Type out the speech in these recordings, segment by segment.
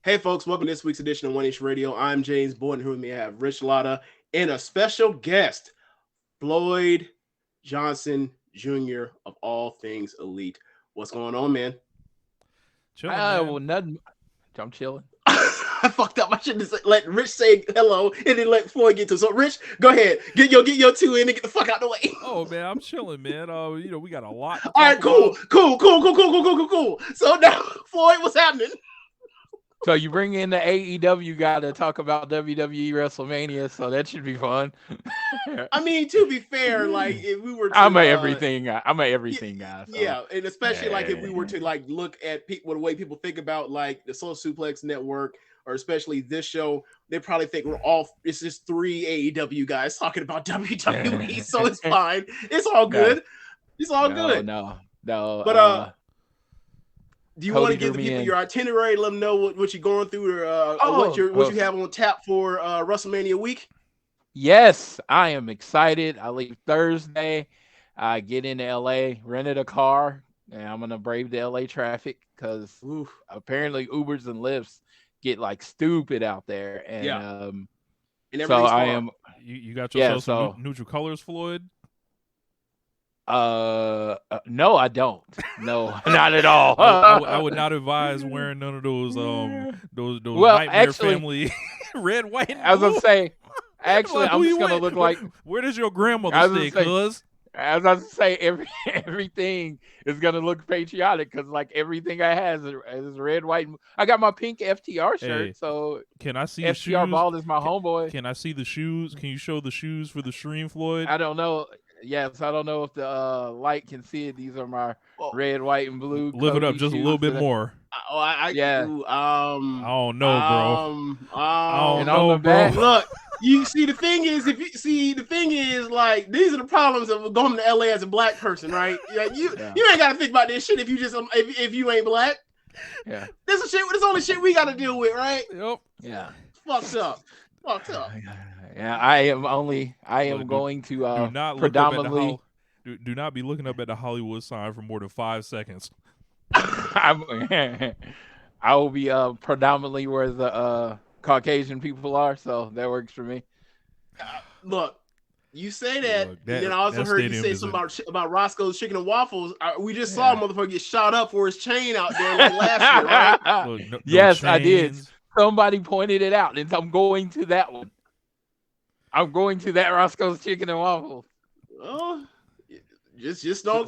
Hey, folks, welcome to this week's edition of One Inch Radio. I'm James Boyd, and here with me I have Rich Latta and a special guest, Floyd Johnson Jr. of All Things Elite. What's going on, man? Chilling, man. Nothing. I'm chilling. I fucked up. I should have let Rich say hello and then let Floyd get to it. So, Rich, go ahead. Get your two in and get the fuck out the way. Oh man, I'm chilling, man. We got a lot. All right, cool. So now, Floyd, what's happening? So you bring in the AEW guy to talk about WWE WrestleMania, so that should be fun. I mean, to be fair, like if we were, to, I'm a everything guy. So. Yeah, and especially like if we were to like look at the way people think about like the Social Suplex Network, or especially this show, they probably think it's just three AEW guys talking about WWE, so it's fine. It's all good. It's all good. No. But do you want to give the people your itinerary? Let them know what you're going through, or what you have on tap for WrestleMania week. Yes, I am excited. I leave Thursday. I get into LA, rented a car, and I'm gonna brave the LA traffic because apparently Ubers and Lyfts get like stupid out there. And and so I am. You got yourself some neutral colors, Floyd? No, I don't. No, not at all. I would not advise wearing none of those Nightmare Family red, white, and blue. I was gonna say, actually, I'm just gonna look like. Where does your grandmother stay, cuz? As I say, everything is gonna look patriotic because like everything I have is red, white. I got my pink FTR shirt, so can I see FTR the shoes? Ball is my homeboy. Can I see the shoes? Can you show the shoes for the stream, Floyd? I don't know. Yes, I don't know if the light can see it. These are my red, white, and blue. Lift it up just a little bit more. I don't know, bro. I don't know, bro. Look, you see, the thing is, like, these are the problems of going to LA as a black person, right? Like, you ain't got to think about this shit if you just if you ain't black. Yeah, this is only shit we got to deal with, right? Yep. Yeah. Fucked up. Yeah, I am going to predominantly. Do not be looking up at the Hollywood sign for more than 5 seconds. I will be predominantly where the Caucasian people are, so that works for me. Look, you say that, and then I also heard you say something about Roscoe's Chicken and Waffles. We just saw a motherfucker get shot up for his chain out there like last year, right? Look, yes, I did. Somebody pointed it out, and I'm going to that one. I'm going to that Roscoe's Chicken and Waffles. Oh, just don't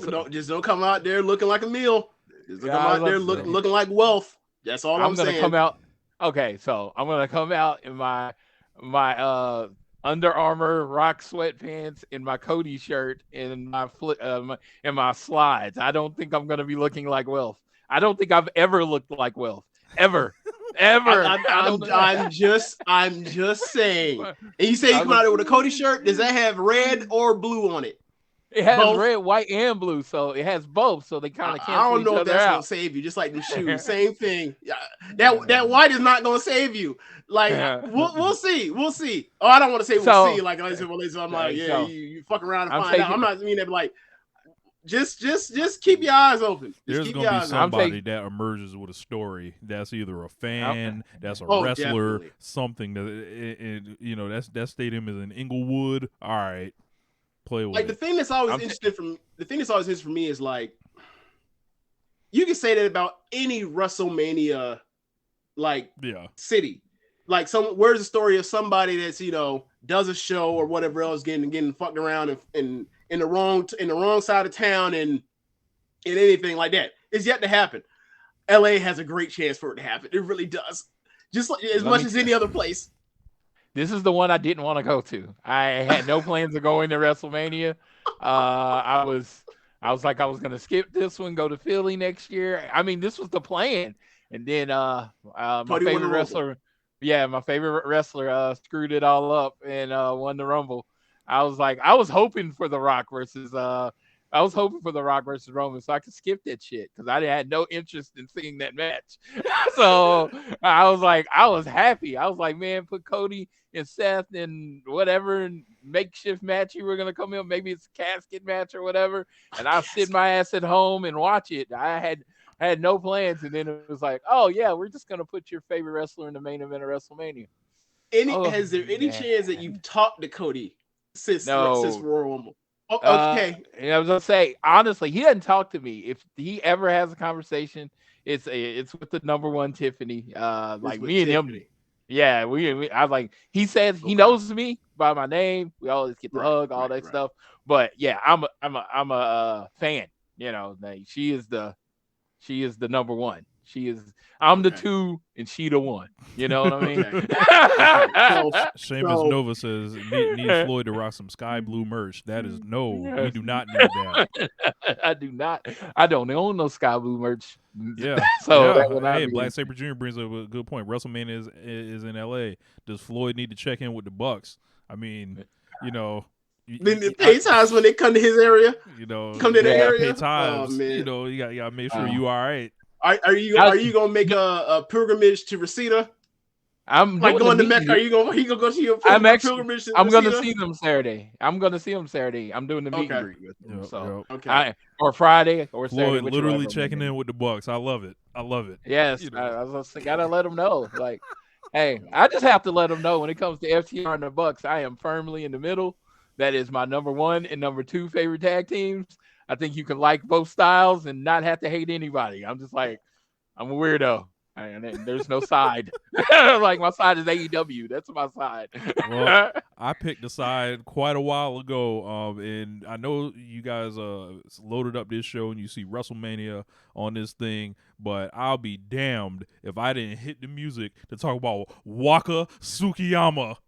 come out there looking like a meal. Just come out there looking like wealth. That's all I'm saying. Gonna come out. Okay, so I'm gonna come out in my Under Armour rock sweatpants, in my Cody shirt, and my slides. I don't think I'm gonna be looking like wealth. I don't think I've ever looked like wealth. Ever. I'm just saying. And you say you come out there with a Cody shirt. Does that have red or blue on it? It has both? Red, white, and blue, so it has both. So they kind of cancel each other out. I don't know if that's gonna save you. Just like the shoes, same thing. That white is not gonna save you. Like we'll see. Oh, I don't want to say we'll see. Like I said, I'm like, you fuck around and find out. I'm not mean that, like. Just keep your eyes open. There's gonna be somebody that emerges with a story. That's either a fan, that's a wrestler, definitely. Something that that stadium is in Inglewood. All right, play with like it. The thing that's always interesting for me is like you can say that about any WrestleMania city. Like where's the story of somebody that's does a show or whatever else getting fucked around and in the wrong side of town and anything like that. It's yet to happen. LA has a great chance for it to happen. It really does. Just like, as much as any other place. This is the one I didn't want to go to. I had no plans of going to WrestleMania. I was like, I was going to skip this one, go to Philly next year. I mean, this was the plan. And then my favorite wrestler screwed it all up and won the Rumble. I was hoping for The Rock versus Roman, so I could skip that shit because I had no interest in seeing that match. So I was happy. I was like, man, put Cody and Seth in whatever makeshift match you were gonna come in. Maybe it's a casket match or whatever, and I'll sit my ass at home and watch it. I I had no plans, and then it was like, oh yeah, we're just gonna put your favorite wrestler in the main event of WrestleMania. Has there any chance that you've talked to Cody since Royal Rumble? Okay. I was gonna say, honestly, he doesn't talk to me. If he ever has a conversation, it's with the number one Tiffany. Like me and Tiffany. Him. Yeah, I was like, he says he knows me by my name. We always get the hug, all that stuff. But yeah, I'm a fan. You know, she is the number one. I'm the 2 and she the 1. You know what I mean? Seamus Nova says need Floyd to rock some sky blue merch. That is no, we do not need that. I do not. I don't own no sky blue merch. Yeah. So hey, Black Saber Jr. brings up a good point. WrestleMania is in LA. Does Floyd need to check in with the Bucks? I mean, you know. Then the pay times when they come to his area. You know, come to the area. Pay times. You know, you gotta make sure you all right. Are you gonna make a pilgrimage to Reseda? I'm like going to Mecca. Are you gonna go to your pilgrimage? I'm gonna see them Saturday. I'm doing the meet and greet with them. Or Friday or Saturday. Floyd literally checking in with the Bucks. I love it. Yes, you know. I gotta let them know. Like, hey, I just have to let them know when it comes to FTR and the Bucks, I am firmly in the middle. That is my number 1 and number 2 favorite tag teams. I think you can like both styles and not have to hate anybody. I'm just like, I'm a weirdo. And there's no side. Like, my side is AEW. That's my side. Well, I picked a side quite a while ago, and I know you guys loaded up this show and you see WrestleMania on this thing, but I'll be damned if I didn't hit the music to talk about Waka Tsukiyama.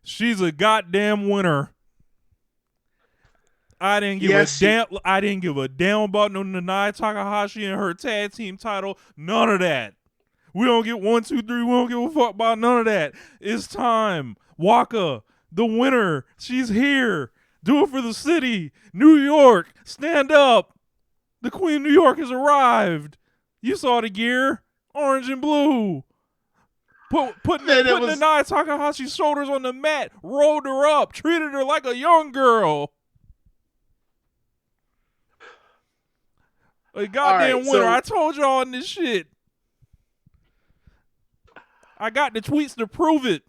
She's a goddamn winner. I didn't give a damn about no Nanae Takahashi and her tag team title. None of that. We don't get 1, 2, 3. We don't give a fuck about none of that. It's time. Waka, the winner. She's here. Do it for the city. New York, stand up. The Queen of New York has arrived. You saw the gear. Orange and blue. Putting Nanae Takahashi's shoulders on the mat, rolled her up, treated her like a young girl. A goddamn winner. I told y'all on this shit. I got the tweets to prove it.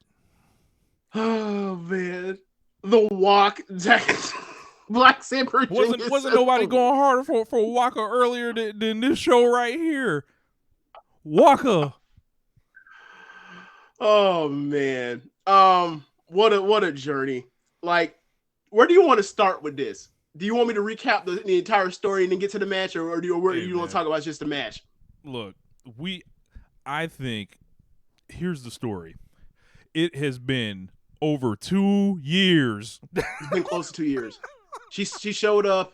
Oh man, the walk, Black Saber wasn't nobody going harder for Waka earlier than this show right here. Waka. Oh man, what a journey. Like, where do you want to start with this? Do you want me to recap the entire story and then get to the match, or do you want to talk about just the match? Look, I think. Here's the story. It has been over 2 years. It's been close to 2 years. She showed up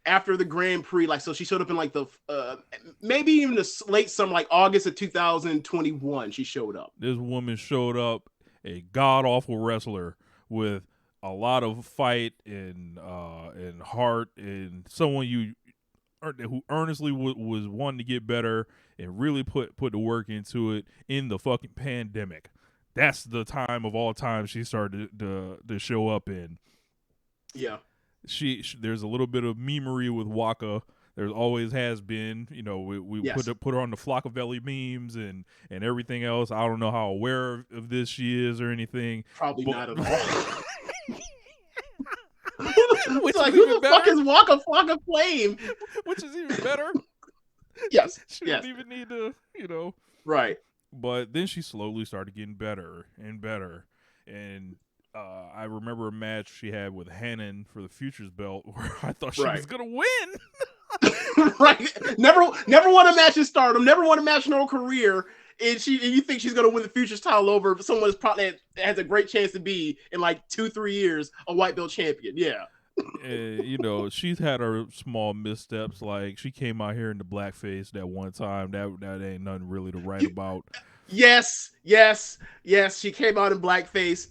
after the Grand Prix, so she showed up in the maybe even the late summer, like August of 2021. She showed up. This woman showed up, a god awful wrestler with a lot of fight and heart, and someone who earnestly was wanting to get better and really put the work into it in the fucking pandemic. That's the time of all time she started to show up in. Yeah. She there's a little bit of memery with Waka. There always has been. You know, we put her on the Flockavelli memes and everything else. I don't know how aware of this she is or anything. Probably not at all. Which like, who the fuck is Waka Flame? Which is even better. Yes. She didn't even need to, Right. But then she slowly started getting better and better. And I remember a match she had with Hannon for the Futures belt where I thought she was going to win. Right. Never won a match in Stardom. Never won a match in her career. And you think she's going to win the Futures title over someone that has a great chance to be in 2-3 years a white belt champion. Yeah. She's had her small missteps. Like she came out here in the blackface that one time. That ain't nothing really to write about. Yes. She came out in blackface.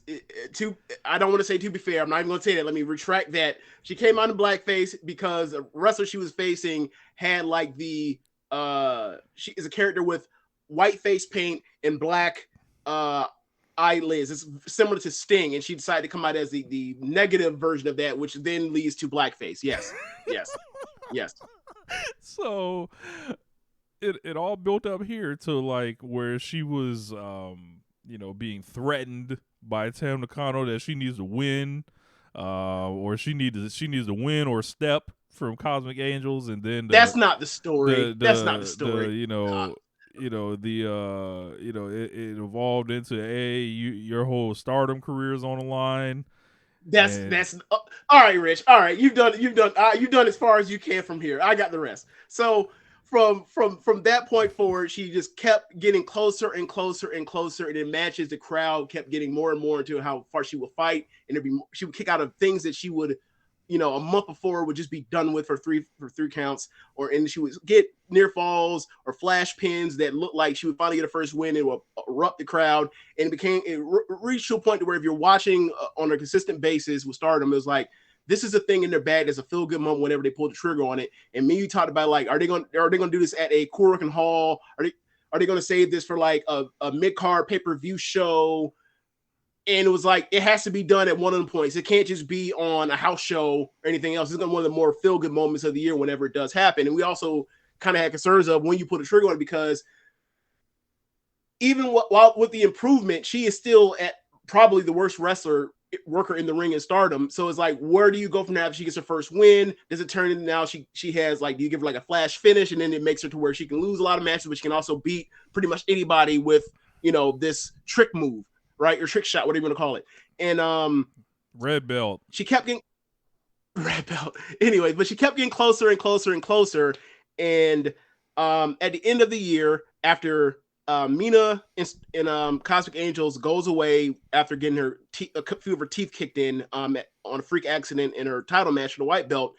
I don't want to say, to be fair, I'm not even going to say that. Let me retract that. She came out in blackface because a wrestler she was facing had like she is a character with white face paint and black eyelids. It's similar to Sting, and she decided to come out as the negative version of that, which then leads to blackface. Yes. So it all built up here to like where she was being threatened by Tam Nakano that she needs to win, or she needs to win or step from Cosmic Angels, and then that's not the story. That's not the story. It evolved into, hey, your whole Stardom career is on the line. That's all right, Rich. All right, you've done as far as you can from here. I got the rest. So from that point forward, she just kept getting closer and closer and closer, and in matches, the crowd kept getting more and more into how far she would fight, and she would kick out of things that she would, a month before would just be done with for three counts, and she would get near falls or flash pins that looked like she would finally get a first win and would erupt the crowd. And it reached to a point to where if you're watching on a consistent basis with Stardom, it was like, this is a thing in their bag that's a feel good moment whenever they pull the trigger on it. And me, you talked about like, are they going to do this at a Korakuen Hall? Are they going to save this for like a mid card pay per view show? And it was like, it has to be done at one of the points. It can't just be on a house show or anything else. It's going to be one of the more feel-good moments of the year whenever it does happen. And we also kind of had concerns of when you put a trigger on it, because even while with the improvement, she is still at probably the worst worker in the ring in Stardom. So it's like, where do you go from now if she gets her first win? Does it turn into now she has like, do you give her like a flash finish, and then it makes her to where she can lose a lot of matches, but she can also beat pretty much anybody with, this trick move, right? Or trick shot, whatever you want to call it. And red belt. She kept getting red belt. Anyway, but she kept getting closer and closer and closer. And at the end of the year, after Mina and Cosmic Angels goes away after getting a few of her teeth kicked in on a freak accident in her title match for the white belt,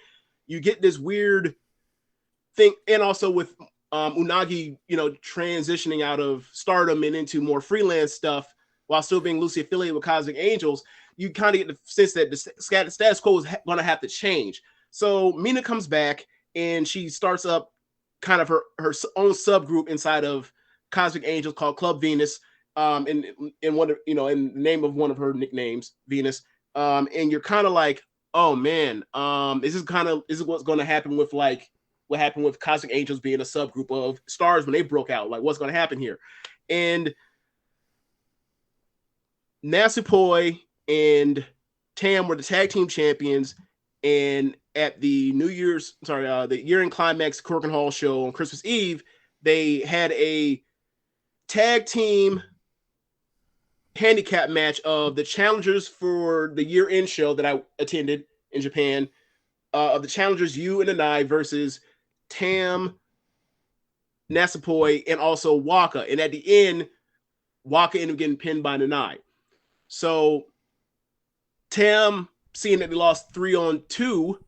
you get this weird thing. And also with Unagi, transitioning out of Stardom and into more freelance stuff while still being loosely affiliated with Cosmic Angels, you kind of get the sense that the status quo is going to have to change. So Mina comes back and she starts up kind of her own subgroup inside of Cosmic Angels called Club Venus, in one of, in the name of one of her nicknames, Venus. And you're kind of like, oh man, this is what's going to happen with like what happened with Cosmic Angels being a subgroup of Stars when they broke out. Like, what's going to happen here? And Natsupoi and Tam were the tag team champions, and at the the year-end climax Korakuen Hall show on Christmas Eve, they had a tag team handicap match of the challengers for the year-end show that I attended in Japan, of the challengers Yu and Nanai versus Tam, Natsupoi, and also Waka. And at the end, Waka ended up getting pinned by Nanai. So Tam, seeing that they lost 3-on-2,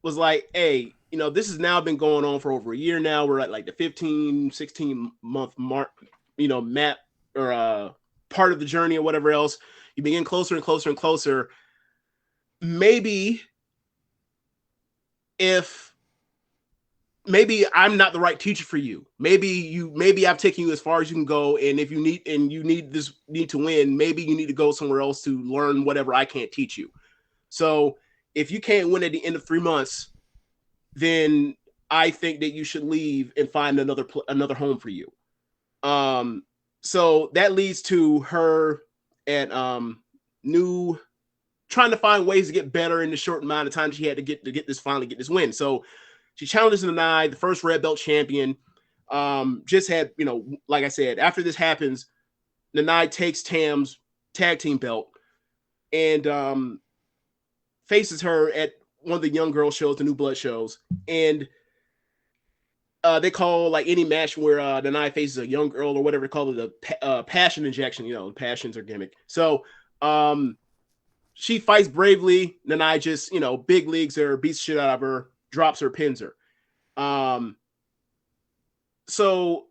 was like, hey, this has now been going on for over a year now. We're at like the 15, 16 month mark, map or part of the journey or whatever else. You begin closer and closer and closer. Maybe I'm not the right teacher for you. Maybe I've taken you as far as you can go. And if you need to win, maybe you need to go somewhere else to learn whatever I can't teach you. So if you can't win at the end of 3 months, then I think that you should leave and find another home for you. So that leads to her at trying to find ways to get better in the short amount of time she had to get this win. So she challenges Nanai, the first red belt champion. Just had, like I said, after this happens, Nanai takes Tam's tag team belt and faces her at one of the young girl shows, the New Blood shows. And they call like any match where Nanai faces a young girl or whatever they call it, the passion injection, passions are gimmick. So she fights bravely. Nanai just, big leagues her, beats shit out of her, drops her, pins her. So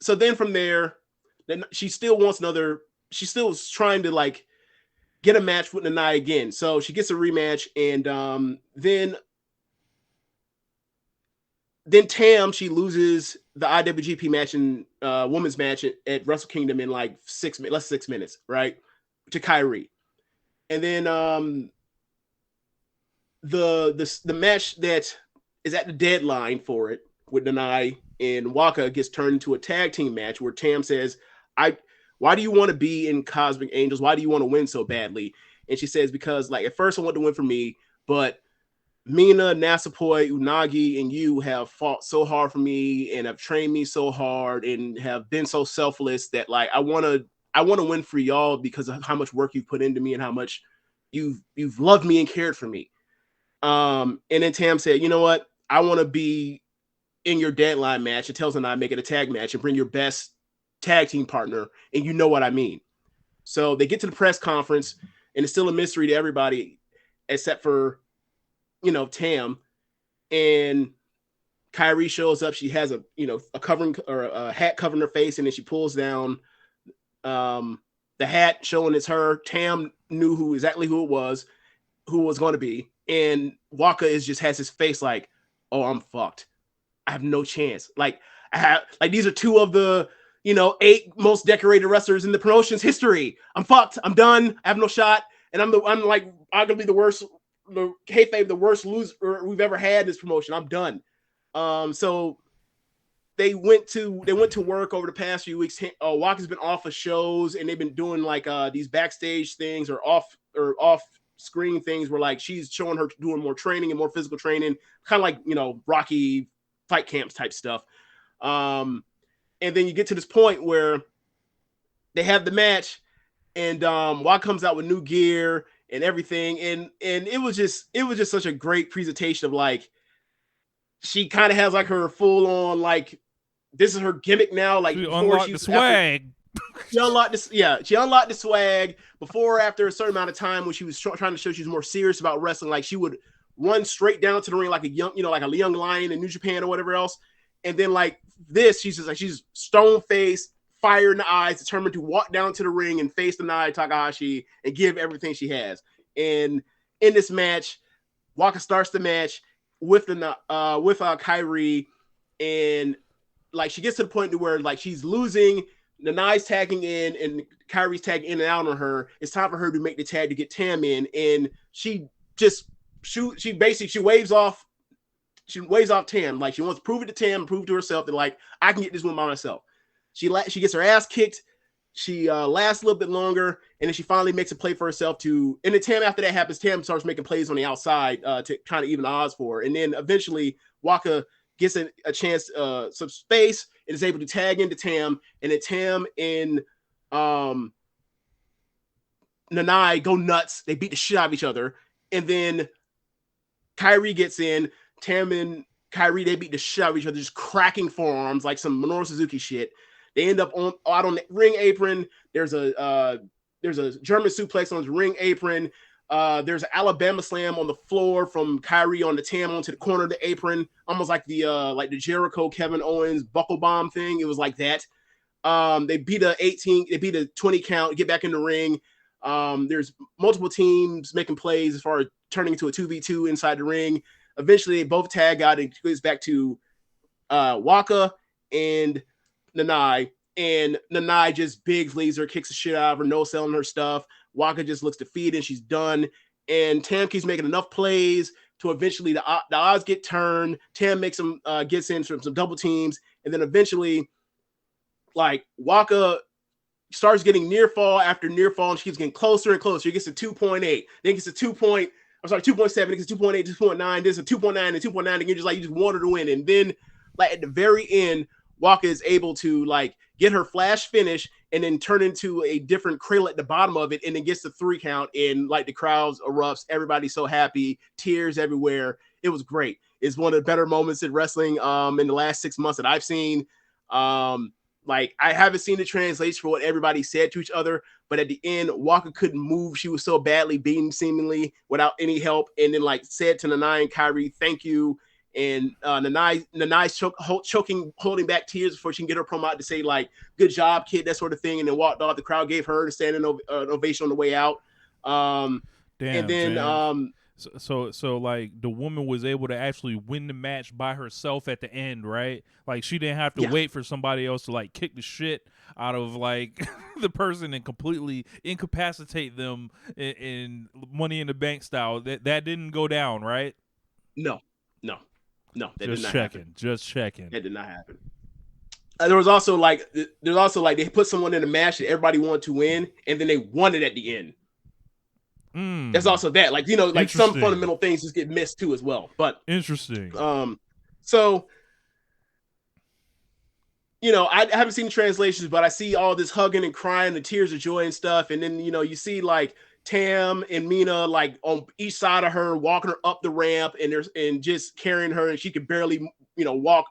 then from there, then she still wants another. She still is trying to like get a match with Nanai again. So she gets a rematch, and then Tam, she loses the IWGP match and women's match at Wrestle Kingdom in like 6 minutes, right? To Kairi. And then the match that is at the deadline for it with Nanai and Waka gets turned into a tag team match where Tam says, why do you want to be in Cosmic Angels? Why do you want to win so badly? And she says, because like at first I want to win for me, but Mina, Nasapoi, Unagi, and you have fought so hard for me and have trained me so hard and have been so selfless that like I want to win for y'all because of how much work you've put into me and how much you've loved me and cared for me. And then Tam said, you know what? I want to be in your deadline match. It tells them I make it a tag match and bring your best tag team partner, and you know what I mean. So they get to the press conference, and it's still a mystery to everybody except for Tam. And Kairi shows up. She has a covering or a hat covering her face, and then she pulls down the hat showing it's her. Tam knew exactly who it was going to be, and Waka just has his face like, oh, I'm fucked. I have no chance. Like these are two of the 8 most decorated wrestlers in the promotion's history. I'm fucked. I'm done. I have no shot. And I'm like arguably the worst, the kayfabe, the worst loser we've ever had in this promotion. I'm done. So they went to work over the past few weeks. Waka's been off of shows, and they've been doing like these backstage things or off screen things where like she's showing her doing more training and more physical training, kind of like Rocky fight camps type stuff. And then you get to this point where they have the match, and Waka comes out with new gear and everything, and it was just such a great presentation of like she kind of has like her full on like this is her gimmick now. Like she before unlocked the swag. She unlocked this. Yeah, she unlocked the swag before or after a certain amount of time when she was trying to show she was more serious about wrestling. Like she would run straight down to the ring like a young, like a young lion in New Japan or whatever else. And then like this, she's just like she's stone faced, fire in the eyes, determined to walk down to the ring and face the Nai Takahashi and give everything she has. And in this match, Waka starts the match with Kairi, and like she gets to the point to where like she's losing. Nanai's tagging in and Kairi's tagging in and out on her. It's time for her to make the tag to get Tam in, and she waves off Tam. Like she wants to prove it to Tam, prove to herself that like I can get this one by myself. She gets her ass kicked. She lasts a little bit longer, and then she finally makes a play for herself and then Tam, after that happens, Tam starts making plays on the outside to kind of even the odds for her. And then eventually Waka gets a chance, some space, and is able to tag into Tam, and then Tam and Nanai go nuts. They beat the shit out of each other, and then Kairi gets in. Tam and Kairi, they beat the shit out of each other, just cracking forearms like some Minoru Suzuki shit. They end up out on the ring apron. There's a German suplex on the ring apron. There's an Alabama slam on the floor from Kairi on the Tam onto the corner of the apron, almost like the Jericho Kevin Owens buckle bomb thing. It was like that. They beat a 20 count, get back in the ring. There's multiple teams making plays as far as turning into a 2v2 inside the ring. Eventually, they both tag out, and it goes back to Waka and Nanai. And Nanai just big leaves her, kicks the shit out of her, no selling her stuff. Waka just looks defeated, and she's done. And Tam keeps making enough plays to eventually the odds get turned. Tam makes some gets in some double teams, and then eventually, like Waka starts getting near fall after near fall, and she keeps getting closer and closer. It gets to 2.8, then it gets to 2.7, it gets to 2.8, 2.9, there's a 2.9 and 2.9, and you just want her to win. And then like at the very end, Waka is able to like get her flash finish and then turn into a different cradle at the bottom of it, and then gets the 3 count, and like the crowd erupts. Everybody's so happy, tears everywhere. It was great. It's one of the better moments in wrestling in the last 6 months that I've seen. Like I haven't seen the translation for what everybody said to each other, but at the end, Waka couldn't move. She was so badly beaten, seemingly without any help, and then like said to Nanai and Kairi, "Thank you." And Nanai's holding back tears before she can get her promo out to say like, "Good job, kid," that sort of thing, and then walked off. The crowd gave her a standing ovation on the way out. Damn, and then James. So like the woman was able to actually win the match by herself at the end, right? Like she didn't have to wait for somebody else to like kick the shit out of like the person and completely incapacitate them in Money in the Bank style. That didn't go down, right? No, that just did not checking. happen. Just checking. That did not happen. There was also like they put someone in a match that everybody wanted to win, and then they won it at the end. There's also that, like, like some fundamental things just get missed too as well. But interesting. So I haven't seen the translations, but I see all this hugging and crying, the tears of joy and stuff, and then you see like Tam and Mina like on each side of her, walking her up the ramp, and just carrying her, and she could barely walk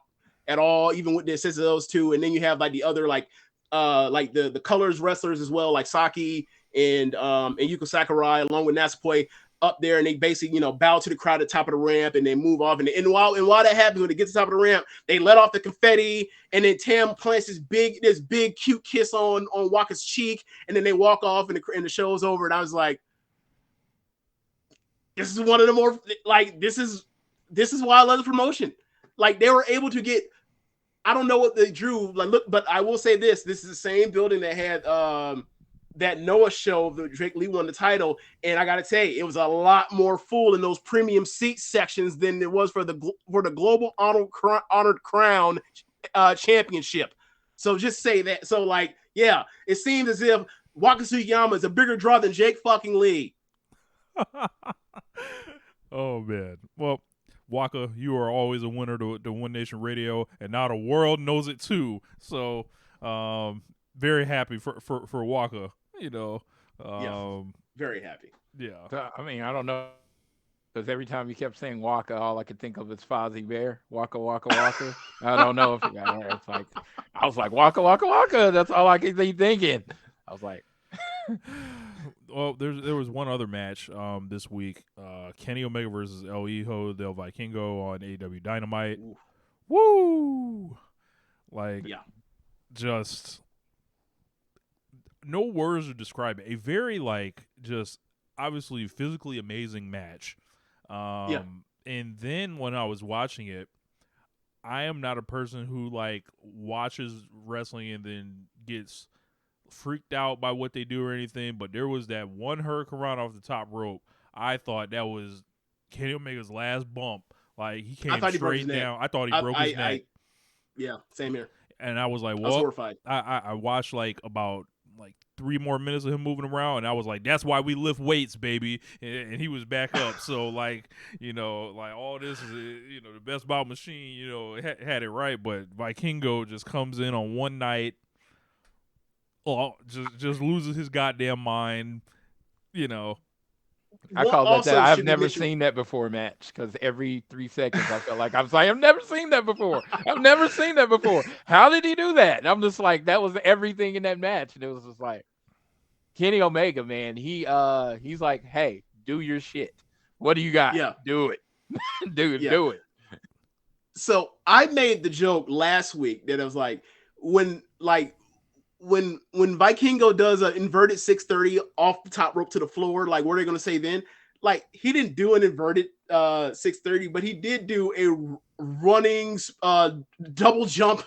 at all, even with the assistance of those two. And then you have like the other like the colors wrestlers as well, like Saki and Yuko Sakurai along with Natsupoi up there, and they basically bow to the crowd at the top of the ramp, and they move off. And while that happens, when they get to the top of the ramp, they let off the confetti, and then Tam plants this big cute kiss on Waka's cheek, and then they walk off, and the show's over. And I was like, this is one of the more like this is why I love the promotion. Like they were able to get, I don't know what they drew like. Look, but I will say this is the same building that had that Noah show that Drake Lee won the title, and I gotta say it was a lot more full in those premium seat sections than it was for the Global Honored Crown Championship. So just say that. So like, yeah, it seems as if Waka Tsukiyama is a bigger draw than Jake fucking Lee. Oh man, well, Waka, you are always a winner to One Nation Radio, and now the world knows it too. So, very happy for Waka. Very happy. Yeah. I mean, I don't know, because every time you kept saying Waka, all I could think of is Fozzie Bear. Waka, Waka, Waka. I don't know if it's like, I was like, Waka, Waka, Waka. That's all I could be thinking. I was like, well, there was one other match this week. Kenny Omega versus El Hijo del Vikingo on AEW Dynamite. Ooh. Woo! Like, yeah, just no words to describe it. A very like just obviously physically amazing match. And then when I was watching it, I am not a person who like watches wrestling and then gets freaked out by what they do or anything, but there was that one hurricane off the top rope. I thought that was Kenny Omega's last bump. Like he came straight down. I thought he broke his neck. Yeah, same here. And I was like, well, I was horrified. I watched like about 3 more minutes of him moving around, and I was like, that's why we lift weights, baby. And he was back up. So like, like all this is, the Best Bout Machine, had it right, but Vikingo just comes in on one night. Just loses his goddamn mind, I call that. I've never seen that before match, because every 3 seconds I felt like I was like, I've never seen that before. I've never seen that before. How did he do that? And I'm just like, that was everything in that match, and it was just like Kenny Omega, man. He's like, hey, do your shit. What do you got? Yeah, do it, do it. So I made the joke last week that I was like, when Vikingo does an inverted 630 off the top rope to the floor, like what are they going to say then? Like he didn't do an inverted 630, but he did do a running double jump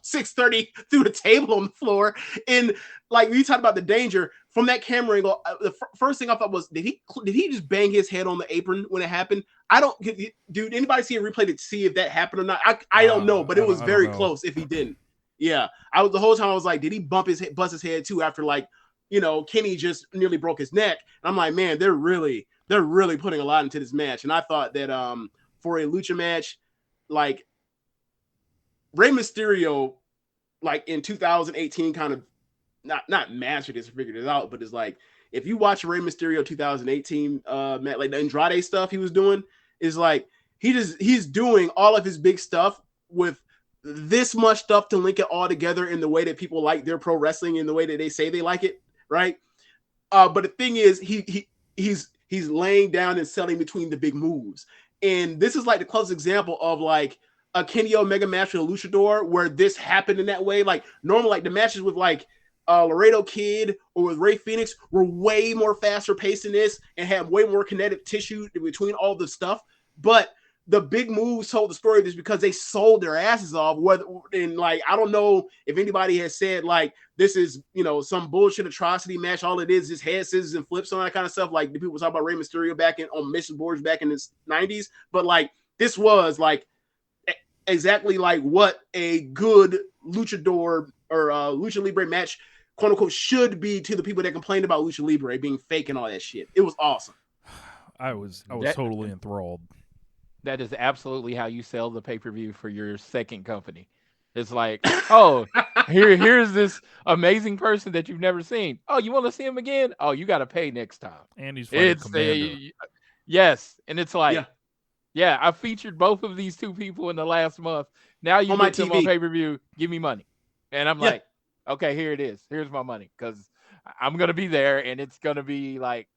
630 through the table on the floor. And like when you talk about the danger from that camera angle, the first thing I thought was, did he just bang his head on the apron when it happened? Dude, anybody see a replay to see if that happened or not? I don't know, but it was very close if he didn't. Yeah, the whole time I was like, did he bust his head too after Kenny just nearly broke his neck? And I'm like, man, they're really putting a lot into this match. And I thought that for a lucha match, like Rey Mysterio, like in 2018, kind of not mastered this, figured it out, but it's like if you watch Rey Mysterio 2018 match, like the Andrade stuff he was doing, is like he's doing all of his big stuff with this much stuff to link it all together in the way that people like their pro wrestling, in the way that they say they like it, right? But the thing is, he's laying down and selling between the big moves, And this is like the closest example of like a Kenny Omega match with a luchador where this happened in that way. Like normal, like the matches with like Laredo Kid or with Rey Fenix were way more faster paced than this and had way more kinetic tissue between all the stuff. But the big moves told the story of this because they sold their asses off. And like, I don't know if anybody has said like this is, you know, some bullshit atrocity match. All it is head scissors and flips and all that kind of stuff. Like the people talk about Rey Mysterio back on mission boards back in the 90s. But like this was like exactly like what a good luchador or lucha libre match, quote unquote, should be to the people that complained about lucha libre being fake and all that shit. It was awesome. I was totally enthralled. That is absolutely how you sell the pay-per-view for your second company. It's like, oh, here's this amazing person that you've never seen. Oh, you want to see him again? Oh, you got to pay next time. And he's fighting Commander. Yes, and it's like, yeah, I featured both of these two people in the last month. Now you get them on pay-per-view. Give me money, and I'm like, okay, here it is. Here's my money because I'm gonna be there, and it's gonna be like,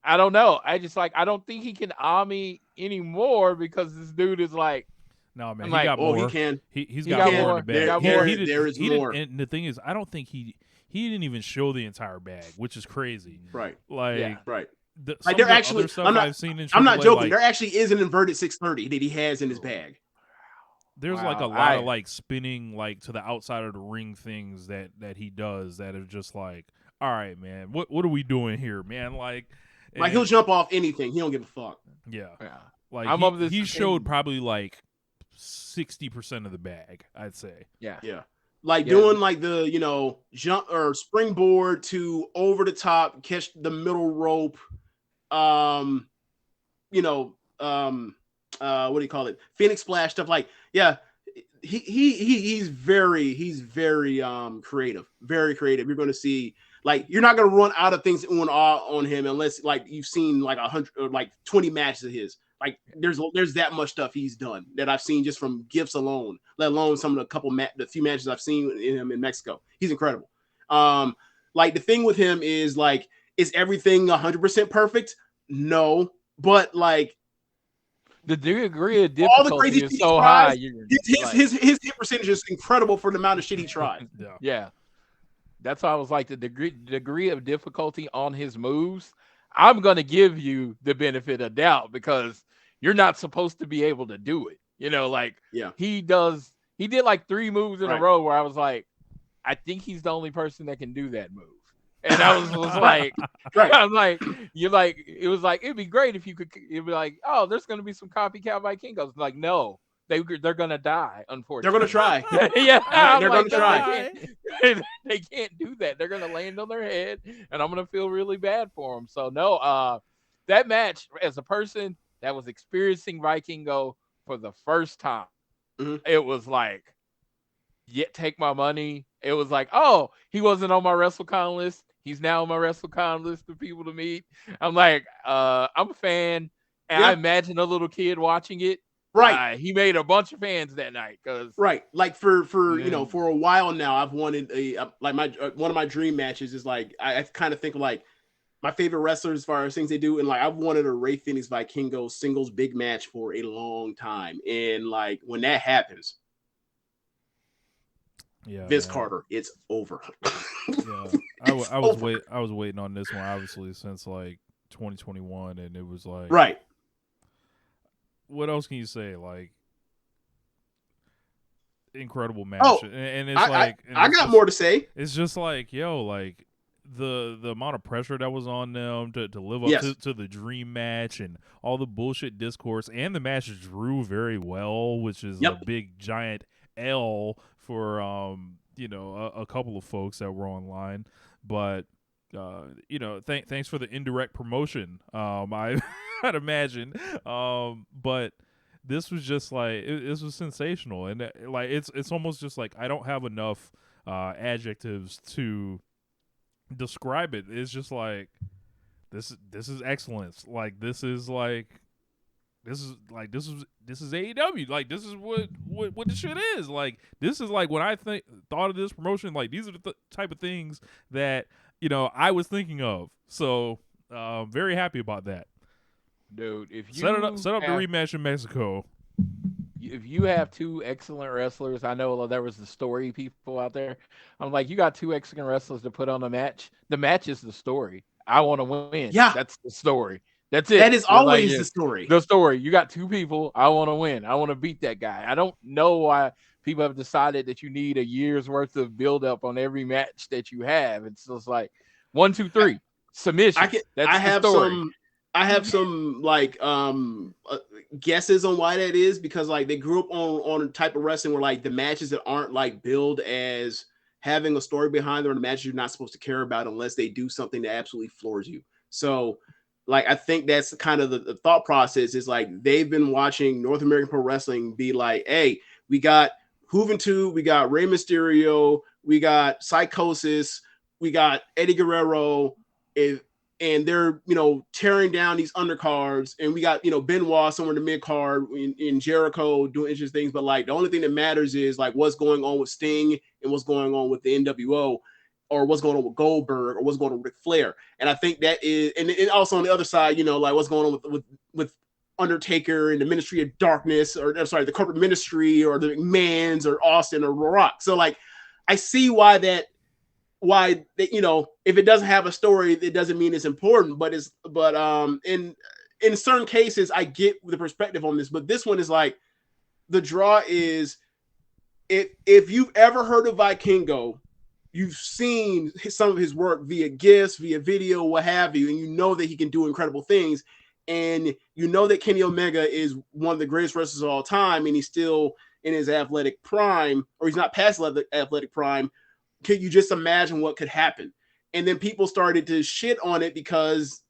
I don't know. I don't think he can awe me anymore because this dude is like, no, man, he got more. He can. He's got more in the bag. There is more. And the thing is, I don't think he didn't even show the entire bag, which is crazy. Right. Like, right. Like there actually, I'm not joking. Like, there actually is an inverted 630 that he has in his bag. There's like a lot of like spinning like to the outside of the ring things that he does that are just like, all right, man, what are we doing here, man? Like he'll jump off anything. He don't give a fuck. Yeah. Like he showed probably like 60% of the bag, I'd say. Yeah. Like doing like the, you know, jump or springboard to over the top, catch the middle rope. You know, what do you call it? Phoenix Splash stuff. Like, yeah, he's very creative, very creative. You're going to see, like, you're not going to run out of things on him unless like you've seen like 100 or like 20 matches of his. Like there's that much stuff he's done that I've seen just from gifts alone, let alone some of the few matches I've seen in him in Mexico. He's incredible. Like the thing with him is like, is everything 100% perfect? No, but like the degree of difficulty all the crazy is so high. His hit percentage is incredible for the amount of shit he tried. Yeah. That's why I was like the degree of difficulty on his moves. I'm going to give you the benefit of doubt because you're not supposed to be able to do it. You know, like he did like 3 moves in a row where I was like, I think he's the only person that can do that move. And I was like, I'm like, you're like, it was like, it'd be great if you could, it'd be like, oh, there's going to be some copycat Vikingos. Like, no, they're going to die, unfortunately. They're going to try. They're going to try. They can't do that. They're going to land on their head, and I'm going to feel really bad for them. So, no, that match, as a person that was experiencing Vikingo for the first time, it was like, take my money. It was like, oh, he wasn't on my WrestleCon list. He's now on my WrestleCon list for people to meet. I'm like, I'm a fan, and I imagine a little kid watching it. Right. He made a bunch of fans that night. Right. Like for you know, for a while now, I've wanted one of my dream matches is like, I kind of think like my favorite wrestlers as far as things they do. And like, I've wanted a Rey Fenix Vikingo singles big match for a long time. And like, when that happens, Vince Carter, it's over. I was waiting on this one obviously since like 2021, and it was like what else can you say? Like, incredible match. And it's I got more to say. It's just like, yo, like the amount of pressure that was on them to live up to the dream match and all the bullshit discourse, and the match drew very well, which is a big giant L for you know, a couple of folks that were online. But you know, thanks for the indirect promotion. I'd imagine. But this was just like this was sensational, and like it's almost just like I don't have enough adjectives to describe it. It's just like this is excellence. Like this is AEW. Like this is what the shit is. Like this is like when I thought of this promotion. Like these are the type of things that, you know, I was thinking of. So very happy about that. Dude, if you set up the rematch in Mexico. If you have two excellent wrestlers, I know there was the story people out there. I'm like, you got two excellent wrestlers to put on a match. The match is the story. I want to win. Yeah, that's the story. That's it. That is always the story. The story. You got two people. I want to win. I want to beat that guy. I don't know why people have decided that you need a year's worth of build up on every match that you have. It's just like 1, 2, 3 submission. I have some like guesses on why that is, because like they grew up on a type of wrestling where like the matches that aren't like billed as having a story behind them are the matches you're not supposed to care about unless they do something that absolutely floors you. So like I think that's kind of the thought process is like they've been watching North American Pro Wrestling be like, hey, we got Juventud, we got Rey Mysterio, we got Psychosis, we got Eddie Guerrero, and they're, tearing down these undercards, and we got, Benoit somewhere in the mid card in Jericho doing interesting things. But like the only thing that matters is like what's going on with Sting and what's going on with the NWO, or what's going on with Goldberg, or what's going on with Ric Flair. And I think that is, and also on the other side, like what's going on with Undertaker and the Ministry of Darkness, or I'm sorry, the Corporate Ministry, or the McMahons, or Austin, or Rock. So like I see why they, if it doesn't have a story, it doesn't mean it's important, but in certain cases, I get the perspective on this, but this one is like, the draw is, if you've ever heard of Vikingo, you've seen some of his work via gifs, via video, what have you, and you know that he can do incredible things, and you know that Kenny Omega is one of the greatest wrestlers of all time, and he's still in his athletic prime, or he's not past athletic prime. Can you just imagine what could happen? And then people started to shit on it because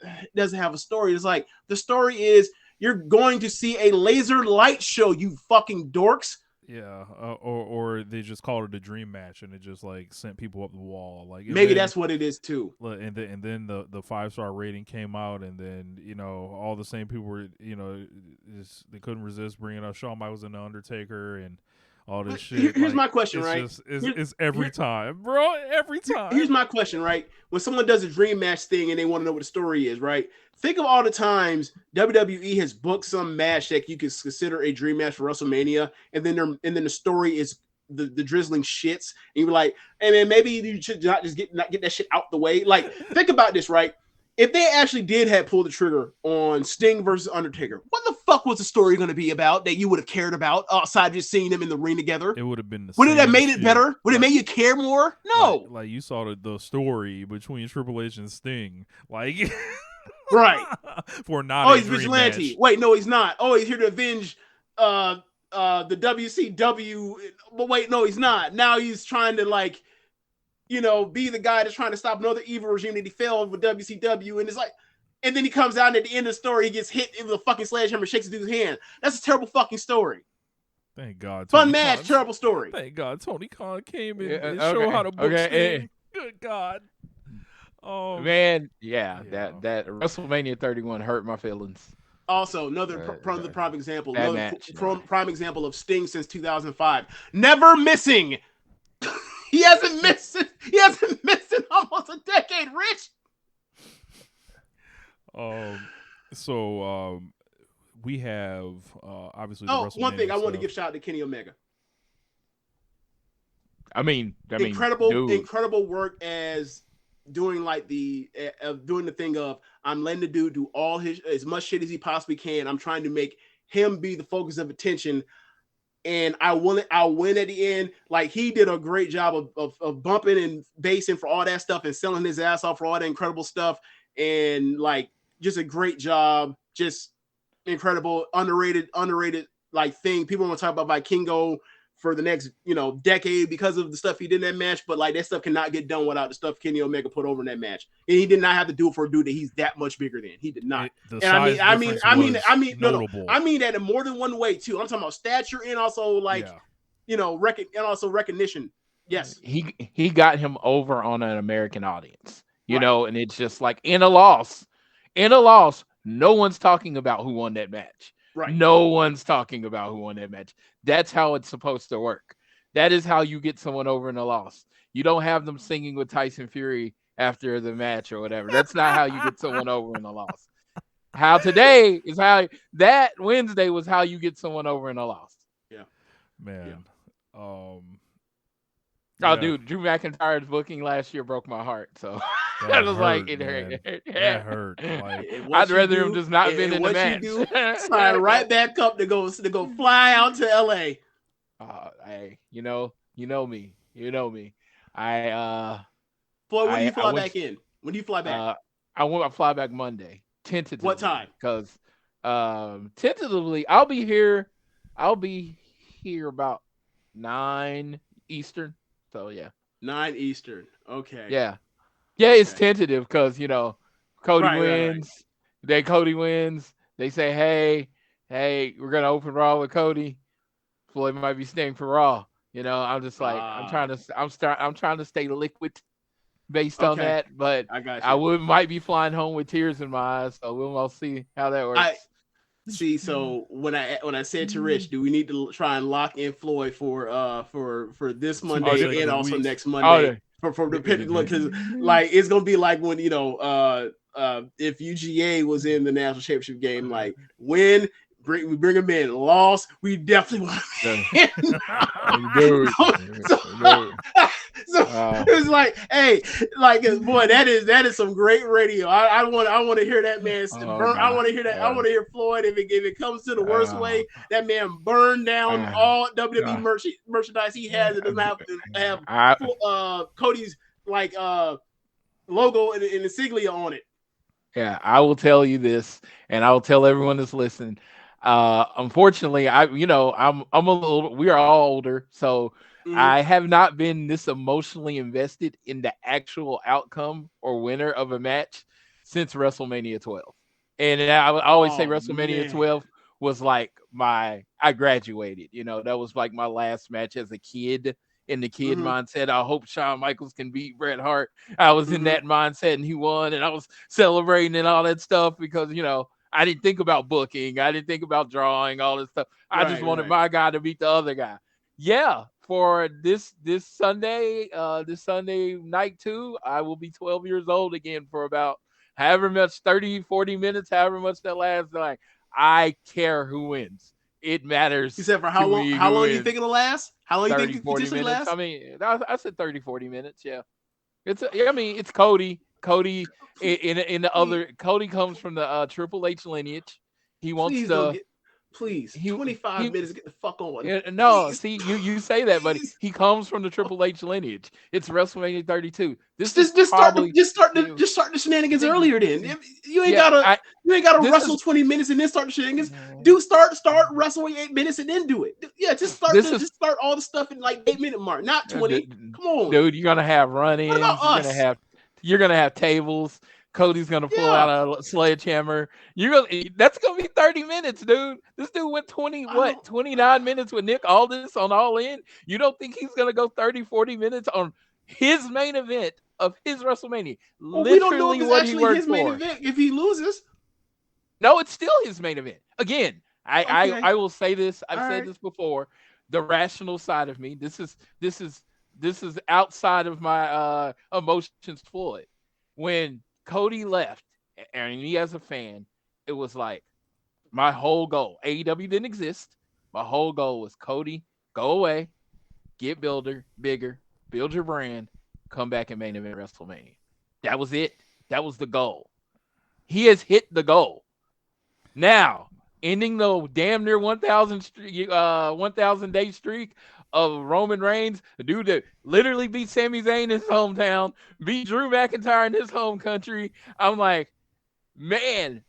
it doesn't have a story. It's like, the story is you're going to see a laser light show, you fucking dorks. Yeah, or they just called it a dream match, and it just like sent people up the wall. Like maybe that's what it is too. And then the 5-star rating came out, and then all the same people were they couldn't resist bringing up Shawn Michaels and the Undertaker and all this shit. Here's my question, right? It's every time, bro. Every time. Here's my question, right? When someone does a dream match thing and they want to know what the story is, right? Think of all the times WWE has booked some match that you could consider a dream match for WrestleMania, and then the story is the drizzling shits, and you're like, hey man, maybe you should not just get that shit out the way. Like, think about this, right? If they actually did have pulled the trigger on Sting versus Undertaker, what the fuck was the story going to be about that you would have cared about outside of just seeing them in the ring together? It would have been would it have made it better? Would it made you care more? No. Like you saw the story between Triple H and Sting, like right for not. He's vigilante. Match. Wait, no, he's not. Oh, he's here to avenge the WCW. But wait, no, he's not. Now he's trying to like, be the guy that's trying to stop another evil regime that he failed with WCW. And it's like, and then he comes out and at the end of the story, he gets hit with a fucking sledgehammer, shakes the dude's hand. That's a terrible fucking story. Thank God. Fun match, terrible story. Thank God Tony Khan came in and showed how to book Sting. Good God. Oh man, that WrestleMania 31 hurt my feelings. Also, another prime example. Prime example of Sting since 2005. Never missing. He hasn't missed in almost a decade, Rich. So we have obviously. One thing I want to give shout out to Kenny Omega. I mean, incredible work as doing like doing the thing of, I'm letting the dude do all as much shit as he possibly can. I'm trying to make him be the focus of attention. And I'll win at the end. Like, he did a great job of bumping and basing for all that stuff and selling his ass off for all that incredible stuff. And like, just a great job, just incredible, underrated like thing. People want to talk about Vikingo for the next, decade because of the stuff he did in that match. But like, that stuff cannot get done without the stuff Kenny Omega put over in that match. And he did not have to do it for a dude that he's that much bigger than. He did not. I mean that in more than one way too. I'm talking about stature and also like, and also recognition. Yes. He got him over on an American audience, you know, and it's just like in a loss, no one's talking about who won that match. Right. No one's talking about who won that match. That's how it's supposed to work. That is how you get someone over in a loss. You don't have them singing with Tyson Fury after the match or whatever. That's not how you get someone over in a loss. How today is how that Wednesday was how you get someone over in a loss. Yeah, man. Oh, Yeah. dude, Drew McIntyre's booking last year broke my heart. So I was like, it hurt. That hurt. Like, I'd rather him just not been in the match. You do, slide right back up to go fly out to LA. Hey, you know me. Floyd, when do you fly back in? When do you fly back? I fly back Monday, tentatively. What time? Because tentatively, I'll be here about 9 Eastern. So yeah, 9 Eastern. Okay. Yeah, it's tentative because Cody wins. Right. Cody wins. They say, hey, we're gonna open Raw with Cody. Floyd might be staying for Raw. I'm just like I'm trying to stay liquid based on that, but I might be flying home with tears in my eyes. So we'll see how that works. So when I said to Rich, do we need to try and lock in Floyd for this Monday and also next Monday for the pit? Look, because like it's gonna be like when if UGA was in the national championship game, like win. We bring him in. Loss, we definitely want him in. So it's like, hey, like, boy, that is some great radio. I want to hear that man burn. I want to hear that. I want to hear Floyd. If it comes to the worst way, that man burned down all WWE merchandise he has. It doesn't have Cody's like logo and insignia on it. Yeah, I will tell you this, and I will tell everyone that's listening. Unfortunately, I'm a little. We are all older, so I have not been this emotionally invested in the actual outcome or winner of a match since WrestleMania 12. And I always say WrestleMania 12 was like I graduated. That was like my last match as a kid. In the kid mindset, I hope Shawn Michaels can beat Bret Hart. I was in that mindset, and he won, and I was celebrating and all that stuff because I didn't think about booking. I didn't think about drawing, all this stuff. I just wanted my guy to beat the other guy. Yeah, for this Sunday night too, I will be 12 years old again for about however much, 30, 40 minutes, however much that lasts. Like, I care who wins. It matters. You said for how long? How long do you think it'll last? How long 30, you think 40 minutes? Last? I mean, I said 30, 40 minutes. Yeah, it's Cody. Cody in the other. Cody comes from the Triple H lineage. He wants to. 25 minutes. Get the fuck on. No, see, you say that, but he comes from the Triple H lineage. It's WrestleMania 32. Just start the shenanigans earlier. Then you ain't gotta wrestle 20 minutes and then start the shenanigans. Start wrestling 8 minutes and then do it. Yeah, just start all the stuff in like 8-minute mark, not 20. Come on, dude. You're gonna have run-ins. You're gonna have tables. Cody's gonna pull out a sledgehammer. That's gonna be 30 minutes, dude. This dude went 29 minutes with Nick Aldis on All In. You don't think he's gonna go 30, 40 minutes on his main event of his WrestleMania? We don't know if it's actually his main event if he loses. No, it's still his main event. Again, I will say this. I've said this before. The rational side of me. This is outside of my emotions. Floyd, when Cody left, and me as a fan, it was like my whole goal. AEW didn't exist. My whole goal was Cody, go away, get bigger, build your brand, come back and main event WrestleMania. That was it. That was the goal. He has hit the goal. Now, ending the damn near 1,000 day streak of Roman Reigns, the dude that literally beat Sami Zayn in his hometown, beat Drew McIntyre in his home country. I'm like, man,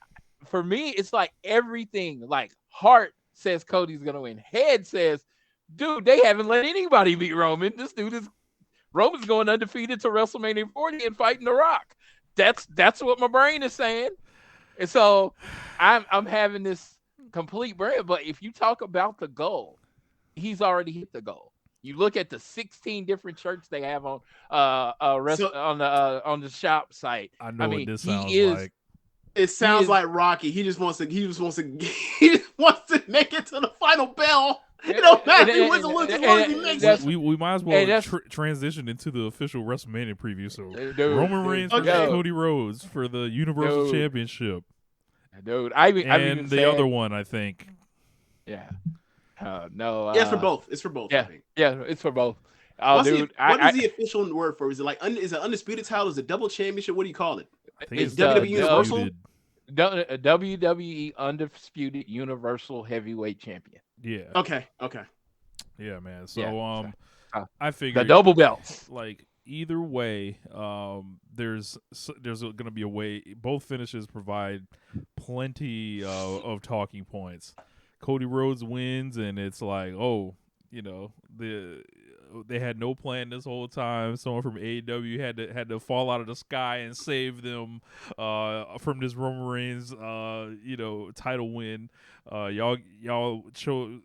for me, it's like everything. Like, heart says Cody's gonna win. Head says, dude, they haven't let anybody beat Roman. Roman's going undefeated to WrestleMania 40 and fighting The Rock. That's what my brain is saying. And so I'm having this complete brain. But if you talk about the goal, he's already hit the goal. You look at the 16 different shirts they have on the shop site. I mean, what this sounds like. It sounds like Rocky. He just wants to make it to the final bell. It don't matter if he wins or loses, as long as he makes it. We might as well transition into the official WrestleMania preview. So Roman Reigns versus Cody Rhodes for the Universal Championship Dude, and the other one, I think. Yeah. No. Yeah, it's for both. It's for both. Yeah, I think. Yeah, it's for both. Oh, dude, what is the official word for it? Is it like is it undisputed title? Is it double championship? What do you call it? I think it's WWE Universal. WWE Undisputed Universal Heavyweight Champion. Yeah. Okay. Yeah, man. So I figured the double belts. Like either way, there's going to be a way. Both finishes provide plenty of talking points. Cody Rhodes wins, and it's like, oh, they had no plan this whole time. Someone from AEW had to fall out of the sky and save them from this Roman Reigns title win. Y'all chose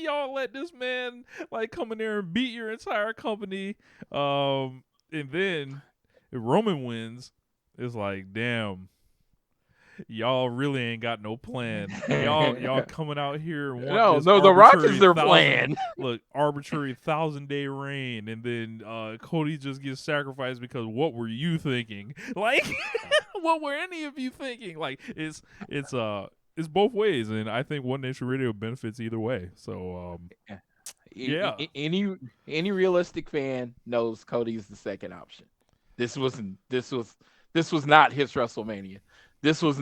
y'all let this man like come in there and beat your entire company. And then if Roman wins, it's like, damn. Y'all really ain't got no plan. Y'all coming out here and want The Rock is their plan. Look, arbitrary 1,000-day reign, and then Cody just gets sacrificed because what were you thinking? Like, what were any of you thinking? Like, it's both ways, and I think One Nation Radio benefits either way. So, yeah. Any realistic fan knows Cody's the second option. This was not his WrestleMania. This was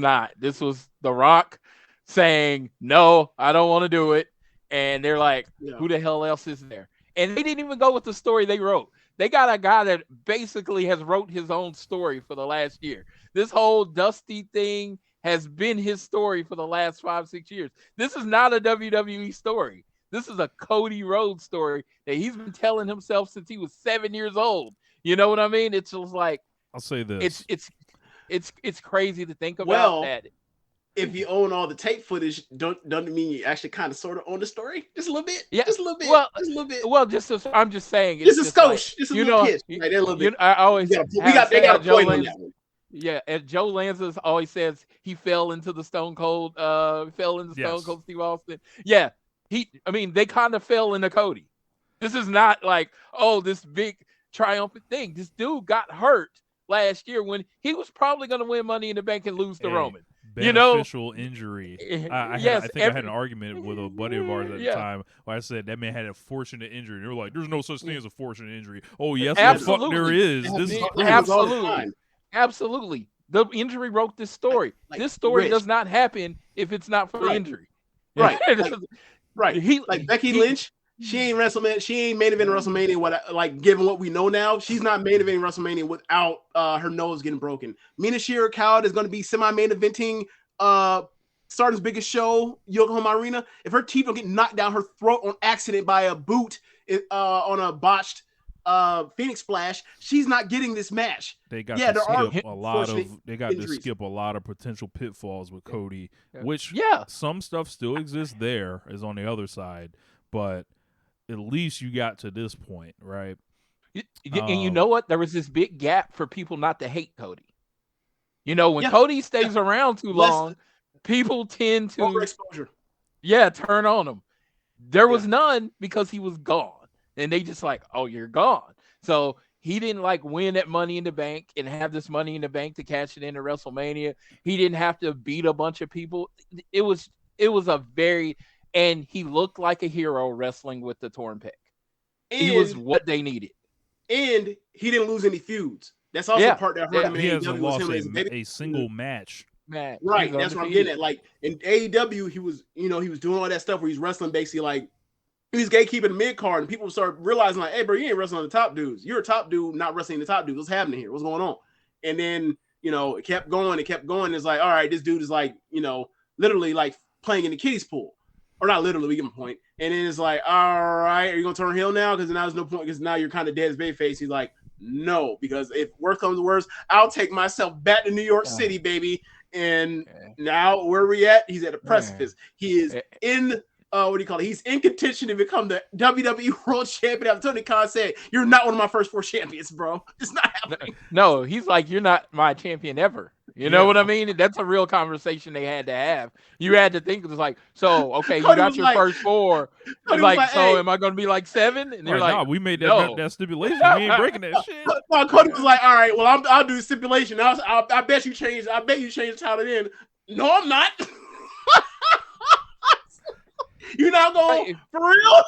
The Rock saying, no, I don't want to do it. And they're like, who the hell else is there? And they didn't even go with the story they wrote. They got a guy that basically has wrote his own story for the last year. This whole Dusty thing has been his story for the last 5-6 years. This is not a WWE story. This is a Cody Rhodes story that he's been telling himself since he was 7 years old. You know what I mean? It's just like, I'll say this. It's crazy to think about that. If you own all the tape footage, doesn't mean you actually kind of sort of own the story? Just a little bit? Yeah. Just a little bit. Well, just a little bit. Well, I'm just saying. It's just a skosh. Just a little pitch. Right there, a little bit. I always they got a point on that one. Yeah, and Joe Lanza always says he fell into the Stone Cold Steve Austin. Yeah, they kind of fell into Cody. This is not like, this big triumphant thing. This dude got hurt last year when he was probably going to win Money in the Bank and lose to Roman. Beneficial injury. I think I had an argument with a buddy of ours at the time where I said that man had a fortunate injury. And they were like, there's no such thing as a fortunate injury. Oh, yes, the fuck there is. Absolutely. The injury wrote this story. This story does not happen if it's not for the injury. Right. Like Becky Lynch, she ain't WrestleMania. She ain't main event WrestleMania. Given what we know now, she's not main eventing WrestleMania without her nose getting broken. Mina Shirakawa is going to be semi-main eventing Stardom's biggest show, Yokohama Arena. If her teeth don't get knocked down her throat on accident by a boot on a botched Phoenix Splash, she's not getting this match. They got to skip a lot of potential pitfalls with Cody, which some stuff still exists there, is on the other side, but at least you got to this point, right? And you know what? There was this big gap for people not to hate Cody. When Cody stays around too long, people tend to overexposure. Turn on him. There was none because he was gone. And they just like, oh, you're gone. So he didn't win that Money in the Bank and have this Money in the Bank to cash it into WrestleMania. He didn't have to beat a bunch of people. It was and he looked like a hero wrestling with the torn pec. He was what they needed. And he didn't lose any feuds. That's also part that hurt him. He hasn't lost a single match. Right. That's what I'm getting at. In AEW, he was doing all that stuff where he's wrestling basically he's gatekeeping the mid card, and people start realizing hey, bro, you ain't wrestling the top dudes. You're a top dude, not wrestling the top dudes. What's happening here? What's going on? And then it kept going. It's like, all right, this dude is literally playing in the kiddies pool, or not literally. We get my point. And then it's like, all right, are you gonna turn heel now? Because now there's no point. Because now you're kind of dead as babyface. He's like, no, because if worse comes to worse, I'll take myself back to New York City, baby. And now where are we at? He's at a precipice. He is in. He's in contention to become the WWE World Champion. After Tony Khan said, "You're not one of my first 4 champions, bro. It's not happening." No, he's like, "You're not my champion ever." You know what I mean? That's a real conversation they had to have. You had to think it was like, so okay, you got your first 4. It's like, so hey, am I going to be 7? And they're like, no, we made that stipulation. We ain't breaking that shit. Cody was like, all right, well, I'll do the stipulation. I bet you change. I bet you change the title then. No, I'm not. You're not going for real.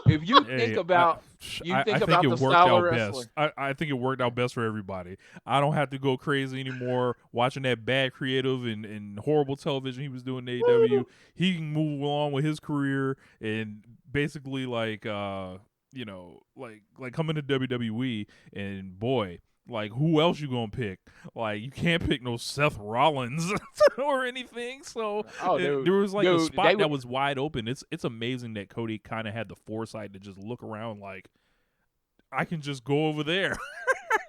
If you think about, I think about it the worked style out of wrestling. best. I think it worked out best for everybody. I don't have to go crazy anymore watching that bad creative and horrible television he was doing in AEW. He can move along with his career and basically like coming to WWE, and boy, like, who else you gonna pick? Like, you can't pick no Seth Rollins or anything. So there was like a spot that was wide open. It's amazing that Cody kind of had the foresight to just look around like, I can just go over there.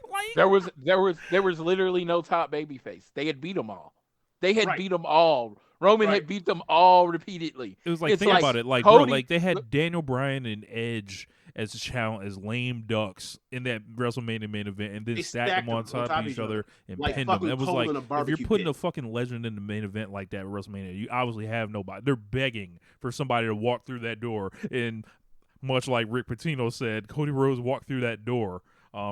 Like, there was literally no top babyface. They had beat them all. They had beat them all. Roman had beat them all repeatedly. It was like, think about it, like, Cody, bro, like they had Daniel Bryan and Edge as a challenge, as lame ducks in that WrestleMania main event, and then stacked them on top of each other and like pinned them. It was like, if you're putting pit. a fucking legend in the main event like that at WrestleMania, you obviously have nobody. They're begging for somebody to walk through that door, and much like Rick Pitino said, Cody Rhodes walked through that door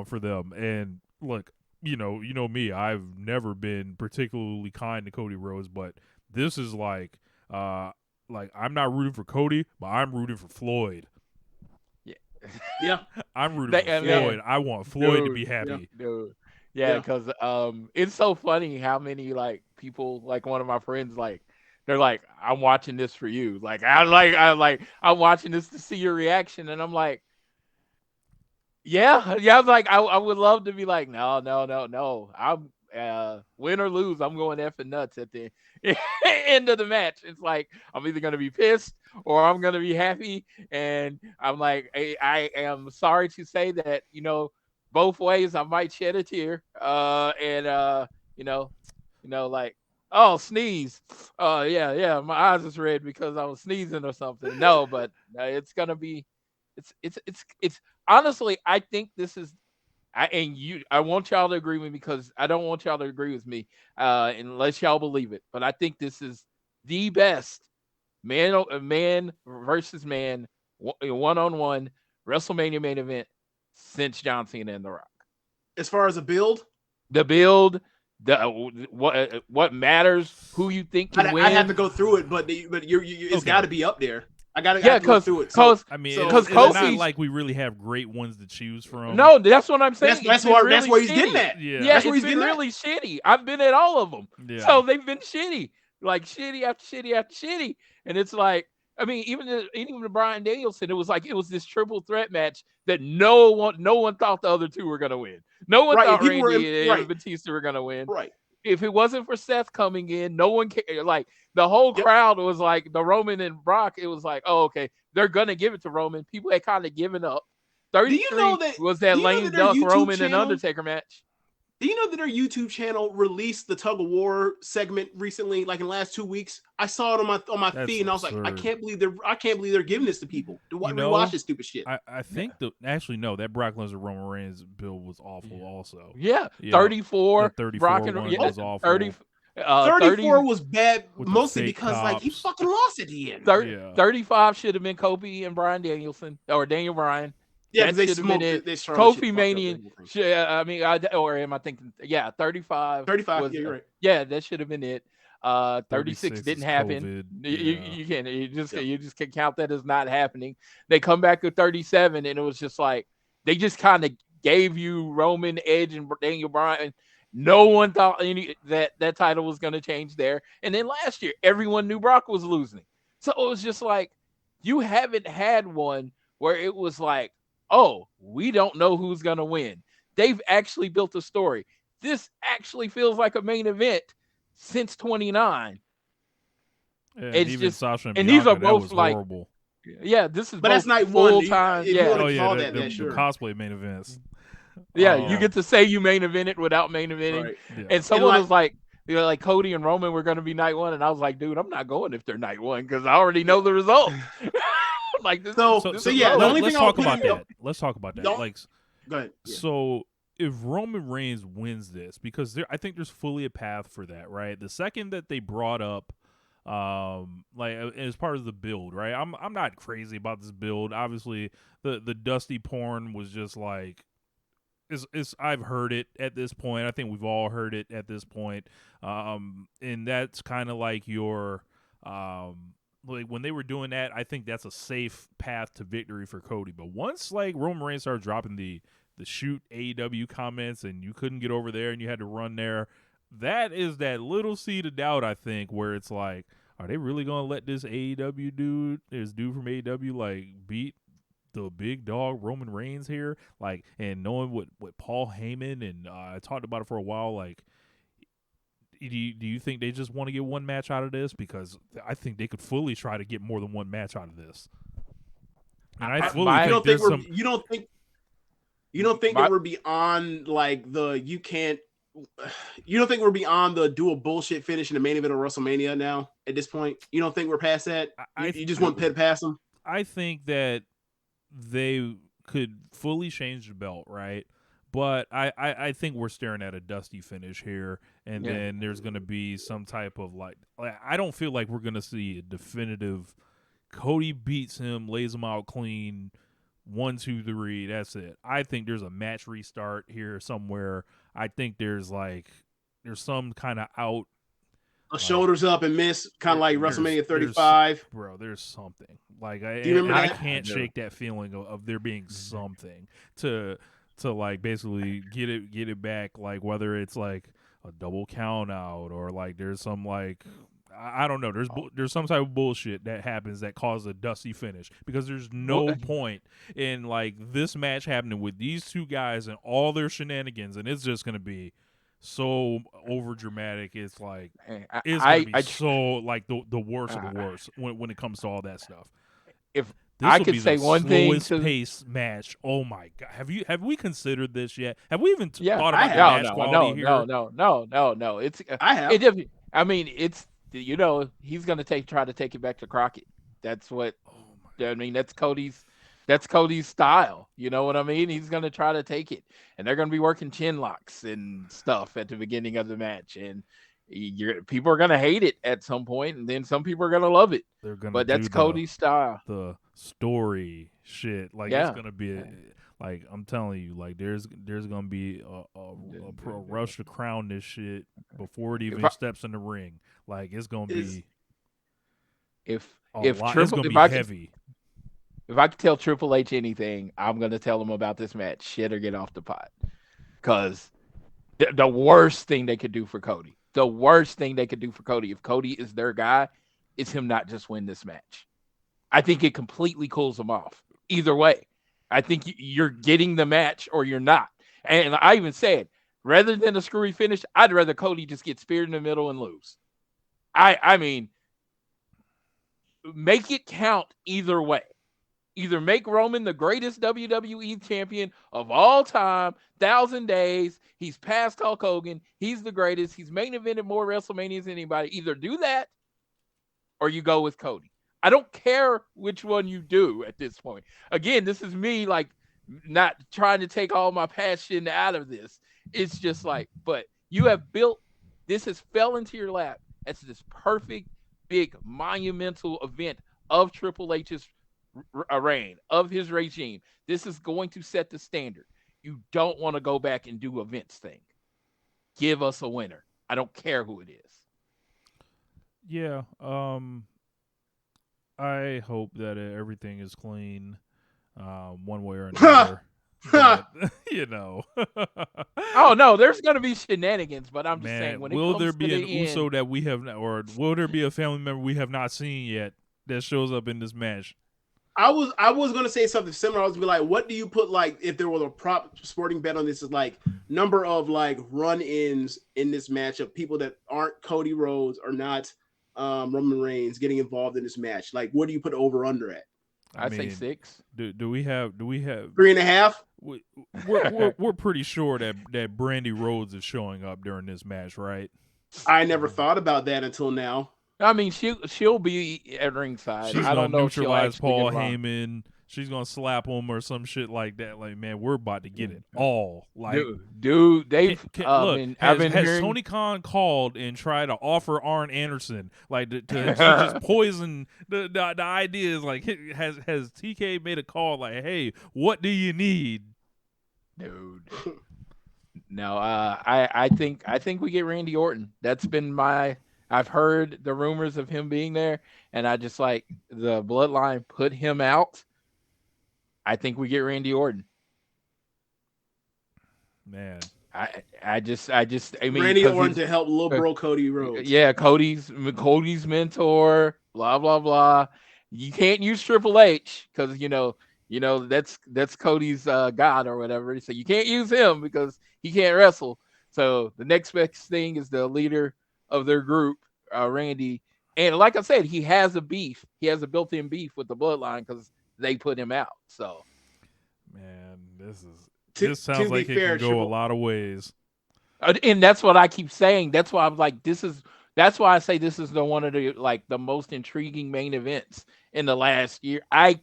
for them. And look, you know me, I've never been particularly kind to Cody Rhodes, but this is like I'm not rooting for Cody, but I'm rooting for Floyd. Yeah, I'm rooting for Floyd. I want Floyd to be happy. Yeah, because it's so funny how many like people, like one of my friends, like they're like, I'm watching this for you. Like I'm watching this to see your reaction, and I'm like, yeah. I'm like, I would love to be like, no. I'm win or lose, I'm going effing nuts at the end of the match. It's like I'm either gonna be pissed or I'm gonna be happy, and I'm like, I am sorry to say that both ways I might shed a tear, like, oh, sneeze, yeah, my eyes is red because I was sneezing or something. No, but it's gonna be, it's honestly, I think this is. I want y'all to agree with me because I don't want y'all to agree with me unless y'all believe it. But I think this is the best man versus man one-on-one WrestleMania main event since John Cena and The Rock. As far as the build, what matters, who you think can win. I have to go through it, but it's got to be up there. I gotta go through it. Because it's not like we really have great ones to choose from. No, that's what I'm saying. That's where he's getting at. Yeah, it's been really shitty. I've been at all of them. Yeah. So they've been shitty, like shitty after shitty after shitty. And it's like, I mean, even the Bryan Danielson, it was this triple threat match that no one thought the other two were gonna win. No one thought Randy and Batista were gonna win. Right. If it wasn't for Seth coming in, no one cared. Like, the whole crowd was like, the Roman and Brock, it was like, oh, okay, they're going to give it to Roman. People had kind of given up. 33 was that lame duck Roman and Undertaker match. Do you know that their YouTube channel released the tug of war segment recently, like in the last 2 weeks? I saw it on my feed, and I was like, I can't believe they're giving this to people to watch this stupid shit. I think that Brock Lesnar Roman Reigns build was awful. Also, 34. 34 Brock and was awful. 34 was bad, mostly because like he fucking lost at the end. 35 should have been Kobe and Bryan Danielson, or Daniel Bryan. Yeah, they smoked it. Kofi Mania. Or am I thinking? Yeah, 35. 35. Yeah, you're right. Yeah, that should have been it. 36 didn't happen. You just can count that as not happening. They come back to 37, and it was just like they just kind of gave you Roman, Edge, and Daniel Bryan. No one thought that title was going to change there. And then last year, everyone knew Brock was losing. So it was just like, you haven't had one where it was like, oh, we don't know who's going to win. They've actually built a story. This actually feels like a main event since 29. It's even just, Sasha and these are both like horrible. Yeah, this is but that's night full one. Time. The cosplay main events. Yeah, you get to say you main evented without main eventing. Right. Yeah. And someone was like, like Cody and Roman were going to be night one, and I was like, dude, I'm not going if they're night one because I already know the result. Like this. Let's talk about that. Let's talk about that. Like, go ahead. Yeah. So if Roman Reigns wins this, because I think there's fully a path for that, right? The second that they brought up, like as part of the build, right? I'm not crazy about this build. Obviously, the Dusty porn was just like, I've heard it at this point. I think we've all heard it at this point. And that's kind of like your like when they were doing that, I think that's a safe path to victory for Cody. But once like Roman Reigns started dropping the shoot AEW comments and you couldn't get over there and you had to run there, that is that little seed of doubt, I think, where it's like, are they really gonna let this AEW dude from AEW like beat the big dog Roman Reigns here? Like, and knowing what Paul Heyman and I talked about it for a while, like, do you think they just want to get one match out of this? Because I think they could fully try to get more than one match out of this. And I fully think you don't think that we're beyond like you don't think we're beyond the dual bullshit finish in the main event of WrestleMania now at this point? You don't think we're past that? You just want to pass them? I think that they could fully change the belt, right? But I think we're staring at a dusty finish here, and then there's going to be some type of like I don't feel like we're going to see a definitive Cody beats him, lays him out clean, 1, 2, 3, that's it. I think there's a match restart here somewhere. I think there's some kind of out. Shoulders up and miss, kind of like WrestleMania 35. Bro, there's something. Like I can't shake that feeling of there being something to like basically get it back, like whether it's like a double count out or like there's some like I don't know, there's some type of bullshit that happens that causes a dusty finish, because there's no point in like this match happening with these two guys and all their shenanigans, and it's just gonna be so over dramatic. It's like it's gonna be so like the worst of the worst when it comes to all that stuff. If this I could say one thing, pace match. Oh my god, have we considered this yet? Have we even thought about the match quality here? No. It's I have. I mean, it's he's gonna try to take it back to Crockett. That's what I mean. That's Cody's style. You know what I mean? He's gonna try to take it, and they're gonna be working chin locks and stuff at the beginning of the match, and people are gonna hate it at some point, and then some people are gonna love it. But that's Cody's style. The story shit, like it's gonna be like I'm telling you, like there's gonna be a rush to crown this shit before it even steps in the ring. Like it's gonna be it's gonna be heavy. If I could tell Triple H anything, I'm gonna tell him about this match. Shit or get off the pot, because the worst thing they could do for Cody. The worst thing they could do for Cody, if Cody is their guy, is him not just win this match. I think it completely cools him off. Either way, I think you're getting the match or you're not. And I even said, rather than a screwy finish, I'd rather Cody just get speared in the middle and lose. I mean, make it count either way. Either make Roman the greatest WWE champion of all time, 1,000 days. He's past Hulk Hogan. He's the greatest. He's main evented more WrestleManias than anybody. Either do that or you go with Cody. I don't care which one you do at this point. Again, this is me like not trying to take all my passion out of this. It's just like, but you have built, this has fell into your lap as this perfect, big, monumental event of Triple H's reign, of his regime. This is going to set the standard. You don't want to go back and do a Vince thing. Give us a winner. I don't care who it is. Yeah. I hope that everything is clean, one way or another. But, Oh no, there's gonna be shenanigans, but I'm just saying. When will it comes there be to an the Uso end, that we have not, or will there be a family member we have not seen yet that shows up in this match? I was gonna say something similar. I was gonna be like, what do you put like if there was a prop sporting bet on this? Is like number of like run-ins in this match of people that aren't Cody Rhodes or not Roman Reigns getting involved in this match. Like, what do you put over under at? I'd say 6. Do we have 3.5? We're pretty sure that Brandy Rhodes is showing up during this match, right? I never thought about that until now. I mean, she'll be at ringside. She's I don't gonna know neutralize if Paul Heyman. She's gonna slap him or some shit like that. Like, man, we're about to get it all. Like, dude, they've look. Has Tony Khan called and tried to offer Arn Anderson like to just poison the idea? Is like, has TK made a call like, hey, what do you need? Dude. No, I think we get Randy Orton. That's been I've heard the rumors of him being there, and I just like the bloodline put him out. I think we get Randy Orton. Man. I mean, Randy Orton to help little bro Cody Rhodes. Yeah, Cody's mentor, blah blah blah. You can't use Triple H because you know that's Cody's god or whatever. So you can't use him because he can't wrestle. So the next best thing is the leader of their group, Randy. And like I said, he has a beef. He has a built-in beef with the bloodline because they put him out. So, man, this sounds like it can go a lot of ways. And that's what I keep saying. That's why I'm like, that's why I say this is one of the most intriguing main events in the last year. I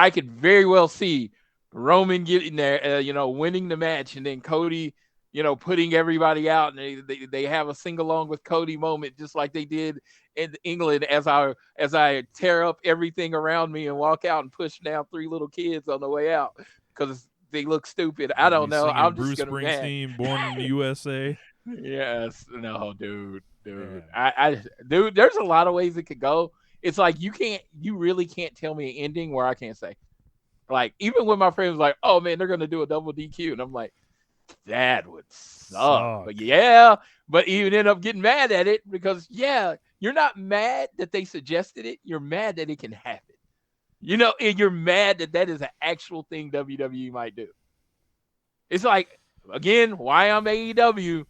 could very well see Roman getting there, winning the match, and then Cody, putting everybody out, and they have a sing along with Cody moment, just like they did in England. As I tear up everything around me and walk out and push down 3 little kids on the way out because they look stupid. I don't know. I'm just Bruce Springsteen, Born in the USA. Yes, no, dude. Dude, there's a lot of ways it could go. It's like you really can't tell me an ending where I can't say. Like, even when my friend was like, "Oh man, they're gonna do a double DQ," and I'm like, that would suck. But you end up getting mad at it because you're not mad that they suggested it. You're mad that it can happen. And you're mad that is an actual thing WWE might do. It's like, again, why I'm AEW,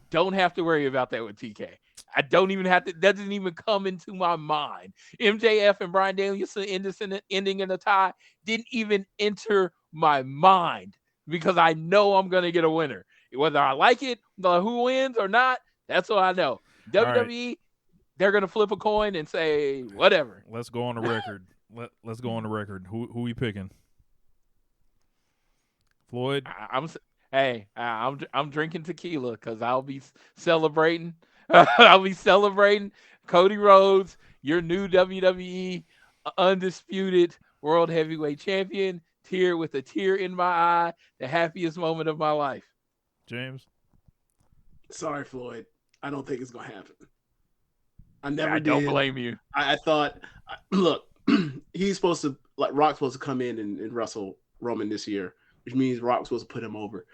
don't have to worry about that with TK. I don't even have to. That doesn't even come into my mind. MJF and Bryan Danielson ending in a tie didn't even enter my mind because I know I'm going to get a winner. Whether I like it, who wins or not, that's what I know. WWE, they're going to flip a coin and say whatever. Let's go on the record. Let's go on the record. Who we picking? Floyd? I'm drinking tequila because I'll be celebrating. I'll be celebrating Cody Rhodes, your new WWE undisputed World Heavyweight Champion, with a tear in my eye, the happiest moment of my life. James? Sorry, Floyd. I don't think it's going to happen. I don't blame you. I thought, look, he's supposed to, Rock's supposed to come in and wrestle Roman this year, which means Rock's supposed to put him over.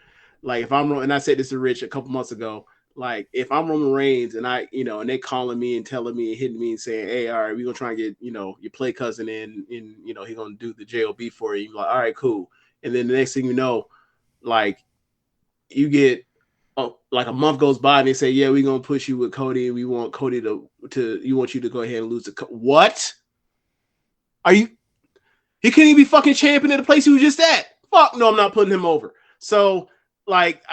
Like, if I'm, and I said this to Rich a couple months ago, like, if I'm Roman Reigns and and they calling me and telling me and hitting me and saying, hey, all right, we're going to try and get, your play cousin in, he's going to do the JOB for you. You're like, all right, cool. And then the next thing you know, like, you get, like a month goes by and they say, yeah, we're going to push you with Cody and we want Cody you want you to go ahead and lose the what? Are you? He couldn't even be fucking champion at the place he was just at. Fuck no, I'm not putting him over. So, like,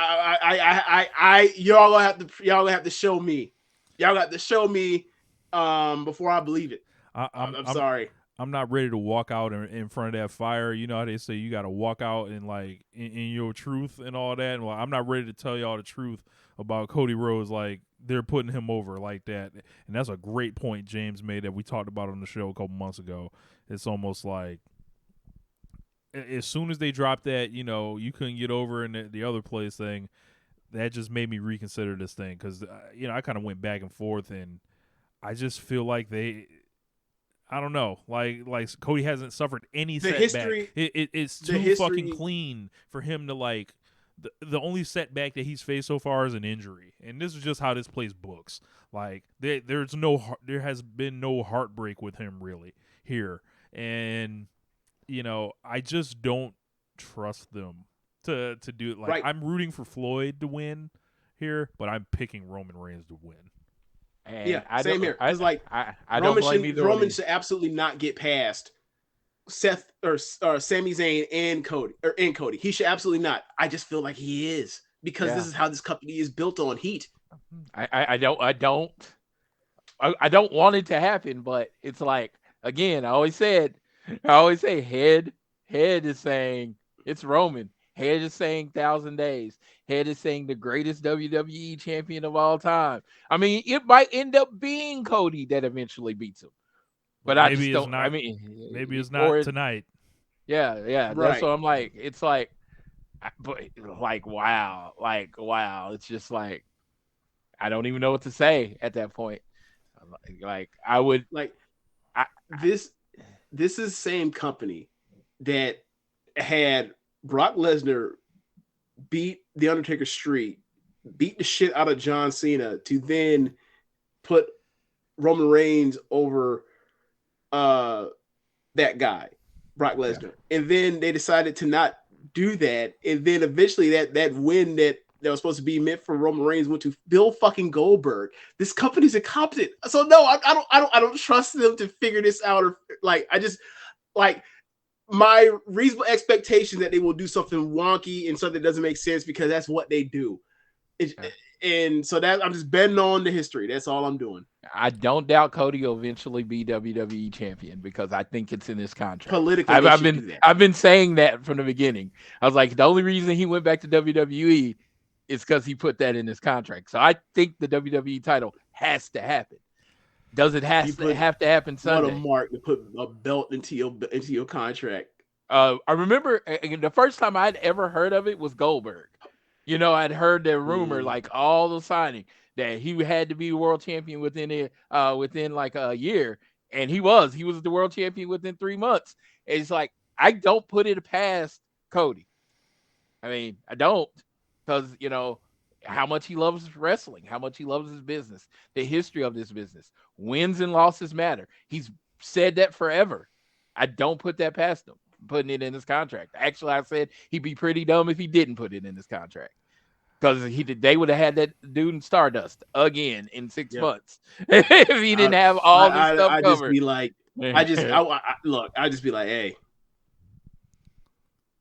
y'all gonna have to show me. Y'all got to show me before I believe it. I'm sorry. I'm not ready to walk out in front of that fire. You know how they say you got to walk out and like in your truth and all that. Well, I'm not ready to tell y'all the truth about Cody Rhodes. Like, they're putting him over like that, and that's a great point James made that we talked about on the show a couple months ago. It's almost like, as soon as they dropped that, you couldn't get over in the other place thing, that just made me reconsider this thing because, I kind of went back and forth, and I just feel like I don't know, like Cody hasn't suffered any setback. It's too fucking clean for him to, like, the only setback that he's faced so far is an injury, and this is just how this place books. Like, there has been no heartbreak with him really here, and I just don't trust them to do it. Like, right. I'm rooting for Floyd to win here, but I'm picking Roman Reigns to win. And same here. It's like, Roman should absolutely not get past Seth or Sami Zayn and Cody. He should absolutely not. I just feel like he is because this is how this company is built on heat. I don't want it to happen, but it's like, again, I always say head is saying it's Roman. Head is saying 1,000 days. Head is saying the greatest WWE champion of all time. I mean, it might end up being Cody that eventually beats him. But maybe I just don't. Maybe it's not tonight. Yeah. Right. That's what I'm like. It's like, But wow, it's just like I don't even know what to say at that point. Like I would like this is the same company that had Brock Lesnar beat The Undertaker Street, beat the shit out of John Cena to then put Roman Reigns over that guy, Brock Lesnar. Yeah. And then they decided to not do that. And then eventually that win that was supposed to be meant for Roman Reigns went to Bill fucking Goldberg. This company's incompetent. So no, I don't trust them to figure this out. Or I just my reasonable expectation that they will do something wonky and something that doesn't make sense because that's what they do. And so that I'm just betting on the history. That's all I'm doing. I don't doubt Cody will eventually be WWE champion because I think it's in his contract. Politically, I've been saying that from the beginning. I was like, the only reason he went back to WWE is because he put that in his contract. So I think the WWE title has to happen. Does it have to happen Sunday? What a mark to put a belt into your contract. I remember the first time I'd ever heard of it was Goldberg. I'd heard the rumor, all the signing, that he had to be world champion within a year, and he was the world champion within 3 months. And it's like I don't put it past Cody. I mean, I don't, because how much he loves wrestling, how much he loves his business, the history of this business. Wins and losses matter. He's said that forever. I don't put that past him, putting it in his contract. Actually, I said he'd be pretty dumb if he didn't put it in his contract, because they would have had that dude in Stardust again in 6 months if he didn't have all this stuff covered. Just be like, I just be like, hey,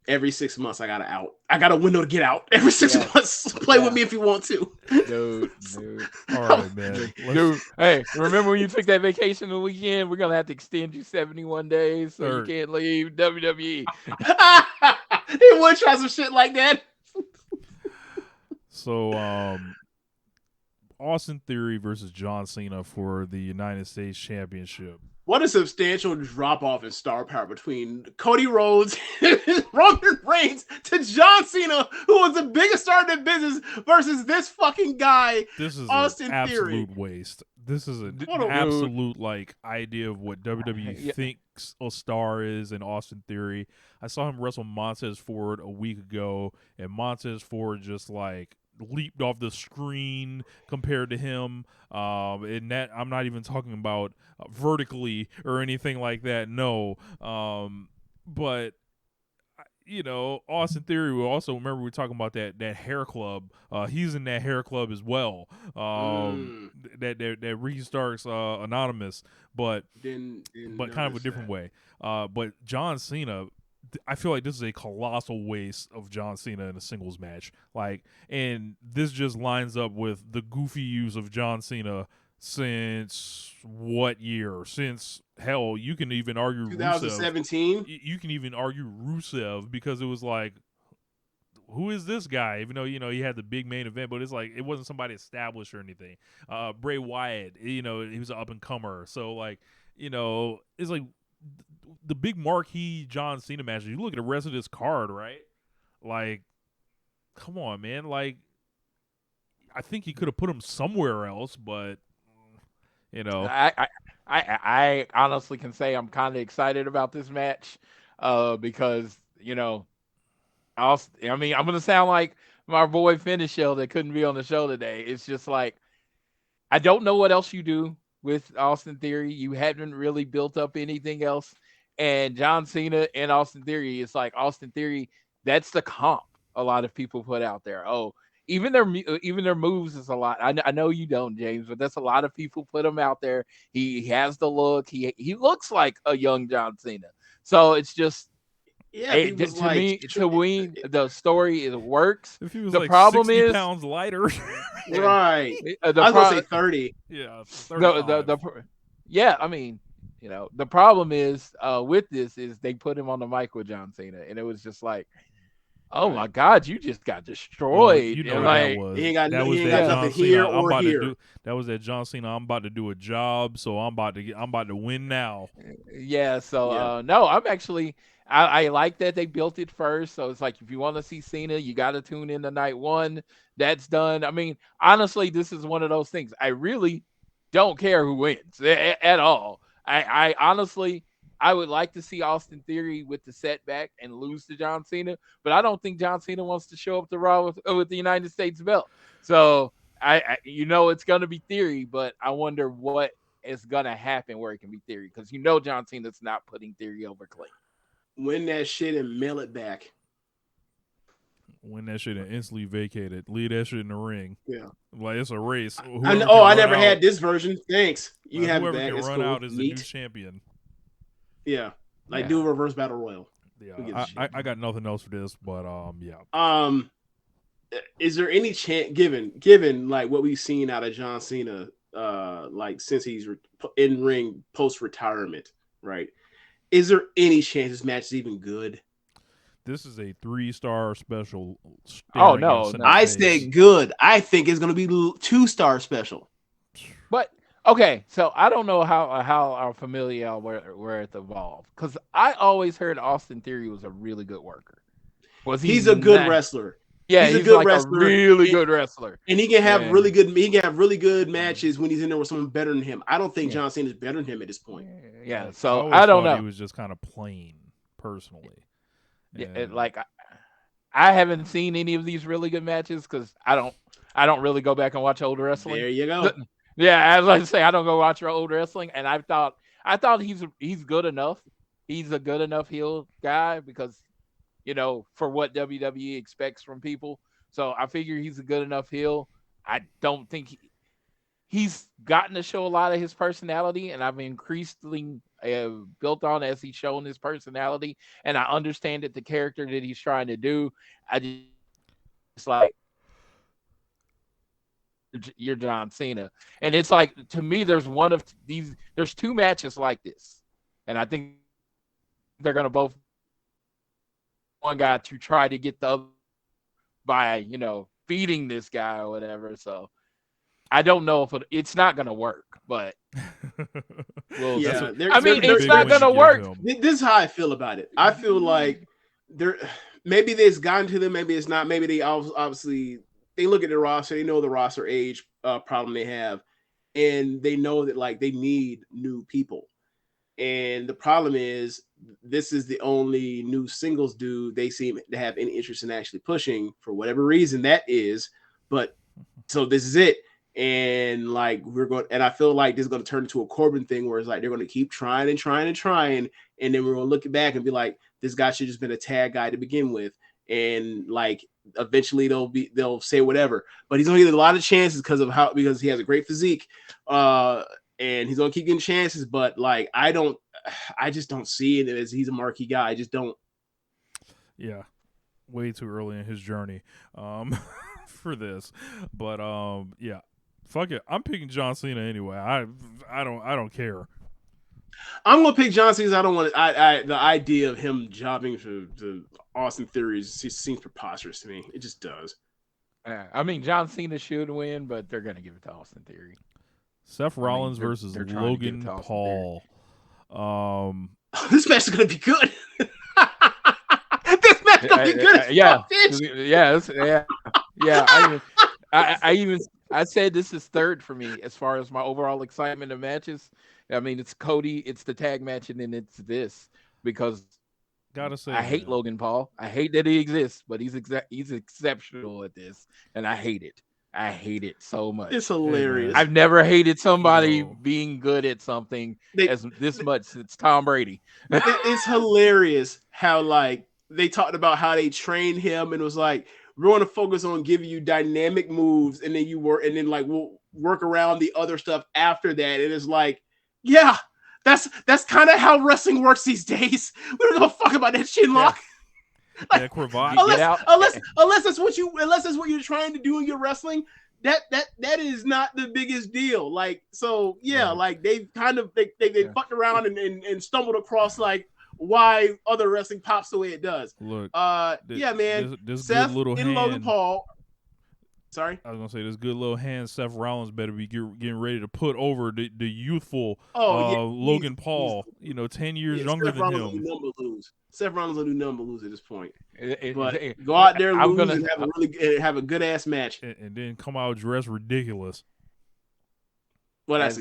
every 6 months I gotta out. I got a window to get out. Every 6 months, play with me if you want to. Dude. All right, man. Dude, hey, remember when you took that vacation the weekend? We're gonna have to extend you 71 days so you can't leave WWE. They would try some shit like that. So, Austin Theory versus John Cena for the United States Championship. What a substantial drop off in star power between Cody Rhodes and Roman Reigns to John Cena, who was the biggest star in the business, versus this fucking guy. This is Austin an absolute Theory. Waste. This is an absolute idea of what WWE thinks a star is in Austin Theory. I saw him wrestle Montez Ford a week ago, and Montez Ford just leaped off the screen compared to him. And that I'm not even talking about vertically or anything like that. No. But Austin Theory, we also remember we were talking about that hair club. He's in that hair club as well. That Ricky Starks anonymous, but kind of a different way. But John Cena, I feel like this is a colossal waste of John Cena in a singles match. And this just lines up with the goofy use of John Cena since what year? Since, hell, you can even argue 2017. You can even argue Rusev, because it was like, who is this guy? Even though, he had the big main event, but it's like, it wasn't somebody established or anything. Bray Wyatt, he was an up-and-comer. So, it's like, the big marquee John Cena matches, you look at the rest of this card, right? Come on, man. I think he could have put him somewhere else, but I honestly can say I'm kind of excited about this match, because I'm gonna sound like my boy Finishell that couldn't be on the show today. It's just I don't know what else you do with Austin Theory. You haven't really built up anything else. And John Cena and Austin Theory, it's like Austin Theory, that's the comp a lot of people put out there. Oh, even their moves is a lot. I know you don't, James, but that's a lot of people put him out there. He has the look. He looks like a young John Cena. So it's just, to me, the story, it works. If he was the problem 60 is pounds lighter. Right. I was going to say 30. Yeah. The problem is with this is they put him on the mic with John Cena, and it was just like, oh my God, you just got destroyed. That was. He ain't got nothing John here Cena, or here. That was that John Cena. I'm about to do a job, so I'm about to win now. Yeah. So no, I'm actually I like that they built it first. So it's like if you want to see Cena, you got to tune in to night one. That's done. I mean, honestly, this is one of those things. I really don't care who wins at all. I honestly, I would like to see Austin Theory with the setback and lose to John Cena, but I don't think John Cena wants to show up to Raw with the United States belt. So it's going to be Theory, but I wonder what is going to happen where it can be Theory, because John Cena's not putting Theory over Clay. Win that shit and mail it back. Win that shit and instantly vacate it. Leave that shit in the ring. Yeah. Like it's a race. I never had this version. Thanks. You have it back. Whoever can run out is the new champion. Yeah. Do a reverse battle royal. Yeah. I got nothing else for this, but yeah. Is there any chance, given like what we've seen out of John Cena, like since he's in ring post retirement, right? Is there any chance this match is even good? This is a 3-star special. Oh no! I said good. I think it's going to be 2-star special. But okay, so I don't know how familiar where it's evolved, because I always heard Austin Theory was a really good worker. He's a good wrestler. Yeah, he's a good wrestler, really good wrestler, and he can have really good. He can have really good matches when he's in there with someone better than him. I don't think John Cena is better than him at this point. Yeah, so I don't know. He was just kind of plain, personally. Yeah, I haven't seen any of these really good matches because I don't really go back and watch old wrestling. There you go. Yeah, as I say, I don't go watch old wrestling, and I thought he's good enough. He's a good enough heel guy because, for what WWE expects from people. So I figure he's a good enough heel. I don't think he's gotten to show a lot of his personality, and I've increasingly built on as he's shown his personality, and I understand that the character that he's trying to do. I just like, you're John Cena, and it's like, to me, there's two matches like this, and I think they're gonna both one guy to try to get the other by feeding this guy or whatever. So I don't know if it's not gonna work, but it's not gonna work. This is how I feel about it. I feel like maybe they've gotten to them, maybe it's not. Maybe they obviously they look at the roster, they know the roster age problem they have, and they know that like they need new people. And the problem is, this is the only new singles dude they seem to have any interest in actually pushing for whatever reason that is. But so this is it. And like and I feel like this is going to turn into a Corbin thing where it's like they're going to keep trying and trying and trying, and then we're going to look back and be like, this guy should have just been a tag guy to begin with, and like eventually they'll say whatever. But he's going to get a lot of chances because he has a great physique, and he's going to keep getting chances. But like I just don't see it as he's a marquee guy. I just don't. Yeah, way too early in his journey for this, but yeah. Fuck it. I'm picking John Cena anyway. I don't care. I'm gonna pick John Cena. I don't want the idea of him jobbing to Austin Theory seems preposterous to me. It just does. I mean, John Cena should win, but they're gonna give it to Austin Theory. Seth Rollins versus Logan Paul. This match is gonna be good. This match is gonna be good. I said this is third for me as far as my overall excitement of matches. I mean, it's Cody, it's the tag match, and then it's this, because gotta say, I hate Logan Paul. I hate that he exists, but he's exceptional at this, and I hate it. I hate it so much. It's hilarious. I've never hated somebody being good at something as this much since Tom Brady. It's hilarious how like they talked about how they trained him, and it was like, we're going to focus on giving you dynamic moves, and then we'll work around the other stuff after that. And it's like, yeah, that's kind of how wrestling works these days. We don't give a fuck about that chin lock. Yeah, unless that's what you're trying to do in your wrestling, that is not the biggest deal. Like, so yeah, like they've kind of they fucked around and stumbled across like why other wrestling pops the way it does. Look, man. this Seth good little and Logan Paul. Sorry? I was going to say, this good little hand Seth Rollins better be getting ready to put over the youthful Logan Paul, 10 years younger than him. Seth Rollins will do nothing but lose at this point. But go out there, lose, and have a good-ass match. And then come out dressed ridiculous. Well, that's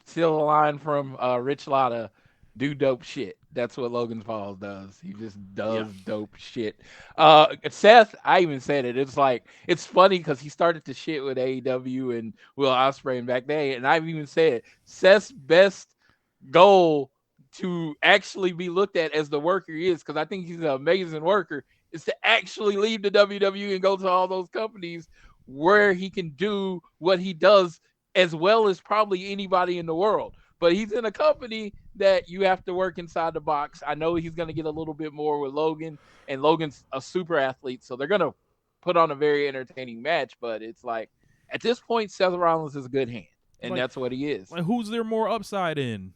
still a line from Rich Latta, do dope shit. That's what Logan Paul does. He just does dope shit. Seth, I even said it. It's like, it's funny because he started to shit with AEW and Will Ospreay back then. And I've even said Seth's best goal to actually be looked at as the worker he is, because I think he's an amazing worker, is to actually leave the WWE and go to all those companies where he can do what he does as well as probably anybody in the world. But he's in a company that you have to work inside the box. I know he's going to get a little bit more with Logan, and Logan's a super athlete, so they're going to put on a very entertaining match. But it's like, at this point, Seth Rollins is a good hand, and that's what he is. Like, who's there more upside in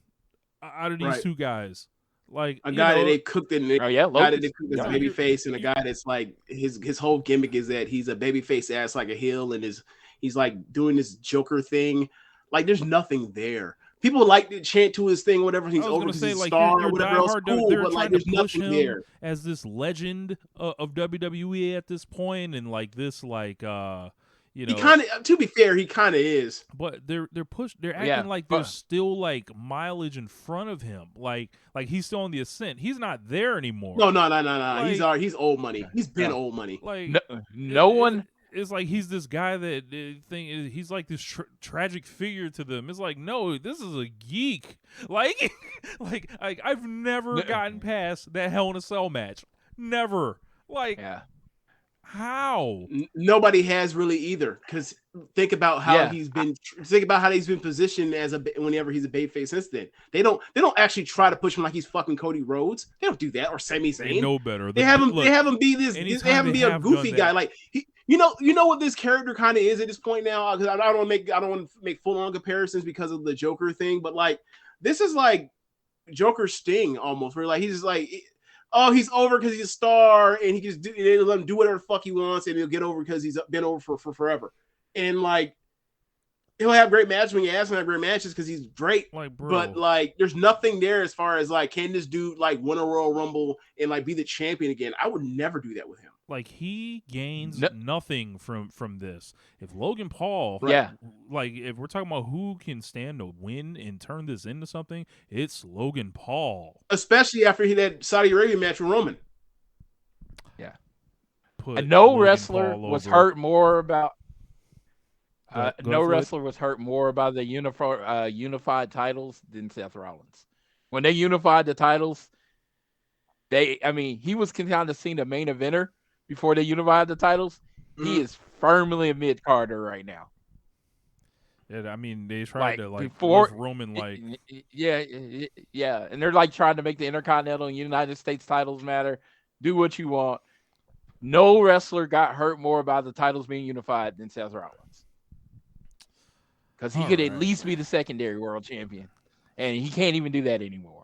out of these two guys? Like a guy that they cooked in, a guy that they cooked as a baby face, and a guy that's like his whole gimmick is that he's a baby face ass like a heel, and he's like doing this Joker thing. Like, there's nothing there. People like to chant to his thing, whatever. He's over because he's a star or whatever else. Cool, but like, there's nothing there. As this legend of WWE at this point, and like this, he kind of. To be fair, he kind of is. But they're acting like there's still like mileage in front of him. Like he's still on the ascent. He's not there anymore. No. Like, he's old money. He's been old money. Like no one. It's like he's this guy that he's like this tragic figure to them. It's like, no, this is a geek. Like I've never gotten past that Hell in a Cell match. Never. Like, how? Nobody has really either. Because think about how he's been. Think about how he's been positioned as whenever he's a babyface since then. They don't actually try to push him like he's fucking Cody Rhodes. They don't do that, or Sami Zayn. They know better. They have him be this. They have him be a goofy guy. Like you know what this character kind of is at this point now. Because I don't want to make full on comparisons because of the Joker thing. But like, this is like Joker Sting almost, where like he's just like, oh, he's over because he's a star, and he just they let him do whatever the fuck he wants, and he'll get over because he's been over for forever. And like, he'll have great matches when he asks him to have great matches because he's great. Like, bro. But like, there's nothing there as far as like, can this dude like win a Royal Rumble and like be the champion again? I would never do that with him. Like, he gains nothing from this. If Logan Paul, like if we're talking about who can stand to win and turn this into something, it's Logan Paul. Especially after that Saudi Arabia match with Roman. Yeah. No wrestler was hurt more about. Wrestler was hurt more about the unified titles than Seth Rollins. When they unified the titles, he was kind of seen a main eventer before they unified the titles. He is firmly a mid-carder right now. Yeah, I mean, they tried to like before Roman, like and they're like trying to make the Intercontinental and United States titles matter. Do what you want. No wrestler got hurt more about the titles being unified than Seth Rollins, because he could at least be the secondary world champion, and he can't even do that anymore.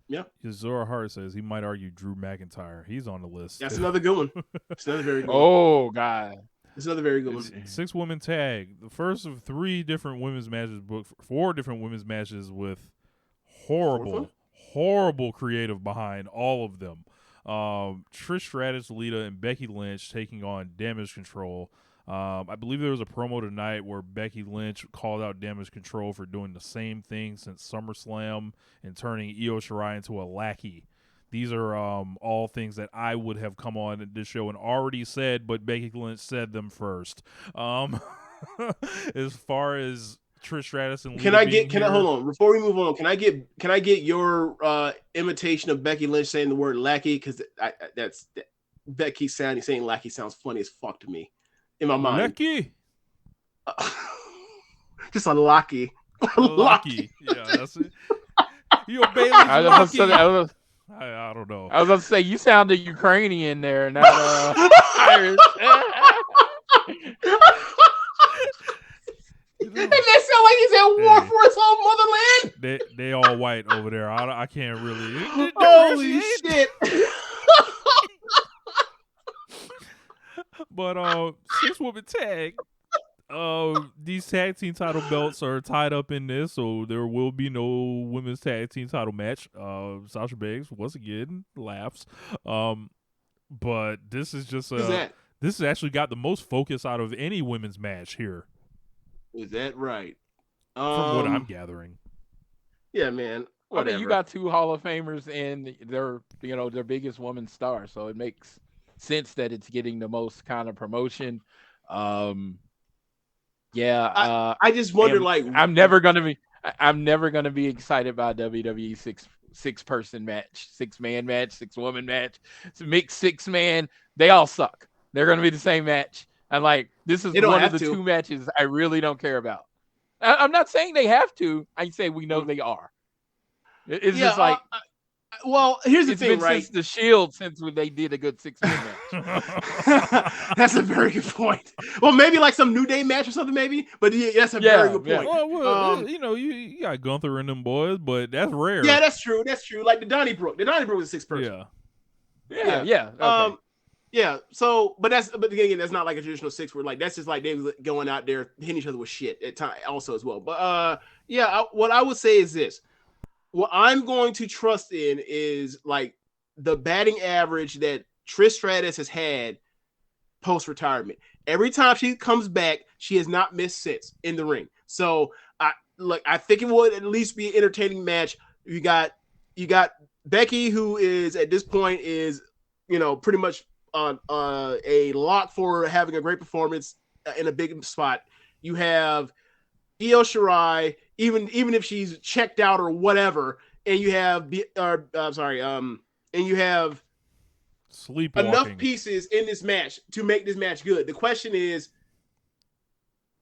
Yeah. Zora Hart says he might argue Drew McIntyre. He's on the list. That's another good one. It's another very good one. Oh, God. It's another very good one. 6-woman tag. The first of 3 different women's matches booked. 4 different women's matches with horrible creative behind all of them. Trish Stratus, Lita, and Becky Lynch taking on Damage Control. I believe there was a promo tonight where Becky Lynch called out Damage Control for doing the same thing since SummerSlam and turning Io Shirai into a lackey. These are all things that I would have come on this show and already said, but Becky Lynch said them first. As far as Trish Stratus and Lita hold on before we move on? Can I get your imitation of Becky Lynch saying the word lackey? Because that's Becky saying lackey sounds funny as fuck to me. In my mind. Lucky. Just a lucky. Lucky. Yeah, that's it. You Bailey's lucky. I don't know. I was going to say, you sounded Ukrainian there, not Irish. That sound like he's at war for his own motherland. They all white over there. I can't really. Holy shit. But 6-woman tag. These tag team title belts are tied up in this, so there will be no women's tag team title match. Sasha Banks once again laughs. But this is just this has actually got the most focus out of any women's match here. Is that right? From what I'm gathering. Yeah, man. Well, you got 2 Hall of Famers and they're their biggest woman star, so it makes sense that it's getting the most kind of promotion. I just wonder, I'm never gonna be excited about WWE six-person match, 6-man match, 6-woman match. It's a mixed 6-man. They all suck. They're gonna be the same match. And this is one of the 2 matches I really don't care about. I'm not saying they have to. I say we know they are. It's just well, here's the thing, right? Since the Shield, since they did a good 6-man match. That's a very good point. Well, maybe some New Day match or something, maybe. But that's a very good point. Well, you got Gunther and them boys, but that's rare. Yeah, that's true. That's true. Like the Donnybrook. The Donnybrook was a 6-person. Yeah. Okay. Yeah. So, but again, that's not like a traditional 6 where that's just they was going out there hitting each other with shit at time also as well. But what I would say is this. What I'm going to trust in is the batting average that Trish Stratus has had post-retirement. Every time she comes back, she has not missed since in the ring. So I think it would at least be an entertaining match. You got Becky, who is at this point is pretty much on a lock for having a great performance in a big spot. You have Io Shirai, even if she's checked out or whatever, and you have and you have enough pieces in this match to make this match good. The question is,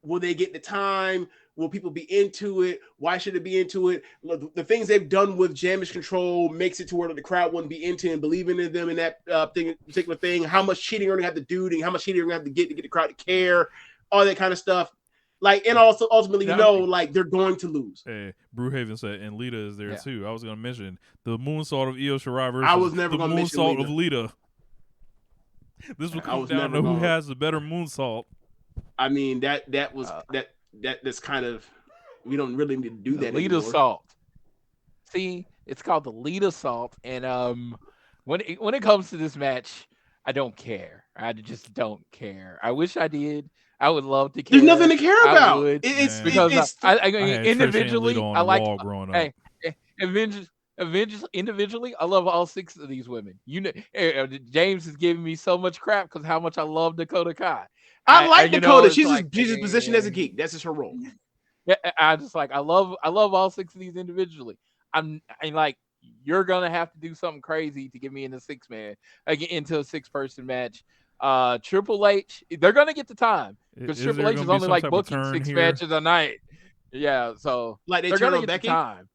will they get the time? Will people be into it? Why should it be into it? The things they've done with Damage Control makes it to where the crowd wouldn't be into and believing in them in that particular thing. How much cheating are they going to have to do? And how much cheating are they going to have to get the crowd to care? All that kind of stuff. And also ultimately, they're going to lose. Hey, Brewhaven said, and Lita is there too. I was going to mention the moonsault of Io Shirai versus I was never the moonsault of Lita. This will come down to who has the better moonsault. I mean, that's kind of, we don't really need to do that Lita anymore. Salt. See, it's called the Lita Salt, and when it comes to this match, I don't care. I just don't care. I wish I did. I would love to care. There's nothing to care about. Individually, I like. Individually, I love all 6 of these women. James is giving me so much crap because how much I love Dakota Kai. I like Dakota. She's just positioned as a geek. That's just her role. Yeah, I just I love all 6 of these individually. I'm you're gonna have to do something crazy to get me in the 6-man into a 6-person match. Triple H, they're gonna get the time because Triple H is only booking 6 matches a night. Yeah, so they're gonna get Becky? the time.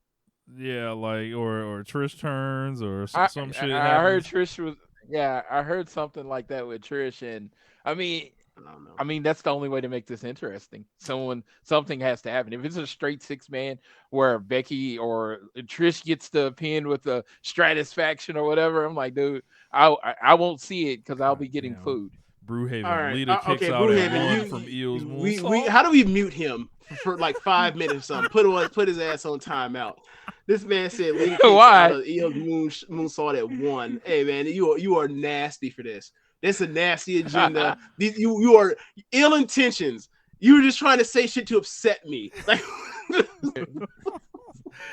Yeah, or Trish turns or some shit. I heard Trish was. Yeah, I heard something like that with Trish, and I mean that's the only way to make this interesting. Something has to happen. If it's a straight 6-man where Becky or Trish gets the pin with the Stratisfaction or whatever, I'm like, dude, I won't see it because I'll be getting food. Brewhaven, right. Lita kicks out at 1 from Io's moonsault. How do we mute him for 5 minutes or something? Put his ass on timeout. This man said Lita kicks out of Io's moonsault at 1. Hey man, you are nasty for this. That's a nasty agenda. You are ill intentions. You were just trying to say shit to upset me.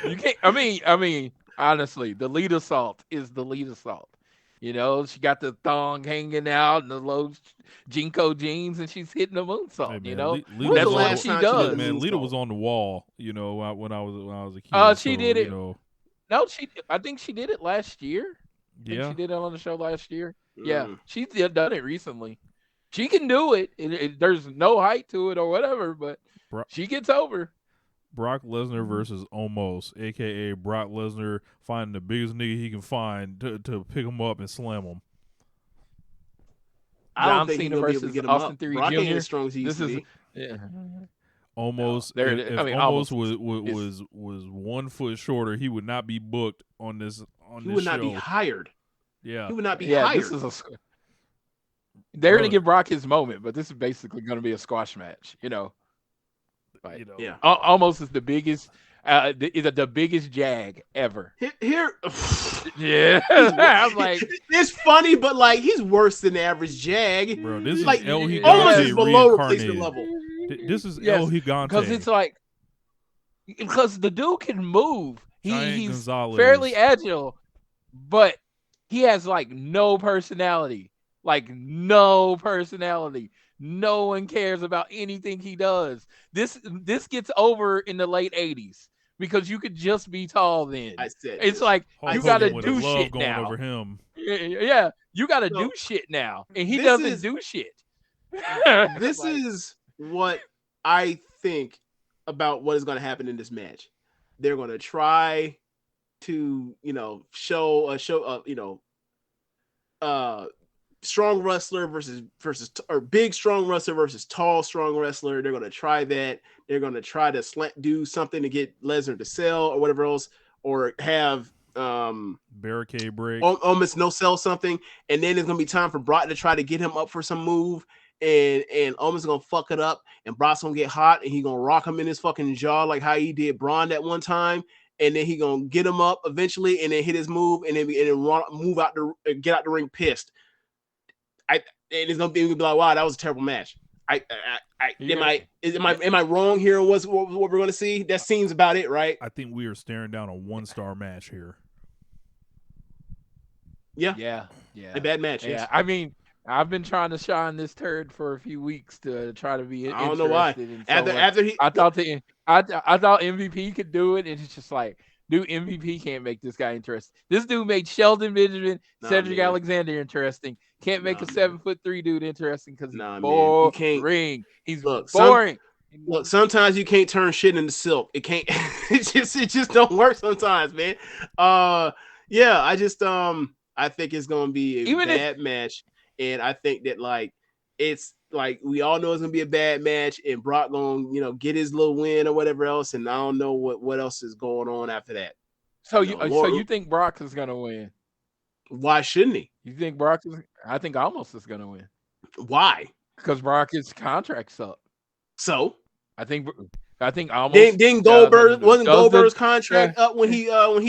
You can't. I mean, honestly, the Lita Salt is the Lita Salt. She got the thong hanging out and the low Jinko jeans, and she's hitting the moonsault. Lita, that's what she does. Man, Lita was on the wall. When I was a kid. She did it. No, I think she did it last year. Yeah, she did it on the show last year. Yeah, she's done it recently. She can do it. There's no height to it or whatever, but she gets over. Brock Lesnar versus Omos, a.k.a. Brock Lesnar finding the biggest nigga he can find to pick him up and slam him. John Cena versus Austin Theory Jr. Ain't as strong as he used to be. Omos, Omos was 1 foot shorter, he would not be booked on this. He would not be hired. Yeah, he would not be hired. They're going to give Brock his moment, but this is basically going to be a squash match, Like, almost is the biggest, the biggest jag ever. Here, yeah. I'm like, it's funny, but like he's worse than the average jag. Bro, this like is El Gigante almost is below replacement level. This is El Gigante. Because it's like, because the dude can move. He's Gonzalez. fairly agile, but he has like no personality. Like no personality. No one cares about anything he does. This gets over in the late 80s because you could just be tall then. It's like you got to do shit now. Over him. Yeah, you got to do shit now, and he doesn't do shit. This is what I think about what is going to happen in this match. They're going to try to, show strong wrestler versus or big strong wrestler versus tall strong wrestler. They're going to try that. They're going to try to do something to get Lesnar to sell or whatever else, or have barricade break, almost no sell something, and then it's going to be time for Brock to try to get him up for some move, and almost gonna fuck it up, and Brock's gonna get hot, and he gonna rock him in his fucking jaw like how he did Braun that one time. And then he gonna get him up eventually, and then hit his move, and then get out the ring pissed. And it's gonna be like, wow, that was a terrible match. Am I wrong here? What we're gonna see? That seems about it, right? I think we are staring down a 1-star match here. Yeah, a bad match. Yeah, yes. I mean, I've been trying to shine this turd for a few weeks to try to be. I don't know why. I thought MVP could do it, and it's just like, dude, MVP can't make this guy interesting. This dude made Sheldon Benjamin, Cedric Alexander interesting. Can't make a 7'3" dude interesting because he's boring. He's boring. Look, sometimes you can't turn shit into silk. It can't. it just don't work sometimes, man. I think it's gonna be a bad match. And I think that it's like we all know it's gonna be a bad match, and Brock gonna get his little win or whatever else, and I don't know what else is going on after that. So you think Brock is gonna win? Why shouldn't he? You think Brock is? I think Almost is gonna win. Why? Because Brock's contract's up. So I think Almost. Didn't Goldberg wasn't Goldberg's contract up when he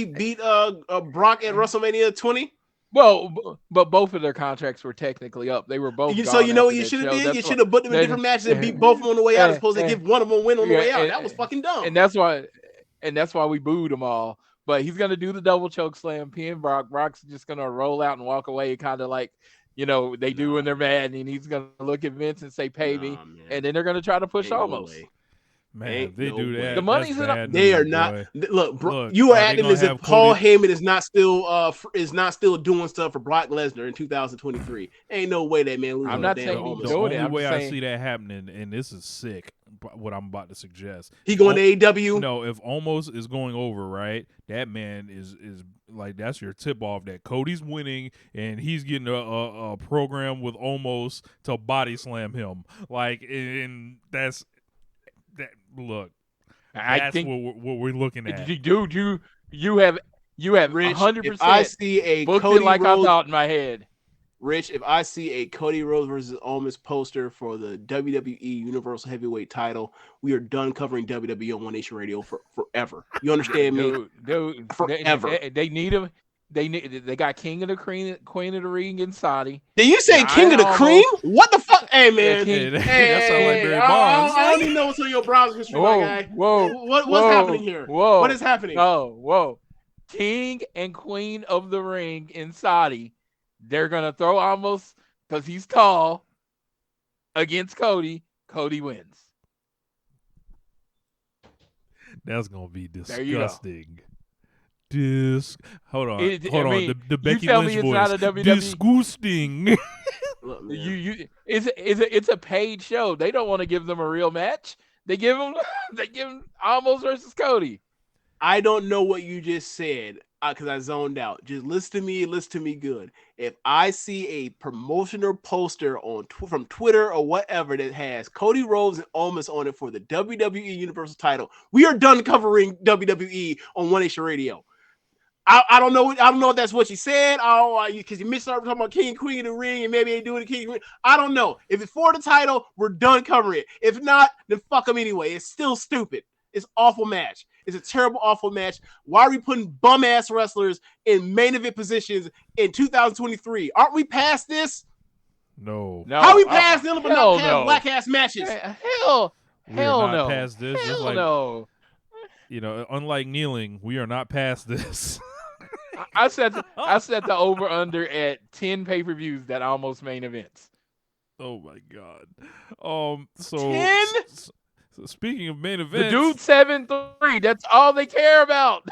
beat Brock at WrestleMania 20? Well, but both of their contracts were technically up. They were both. So you know what you should have did? You should have put them in different matches and beat both of them on the way out, as opposed to give one of them a win on the way out. That was fucking dumb. And that's why we booed them all. But he's gonna do the double choke slam, pin Brock. Brock's just gonna roll out and walk away, kind of like they do when they're mad, and he's gonna look at Vince and say, "Pay me," and then they're gonna try to push Almost. Man, they do that. The money's in. They are not. Look, you are acting as if Paul Heyman is not still doing stuff for Brock Lesnar in 2023. Ain't no way that man. I'm not saying he's doing it. The only way I see that happening, and this is sick, what I'm about to suggest. He going to AEW? No, if Almost is going over, right? That man is like, that's your tip off that Cody's winning, and he's getting a program with Almost to body slam him. Like, and that's. Look, that's what we're looking at. Dude, you have 100%. I see a booked Cody it like Rhodes, I thought in my head. Rich, if I see a Cody Rhodes versus Almost poster for the WWE Universal Heavyweight title, we are done covering WWE on One Nation Radio forever. You understand me? Dude, forever. They need him. They got King of the Queen of the Ring in Saudi. Did you say King of the Cream? What the fuck? Hey, man. That sounds like Barry Bonds. I don't even know what's on your browser history, my guy. What's happening here? What is happening? King and Queen of the Ring in Saudi. They're going to throw Almost, because he's tall, against Cody. Cody wins. That's going to be disgusting. There you go. Hold on. The Becky Lynch voice. Not a WWE. Disgusting. Look, it's a paid show. They don't want to give them a real match. They give them Almost versus Cody. I don't know what you just said because I zoned out. Just listen to me good. If I see a promotional poster from Twitter or whatever that has Cody Rhodes and Almost on it for the WWE Universal title, we are done covering WWE on One Nation Radio. I don't know. I don't know if that's what she said. Because you missed talking about King and Queen of the Ring, and maybe they do it King and Queen. I don't know. If it's for the title, we're done covering it. If not, then fuck them anyway. It's still stupid. It's awful match. It's a terrible, awful match. Why are we putting bum ass wrestlers in main event positions in 2023? Aren't we past this? No. How are we past them, but not past black ass matches? Hell no. Past this. Hell no. Unlike kneeling, we are not past this. I set the over under at 10 pay-per-views that almost main events. Oh my god. So 10? So speaking of main events, the dude 7-3. That's all they care about.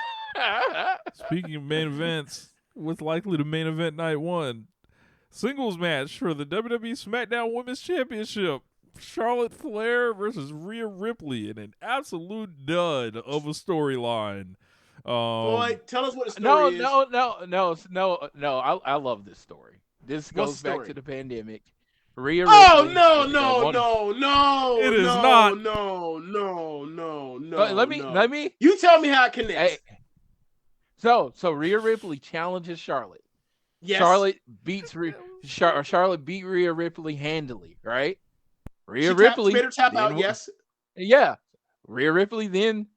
Speaking of main events, what's likely to main event night one? Singles match for the WWE SmackDown Women's Championship. Charlotte Flair versus Rhea Ripley in an absolute dud of a storyline. Boy, tell us what the story is. No. I love this story. This goes back to the pandemic. Rhea Ripley. No. It is not. No. Let me. You tell me how it connects. So Rhea Ripley challenges Charlotte. Yes. Charlotte beat Rhea Ripley handily, right? Rhea Ripley Ripley made her tap out. Yes. Yeah. Rhea Ripley then,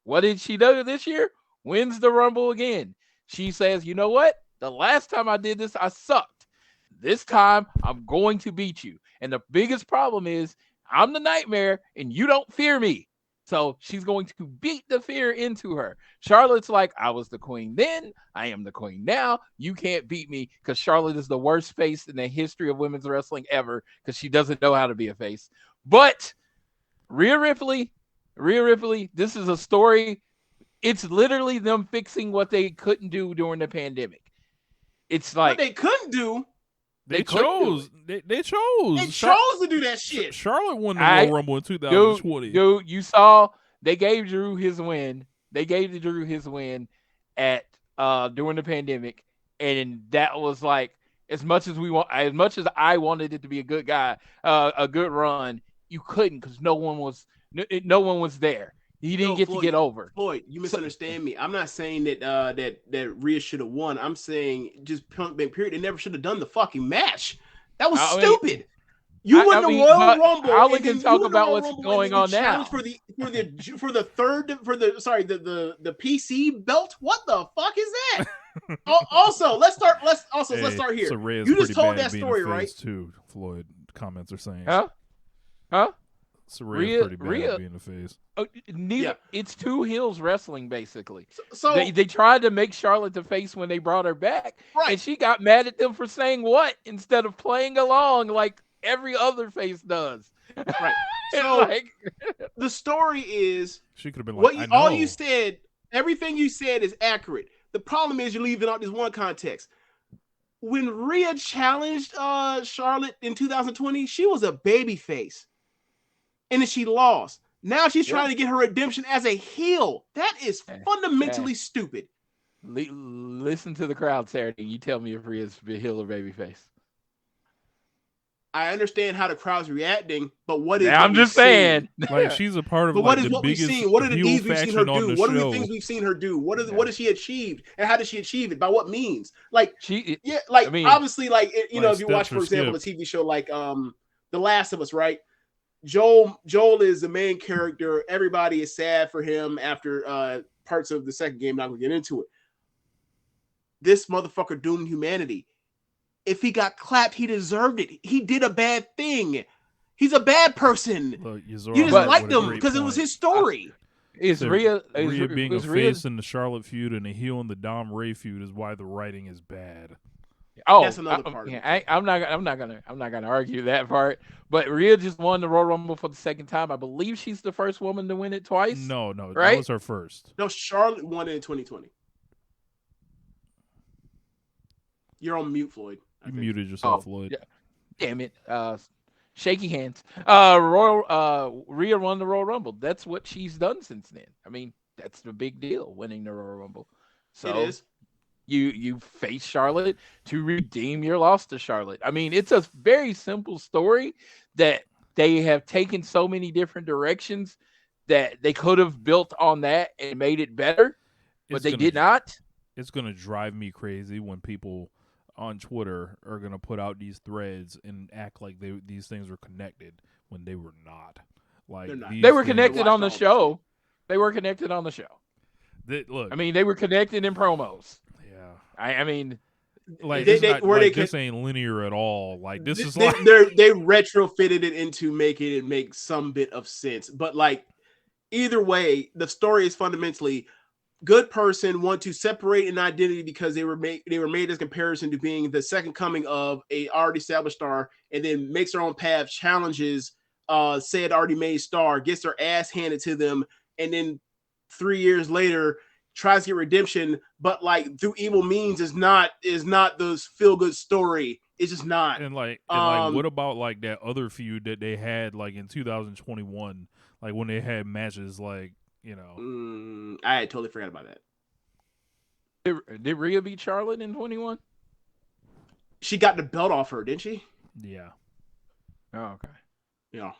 what did she do this year? Wins the Rumble again. She says, you know what? The last time I did this, I sucked. This time, I'm going to beat you. And the biggest problem is, I'm the nightmare, and you don't fear me. So she's going to beat the fear into her. Charlotte's like, I was the queen then. I am the queen now. You can't beat me, because Charlotte is the worst face in the history of women's wrestling ever, because she doesn't know how to be a face. But Rhea Ripley, this is a story. It's literally them fixing what they couldn't do during the pandemic. It's like what they couldn't do. They chose. They chose. They chose to do that shit. Charlotte won the Royal Rumble in 2020. Dude, you saw they gave Drew his win. They gave Drew his win at during the pandemic, and that was like as much as I wanted it to be a good guy, a good run. You couldn't because no one was there. He didn't get to get over. Floyd, you misunderstand me. I'm not saying that Rhea should have won. I'm saying just period. They never should have done the fucking match. That was stupid. You won the Royal Rumble. How we can talk about what's going on now for the PC belt? What the fuck is that? Also, let's start here. So Rhea's you just told that story, right? Too, Floyd. Comments are saying. Huh? So Rhea's pretty bad at being a face. It's two heels wrestling, basically. So they tried to make Charlotte the face when they brought her back, right? And she got mad at them for saying what instead of playing along like every other face does. Right. So the story is she could have been like, everything you said is accurate. The problem is you're leaving out this one context. When Rhea challenged Charlotte in 2020, she was a baby face. And then she lost. Now she's trying to get her redemption as a heel. That is fundamentally stupid. Listen to the crowd, Saturday. You tell me if Rhea's a heel or babyface. I understand how the crowd's reacting, but what is? I'm just saying, like she's a part of. But what is what we've seen? What are the deeds we've seen her do? What are the show? things we've seen her do? What has she achieved, and how does she achieve it? By what means? Obviously, if you watch, for example, a TV show like The Last of Us, right? Joel is the main character. Everybody is sad for him after parts of the second game. Not gonna get into it. This motherfucker doomed humanity. If he got clapped, he deserved it. He did a bad thing. He's a bad person. Look, you just liked him because it was his story. Rhea being a face in the Charlotte feud and a heel in the Dom Ray feud is why the writing is bad. Oh, that's another part. I'm not gonna argue that part. But Rhea just won the Royal Rumble for the second time. I believe she's the first woman to win it twice. No, right? That was her first. No, Charlotte won it in 2020. You're on mute, Floyd. You muted yourself, Floyd. Yeah. Damn it. Shaky hands. Rhea won the Royal Rumble. That's what she's done since then. I mean, that's the big deal, winning the Royal Rumble. So it is. You face Charlotte to redeem your loss to Charlotte. I mean, it's a very simple story that they have taken so many different directions that they could have built on that and made it better, but they did not. it's gonna drive me crazy when people on Twitter are gonna put out these threads and act like these things were connected when they were not. Like they were connected on the show. They were connected on the show. Look, I mean, they were connected in promos. Yeah, I mean, like this ain't linear at all. Like this is like they retrofitted it into making it make some bit of sense. But like either way, the story is fundamentally good person want to separate an identity because they were made as comparison to being the second coming of a already established star, and then makes their own path, challenges said already made star, gets their ass handed to them, and then 3 years later tries to get redemption, but like through evil means is not the feel good story. It's just not. And what about like that other feud that they had like in 2021, like when they had matches like, you know, I totally forgot about that. Did Rhea beat Charlotte in 21? She got the belt off her, didn't she? Yeah. Oh, okay. Yeah.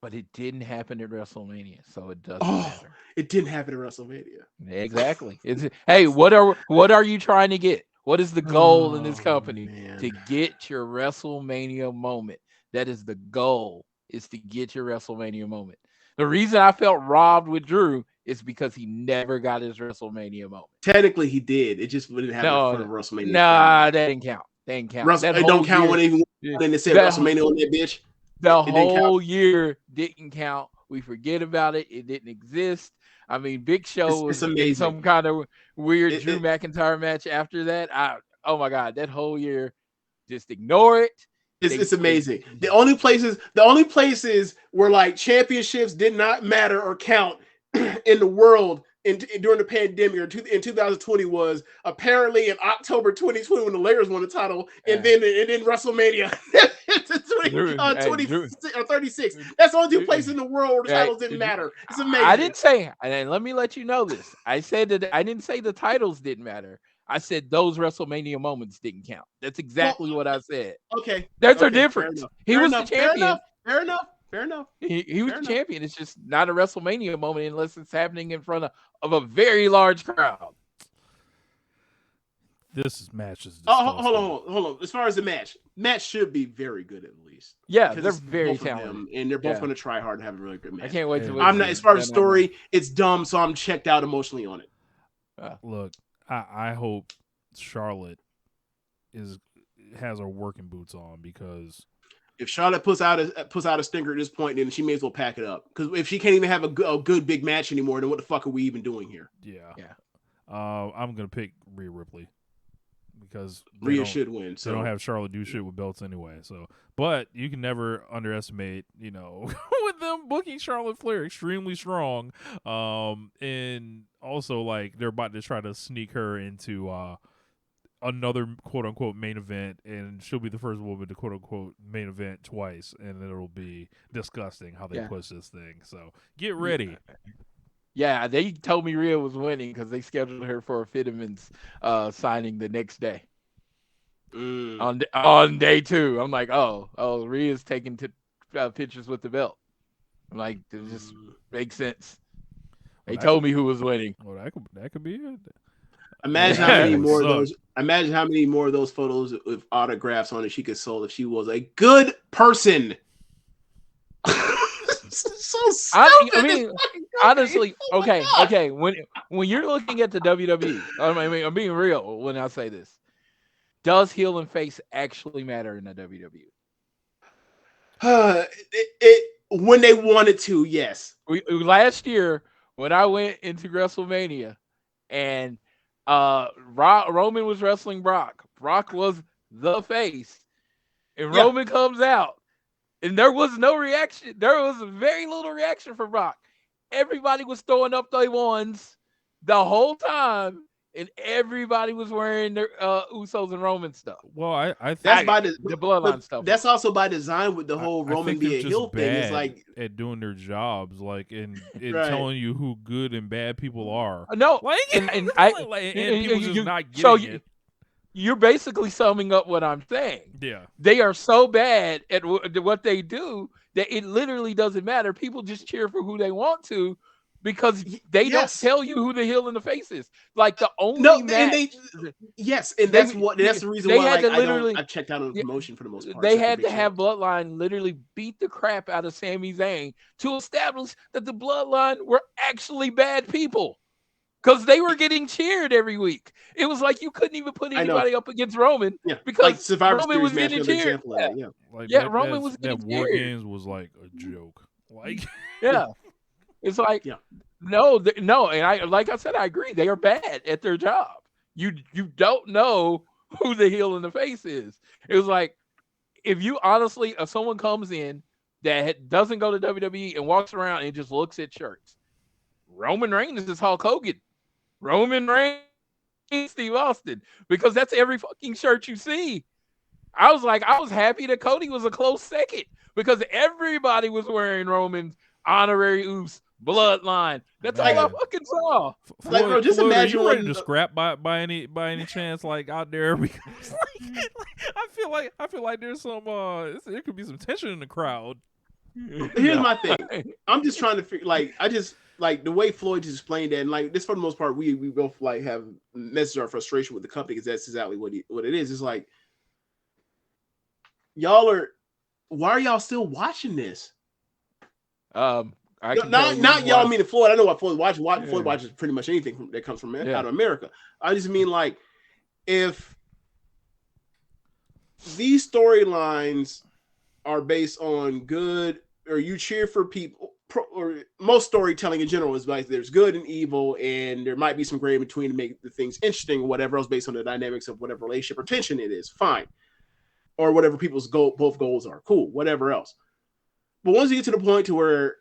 But it didn't happen at WrestleMania, so it doesn't matter. It didn't happen at WrestleMania. Exactly. Hey, what are you trying to get? What is the goal in this company? Man. To get your WrestleMania moment. That is the goal, is to get your WrestleMania moment. The reason I felt robbed with Drew is because he never got his WrestleMania moment. Technically, he did. It just didn't happen in front of WrestleMania. Nah, that didn't count. It don't count when they said WrestleMania on that bitch. The whole year didn't count. We forget about it. It didn't exist. I mean, Big Show was in some kind of weird Drew McIntyre match after that. Oh my God, that whole year, just ignore it. It's amazing. The only places where like championships did not matter or count in the world during the pandemic or in 2020 was apparently in October 2020 when the Lakers won the title, and then WrestleMania 36. That's the only two places in the world where the titles didn't matter. It's amazing. I didn't say, and let me let you know this. I said that I didn't say the titles didn't matter. I said those WrestleMania moments didn't count. That's exactly what I said. Okay. There's a difference. He was the champion. Fair enough. He was the champion. It's just not a WrestleMania moment unless it's happening in front of a very large crowd. This match is hold on. As far as the match should be very good at least. Yeah, they're very talented, and they're both going to try hard and have a really good match. I can't wait to. I'm not as far as story. It's dumb, so I'm checked out emotionally on it. Look, I hope Charlotte has her working boots on, because if Charlotte puts out a stinker at this point, then she may as well pack it up. Because if she can't even have a good big match anymore, then what the fuck are we even doing here? Yeah. I'm gonna pick Rhea Ripley because Rhea should win. So they don't have Charlotte do shit with belts anyway. So, but you can never underestimate, with them booking Charlotte Flair extremely strong, and also like they're about to try to sneak her into another quote unquote main event, and she'll be the first woman to quote unquote main event twice, and it'll be disgusting how they push this thing. So get ready. Yeah, they told me Rhea was winning because they scheduled her for a Fitterman's signing the next day. On day 2, I'm like, oh, Rhea's taking pictures with the belt. I'm like, it just makes sense. They told me who was winning. Well, that could be it. Imagine how many more of those. Imagine how many more of those photos with autographs on it she could sold if she was a good person. So stupid. I mean, honestly, okay. When you're looking at the WWE, I'm being real when I say this. Does heel and face actually matter in the WWE? When they wanted to, yes. Last year, when I went into WrestleMania, and Roman was wrestling Brock. Brock was the face, and Roman comes out. And there was no reaction. There was very little reaction from Brock. Everybody was throwing up their ones the whole time, and everybody was wearing their Usos and Roman stuff. Well, I think that's by the bloodline stuff. That's also by design with the whole Roman be a heel thing. It's like at doing their jobs, like and telling you who good and bad people are. No, like and people just not getting it. You're basically summing up what I'm saying. Yeah. They are so bad at what they do that it literally doesn't matter. People just cheer for who they want to because they don't tell you who the heel and the face is. Like the only match. And that's the reason why I checked out on the promotion for the most part. They had to have Bloodline literally beat the crap out of Sami Zayn to establish that the Bloodline were actually bad people. Because they were getting cheered every week. It was like you couldn't even put anybody up against Roman. Because like Survivor Roman Series was match, getting cheered. Roman was getting cheered. War Games was like a joke. Like, it's like, no, and I like I said, I agree. They are bad at their job. You don't know who the heel and the face is. It was like, if someone comes in that doesn't go to WWE and walks around and just looks at shirts, Roman Reigns is Hulk Hogan. Roman Reigns, Steve Austin, because that's every fucking shirt you see. I was happy that Cody was a close second because everybody was wearing Roman's honorary Usos Bloodline. That's all I fucking saw. Floyd, bro, just imagine, are you ready to scrap by any chance, like out there? Because I feel like there's some there could be some tension in the crowd. Here's my thing. I'm just trying to figure. Like the way Floyd just explained that, and like this for the most part, we both like have messaged our frustration with the company because that's exactly what it is. It's like why are y'all still watching this? Not y'all meaning Floyd. I know what Floyd watches. Floyd watches pretty much anything that comes from out of America. I just mean like if these storylines are based on good, or you cheer for people. Or most storytelling in general is like there's good and evil, and there might be some gray in between to make the things interesting or whatever else based on the dynamics of whatever relationship or tension it is. Fine. Or whatever people's both goals are. Cool. Whatever else. But once you get to the point to where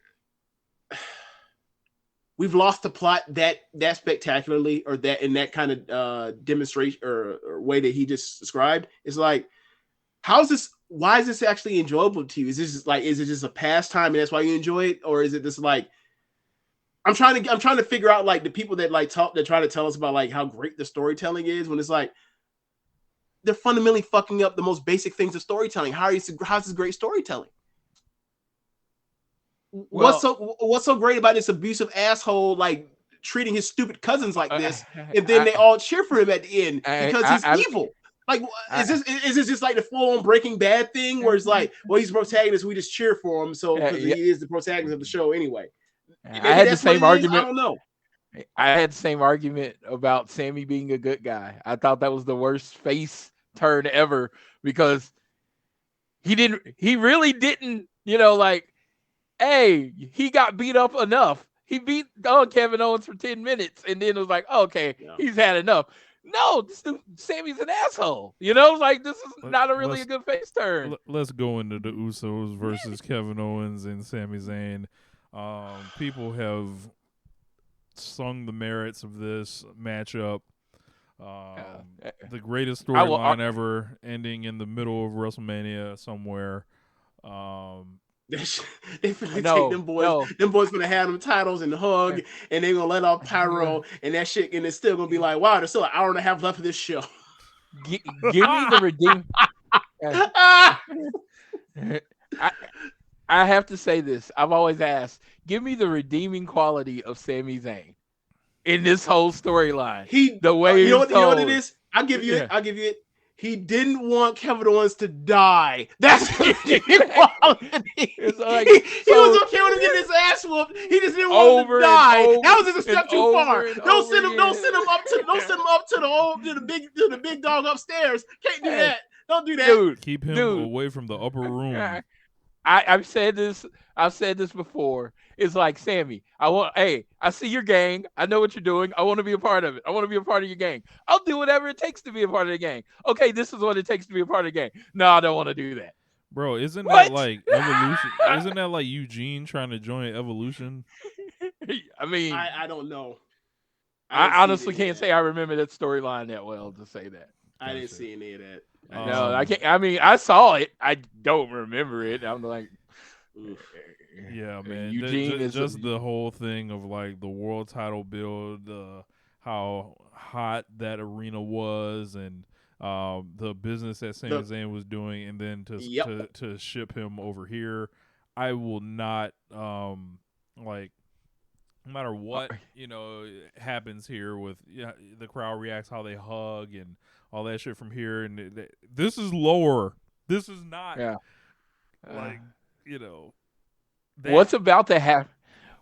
we've lost the plot that spectacularly, or that in that kind of demonstration or way that he just described, it's like, why is this actually enjoyable to you? Is it just a pastime and that's why you enjoy it? Or is it just like, I'm trying to figure out like the people that like that try to tell us about like how great the storytelling is, when it's like, they're fundamentally fucking up the most basic things of storytelling. How's this great storytelling? Well, what's so great about this abusive asshole like treating his stupid cousins like this, and then they all cheer for him at the end because he's evil? Like, is this just like the full-on Breaking Bad thing where it's like, well, he's the protagonist, we just cheer for him, so because he is the protagonist of the show anyway. I had the same argument. I don't know. I had the same argument about Sammy being a good guy. I thought that was the worst face turn ever because he really didn't, like, hey, he got beat up enough. He beat Kevin Owens for 10 minutes and then it was like, okay, he's had enough. No, Sammy's an asshole. Like this is not a good face turn. Let's go into the Usos versus Kevin Owens and Sami Zayn. People have sung the merits of this matchup. The greatest storyline ever, ending in the middle of WrestleMania somewhere. They finna take them boys. No. Them boys gonna have them titles and hug, and they're gonna let off pyro and that shit, and it's still gonna be like, wow, there's still an hour and a half left of this show. Give me the redeem. I have to say this. I've always asked, give me the redeeming quality of Sami Zayn in this whole storyline. You know what it is? I'll give you it. He didn't want Kevin Owens to die. That's his quality. It's like, he was okay with him getting his ass whooped. He just didn't want him to die. That was just a step too far. Don't send him up to the big dog upstairs. Can't do that. Don't do that. Dude, keep him away from the upper room. I've said this before. It's like, Sammy, I see your gang. I know what you're doing. I want to be a part of it. I want to be a part of your gang. I'll do whatever it takes to be a part of the gang. Okay, this is what it takes to be a part of the gang. No, I don't want to do that. Bro, isn't that like Evolution? Isn't that like Eugene trying to join Evolution? I mean, I don't know. I honestly can't say I remember that storyline that well to say that. I didn't see any of that. No, I can't. I mean, I saw it. I don't remember it. I'm like, yeah, man. Eugene is just the whole thing of like the world title build, how hot that arena was, and the business that Sami Zayn was doing, and then to ship him over here. I will not no matter what happens here with the crowd reacts, how they hug and all that shit from here, and this is lower. This is not What's about to happen?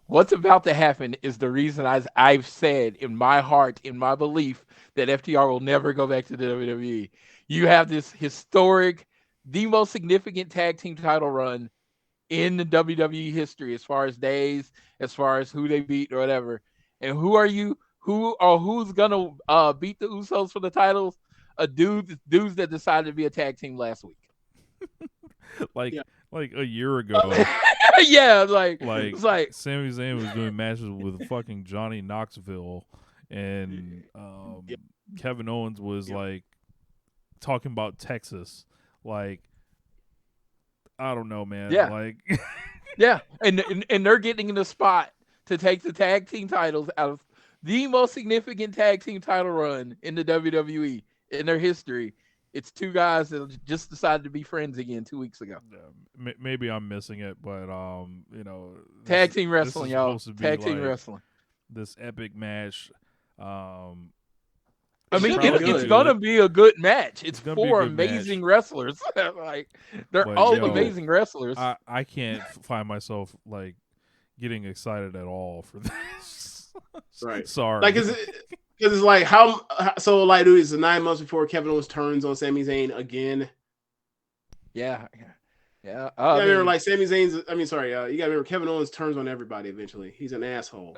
What's about to happen is the reason I've said in my heart, in my belief, that FTR will never go back to the WWE. You have this historic, the most significant tag team title run in the WWE history, as far as days, as far as who they beat or whatever. And who's gonna beat the Usos for the titles? Dudes that decided to be a tag team last week. like a year ago. Yeah, it's like Sami Zayn was doing matches with fucking Johnny Knoxville, and Kevin Owens was like talking about Texas. Like, I don't know, man. Yeah. Like, yeah, and they're getting in the spot to take the tag team titles out of the most significant tag team title run in the WWE in their history. It's two guys that just decided to be friends again 2 weeks ago. Maybe I'm missing it, but tag team wrestling, y'all. Tag team wrestling. This epic match. I mean, it's gonna be a good match. It's four amazing wrestlers. Like, they're all amazing wrestlers. I can't find myself like getting excited at all for this. Right. Sorry. Like, because it's like dude, it's 9 months before Kevin Owens turns on Sami Zayn again. Yeah. You gotta remember, like, Sami Zayn's. I mean, sorry. You gotta remember, Kevin Owens turns on everybody eventually. He's an asshole.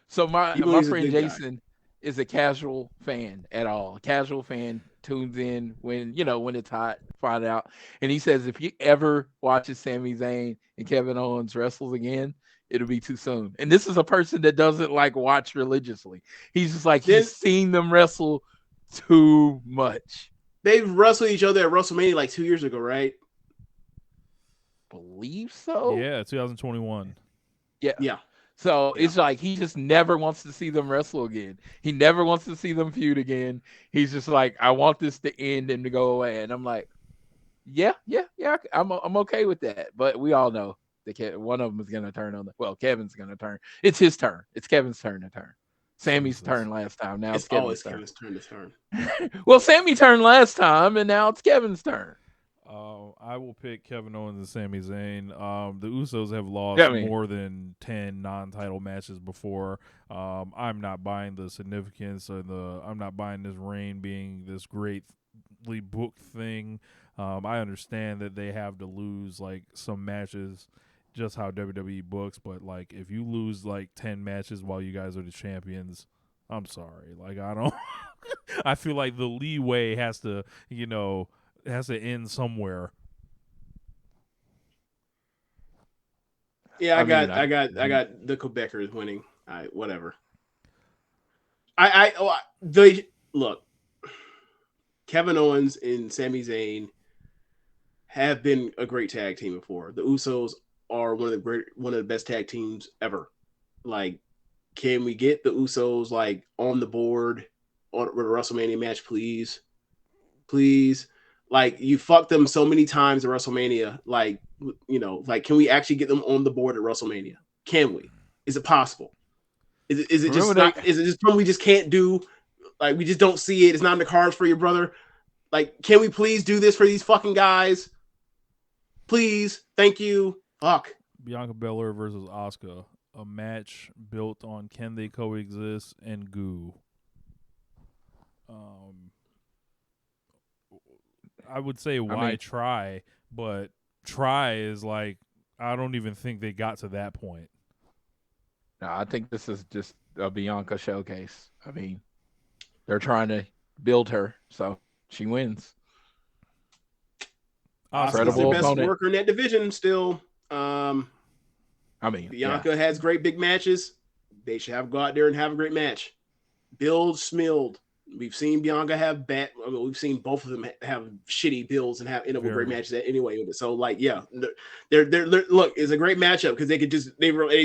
So my friend Jason is a casual fan at all. A casual fan tunes in when it's hot, find out, and he says if he ever watches Sami Zayn and Kevin Owens wrestles again, it'll be too soon. And this is a person that doesn't like watch religiously. He's just like, he's seen them wrestle too much. They wrestled each other at WrestleMania like 2 years ago, right? Believe so. Yeah, 2021. Yeah. So it's like he just never wants to see them wrestle again. He never wants to see them feud again. He's just like, I want this to end and to go away. And I'm like, yeah, I'm okay with that. But we all know one of them is going to turn on Kevin's going to turn. It's his turn. It's Kevin's turn to turn. Sammy's turn last time. Now it's Kevin's turn. Kevin's turn to turn. Well, Sammy turned last time, and now it's Kevin's turn. I will pick Kevin Owens and Sami Zayn. The Usos have lost more than 10 non-title matches before. I'm not buying the significance I'm not buying this reign being this greatly booked thing. I understand that they have to lose like some matches, just how WWE books, but like if you lose like 10 matches while you guys are the champions, I'm sorry. Like, I don't I feel like the leeway has to end somewhere. Yeah, I got the Quebecers winning. Whatever. Look, Kevin Owens and Sami Zayn have been a great tag team before. The Usos are one of the best tag teams ever. Like, can we get the Usos like on the board on a WrestleMania match, please? Please. Like, you fucked them so many times at WrestleMania. Like, can we actually get them on the board at WrestleMania? Can we? Is it possible? Is it just something we just can't do? Like, we just don't see it. It's not in the cards for your brother. Like, can we please do this for these fucking guys? Please. Thank you. Fuck. Bianca Belair versus Asuka. A match built on can they coexist and goo. I would say try, but try is like, I don't even think they got to that point. No, I think this is just a Bianca showcase. I mean, they're trying to build her, so she wins. Asuka's the best worker in that division still. Bianca has great big matches. They should go out there and have a great match. Build, smilled. We've seen Bianca have we've seen both of them have shitty builds and end up with great matches anyway. So, like, yeah, they're look, it's a great matchup because they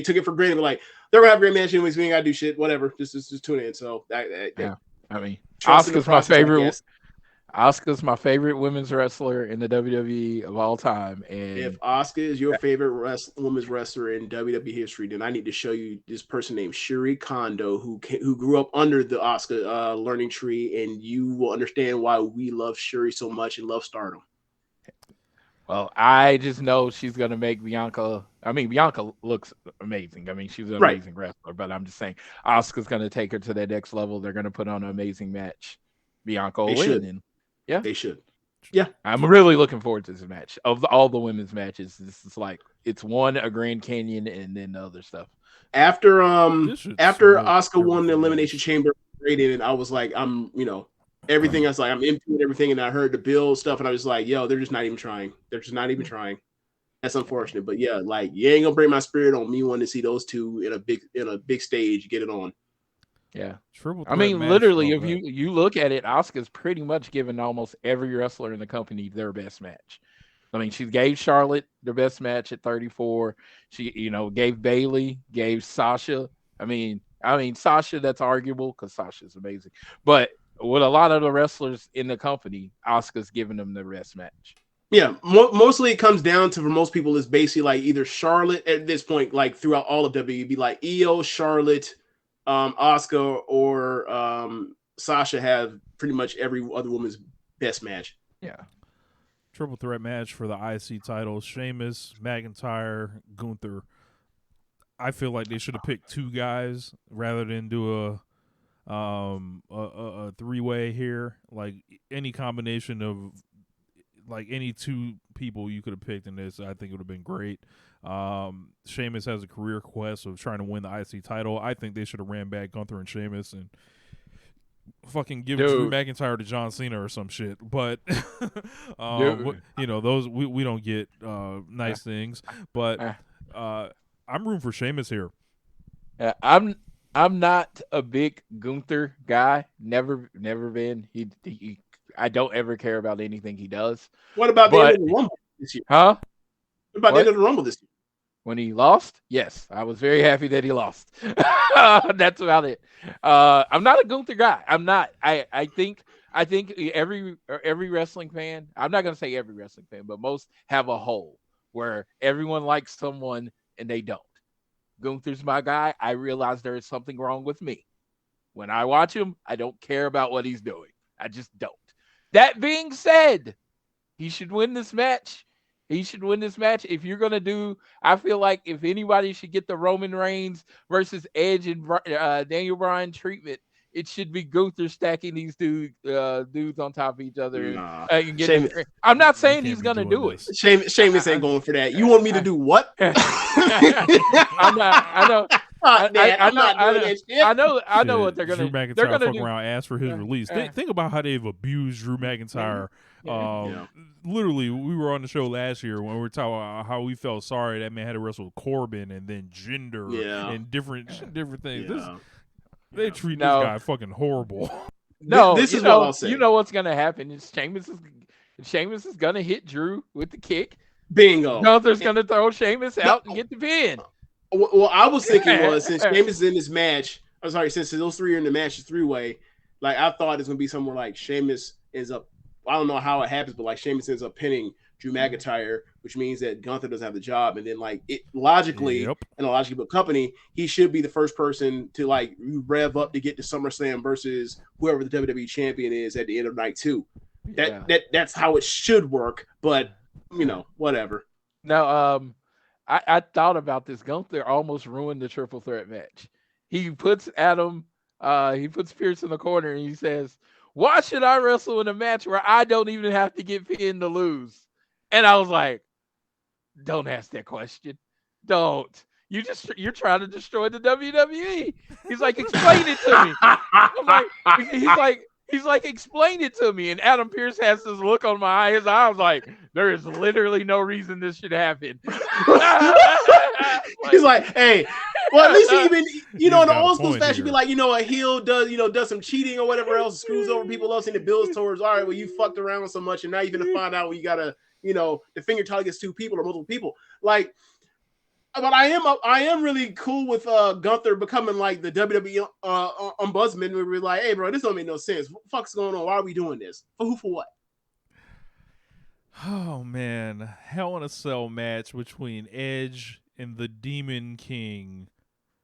took it for granted. But like, they're gonna have a great match anyways. We ain't gotta do shit. Whatever. Just tune in. So I mean, Asuka's my favorite. Asuka's my favorite women's wrestler in the WWE of all time. And if Asuka is your favorite women's wrestler in WWE history, then I need to show you this person named Shuri Kondo who grew up under the Asuka learning tree, and you will understand why we love Shuri so much and love Stardom. Well, I just know she's gonna make Bianca. I mean, Bianca looks amazing. I mean, she's an amazing wrestler, but I'm just saying Asuka's gonna take her to that next level. They're gonna put on an amazing match. Bianca will win. And yeah, they should. Yeah, I'm really looking forward to this match. Of all the women's matches, this is like it's one a Grand Canyon and then the other stuff. After Asuka won the Elimination Chamber rating, and I was like, I'm everything. I was like, I'm into it, everything, and I heard the Bill stuff, and I was like, yo, they're just not even trying. They're just not even trying. That's unfortunate, but yeah, like you ain't gonna break my spirit on me wanting to see those two in a big stage get it on. Yeah, I mean, literally, if you look at it, Asuka's pretty much given almost every wrestler in the company their best match. I mean, she gave Charlotte their best match at 34. She, gave Bayley, gave Sasha. I mean, Sasha, that's arguable because Sasha's amazing. But with a lot of the wrestlers in the company, Asuka's giving them the best match. Yeah, mostly it comes down to, for most people, is basically like either Charlotte at this point, like throughout all of WWE, be like Io, Charlotte, Asuka, or Sasha have pretty much every other woman's best match. Yeah. Triple threat match for the IC titles: Sheamus, McIntyre, Gunther. I feel like they should have picked two guys rather than do a three-way here. Like any combination of like any two people you could have picked in this, I think it would have been great. Sheamus has a career quest of trying to win the IC title. I think they should have ran back Gunther and Sheamus and fucking give Drew McIntyre to John Cena or some shit. But those we don't get nice things. But I'm rooting for Sheamus here. I'm not a big Gunther guy. Never been. He I don't ever care about anything he does. What about the end of the Rumble this year? Huh? What about the end of the Rumble this year? When he lost? Yes. I was very happy that he lost. That's about it. I'm not a Gunther guy. I'm not. I think every wrestling fan, I'm not going to say every wrestling fan, but most have a hole where everyone likes someone and they don't. Gunther's my guy. I realize there is something wrong with me. When I watch him, I don't care about what he's doing. I just don't. That being said, he should win this match. If you're going to do, I feel like if anybody should get the Roman Reigns versus Edge and Daniel Bryan treatment, it should be Gunther stacking these dudes on top of each other. Nah. I'm not saying he's going to do it. Sheamus ain't going for that. You want me to do what? I know. I know what they're gonna. Drew McIntyre fucking around, ask for his release. Think about how they've abused Drew McIntyre. Literally, we were on the show last year when we were talking about how we felt sorry that man had to wrestle Corbin and then Jinder and different things. They treat this guy fucking horrible. No, this is what I'll say. You know what's gonna happen is Sheamus is gonna hit Drew with the kick. Bingo. Gunther's gonna throw Sheamus out and get the pin. Well, I was thinking since Sheamus is in this match, since those three are in the match, it's three-way, like I thought it's going to be somewhere like Sheamus ends up, I don't know how it happens, but like Sheamus ends up pinning Drew McIntyre, which means that Gunther doesn't have the job. And then like it logically, in a logical company, he should be the first person to like rev up to get to SummerSlam versus whoever the WWE champion is at the end of night 2. That's how it should work, but whatever. Now, I thought about this. Gunther almost ruined the triple threat match. He puts Pierce in the corner and he says, "Why should I wrestle in a match where I don't even have to get pinned to lose?" And I was like, don't ask that question. Don't. You're trying to destroy the WWE. He's like, explain it to me. I'm like, he's like, explain it to me. And Adam Pearce has this look on his eye. I was like, there is literally no reason this should happen. He's like, hey, well, at least even, in the old school fashion, be like, a heel does some cheating or whatever else, screws over people else, and it builds towards, all right, well, you fucked around so much, and now you're going to find out when you got to, the finger title gets 2 people or multiple people. Like, But I am really cool with Gunther becoming like the WWE ombudsman. Where we're like, hey, bro, this don't make no sense. What the fuck's going on? Why are we doing this? For who? For what? Oh man, Hell in a Cell match between Edge and the Demon King,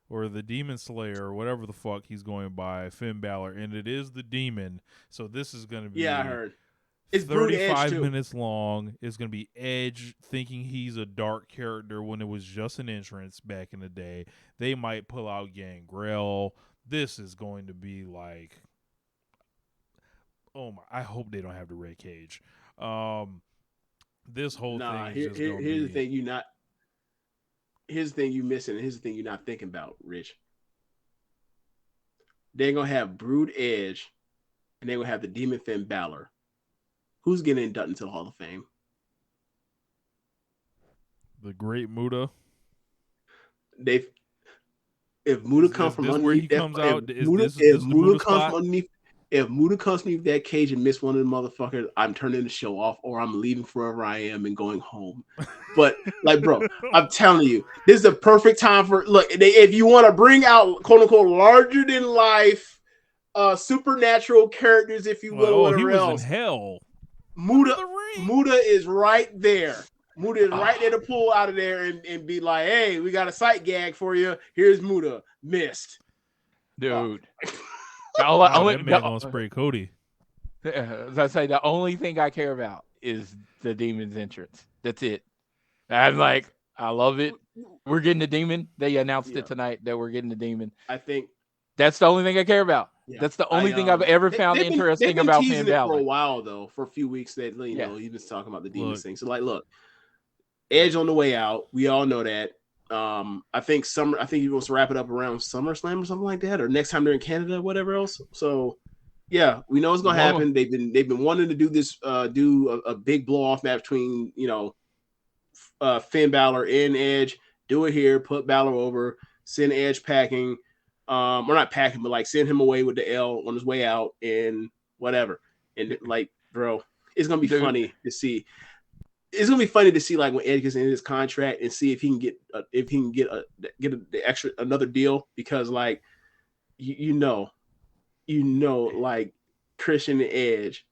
or the Demon Slayer, or whatever the fuck he's going by, Finn Balor, and it is the Demon. So this is going to be I heard it's 35 minutes long. It's going to be Edge thinking he's a dark character when it was just an entrance back in the day. They might pull out Gangrel. This is going to be like, oh my! I hope they don't have the red cage. This whole thing is just gonna here's the thing Here's the thing you missing, and here's the thing you're not thinking about, Rich. They're gonna have Brood Edge, and they're gonna have the Demon Finn Balor. Who's getting inducted into the Hall of Fame? The Great Muta. If Muta comes from underneath if Muta comes from that cage and miss one of the motherfuckers, I'm turning the show off, or I'm leaving wherever I am and going home. But like, bro, I'm telling you, this is the perfect time for if you want to bring out quote unquote larger than life, supernatural characters, if you will, whatever else. In hell. Muta is right there. Muta is right there to pull out of there and be like, hey, we got a sight gag for you. Here's Muta. Missed. Dude. That man gonna spray Cody. As I say, the only thing I care about is the Demon's entrance. That's it. I'm like, I love it. We're getting the Demon. They announced it tonight that we're getting the Demon. I think that's the only thing I care about. Yeah. That's the only thing I've ever found interesting about Finn Balor. For a while, though, for a few weeks, that he's been talking about the Demon thing. So, look, Edge on the way out. We all know that. I think he wants to wrap it up around SummerSlam or something like that, or next time they're in Canada, or whatever else. So, yeah, we know it's gonna happen. They've been wanting to do this, do a big blow off match between Finn Balor and Edge. Do it here, put Balor over, send Edge packing. Or not packing, but like send him away with the L on his way out and whatever. And like, bro, it's gonna be funny to see. It's gonna be funny to see like when Ed gets in his contract and see if he can get the extra another deal, because like you know like Christian and Edge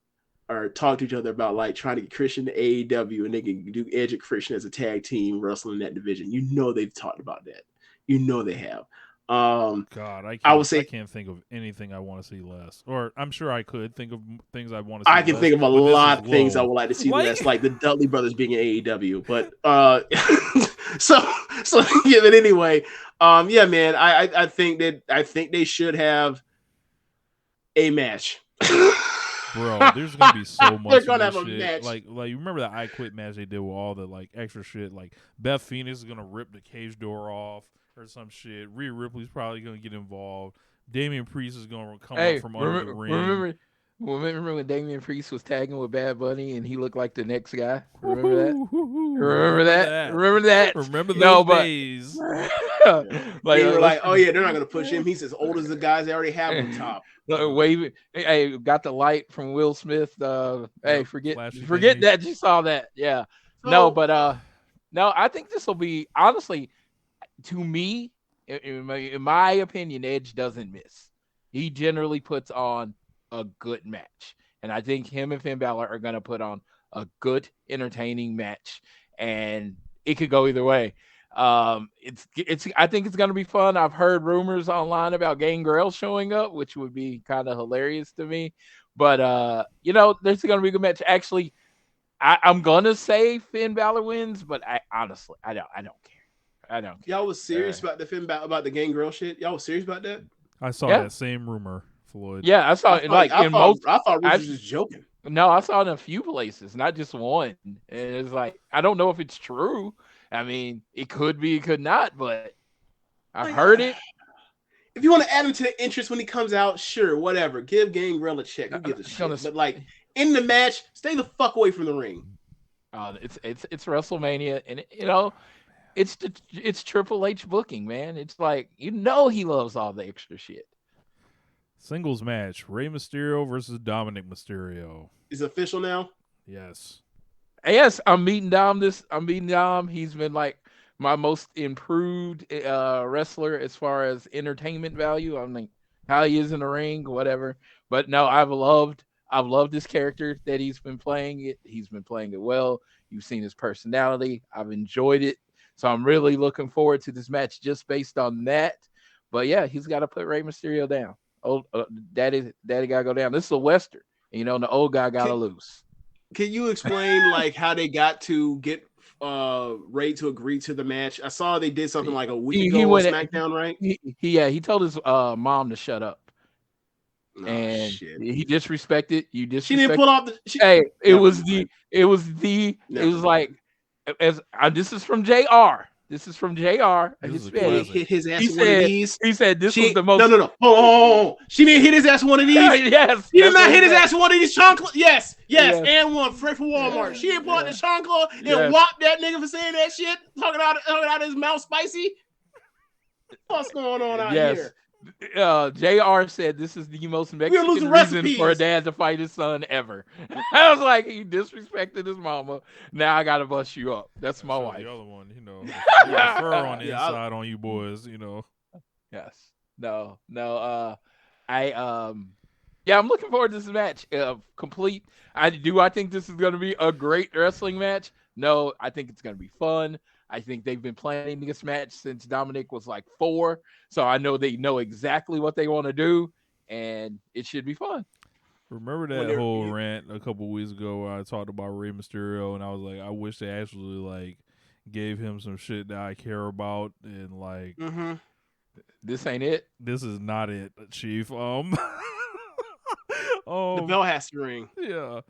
are talking to each other about like trying to get Christian to AEW, and they can do Edge and Christian as a tag team wrestling in that division. They've talked about that. They have. God, I can't think of anything I want to see less. Or I'm sure I could think of things I want to see less. I can think of a lot of things I would like to see less, like the Dudley brothers being in AEW. But so yeah, but anyway, yeah, man, I think they should have a match. Bro, there's gonna be so much. They're gonna have a match. Like you remember the I Quit match they did with all the like extra shit. Like Beth Phoenix is gonna rip the cage door off or some shit. Rhea Ripley's probably gonna get involved. Damian Priest is gonna come up from under the ring. Remember when Damian Priest was tagging with Bad Bunny and he looked like the next guy? Remember that? Remember those days? Like, they were like, oh yeah, they're not gonna push him. He's as old as the guys they already have on top. Waving. Hey, got the light from Will Smith. Hey, forget that you saw that. Yeah. So, no, I think this will be, honestly, to me, in my opinion, Edge doesn't miss. He generally puts on a good match, and I think him and Finn Balor are going to put on a good, entertaining match, and it could go either way. I think it's going to be fun. I've heard rumors online about Gangrel showing up, which would be kind of hilarious to me. But there's going to be a good match. Actually, I'm going to say Finn Balor wins, but I honestly don't care. Y'all was serious about the Gangrel shit? Y'all was serious about that? I saw that same rumor, Floyd. Yeah, I saw it. I thought Rich was just joking. No, I saw it in a few places, not just one. And it's like, I don't know if it's true. I mean, it could be, it could not, but I've heard it. If you want to add him to the interest when he comes out, sure, whatever. Give Gangrel a check. Who gives a shit? But like in the match, stay the fuck away from the ring. It's WrestleMania, and it's Triple H booking, man. It's like, he loves all the extra shit. Singles match: Rey Mysterio versus Dominic Mysterio. Is it official now? Yes. Yes, I'm meeting Dom. He's been like my most improved wrestler as far as entertainment value. I mean, how he is in the ring, whatever. But no, I've loved his character that he's been playing it. He's been playing it well. You've seen his personality. I've enjoyed it. So I'm really looking forward to this match just based on that. But yeah, he's got to put Rey Mysterio down. Old daddy got to go down. This is a Western. And, the old guy got to lose. Can you explain like how they got to get Ray to agree to the match? I saw they did something like a week ago on SmackDown, right? He told his mom to shut up. And shit. He disrespected you. She didn't pull off the. It was like this is from JR. This is from JR. Hit his ass one of these. He said this was the most. No. Oh. She didn't hit his ass one of these. Yes. He did not hit his ass one of these chanclas. Yes. And one straight from Walmart. She didn't pull out the chancla and whop that nigga for saying that shit. Talking out his mouth spicy. What's going on out here? JR said this is the most Mexican reason for a dad to fight his son ever. I was like, he disrespected his mama. Now I gotta bust you up. That's my wife. The other one, fur on the inside on you boys, Yes. No. I'm looking forward to this match. Complete. I think this is gonna be a great wrestling match. No, I think it's gonna be fun. I think they've been planning this match since Dominic was like 4. So I know they know exactly what they want to do, and it should be fun. Remember that whole rant a couple weeks ago where I talked about Rey Mysterio, and I was like, I wish they actually like gave him some shit that I care about, and like, this ain't it. This is not it, Chief. The bell has to ring. Yeah.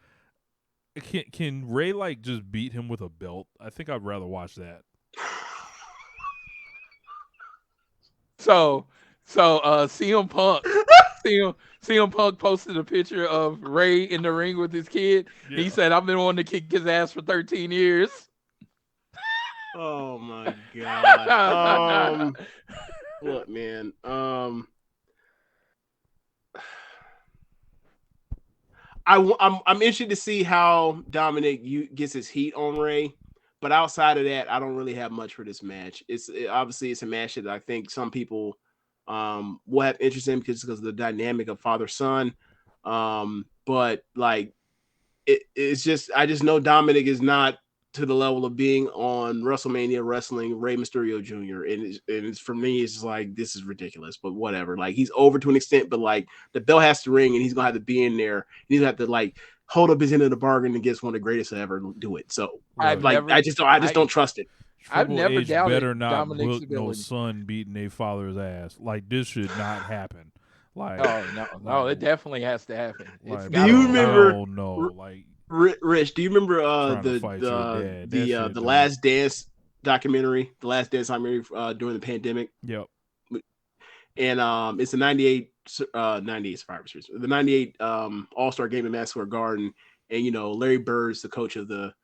Can Ray like just beat him with a belt? I think I'd rather watch that. So CM Punk posted a picture of Ray in the ring with his kid. Yeah. He said, "I've been wanting to kick his ass for 13 years." Oh my god. Look, man. I'm interested to see how Dominic gets his heat on Ray, but outside of that, I don't really have much for this match. Obviously it's a match that I think some people will have interest in because of the dynamic of father-son. But like it's just I just know Dominic is not to the level of being on WrestleMania wrestling Rey Mysterio Jr. And it's for me, it's just like, this is ridiculous, but whatever. Like, he's over to an extent, but like the bell has to ring and he's gonna have to be in there. He's gonna have to like hold up his end of the bargain against one of the greatest to ever do it. So I just don't trust it. I've never doubted better not Dominic's book no son beating their father's ass. Like, this should not happen. Like, no, it definitely has to happen. Like, do you remember? Oh no, like. Rich, do you remember the Last Dance documentary? The Last Dance documentary during the pandemic. Yep. And it's the 98 Survivor Series. The 98 All-Star Game in Madison Square Garden. And Larry Bird's the coach of the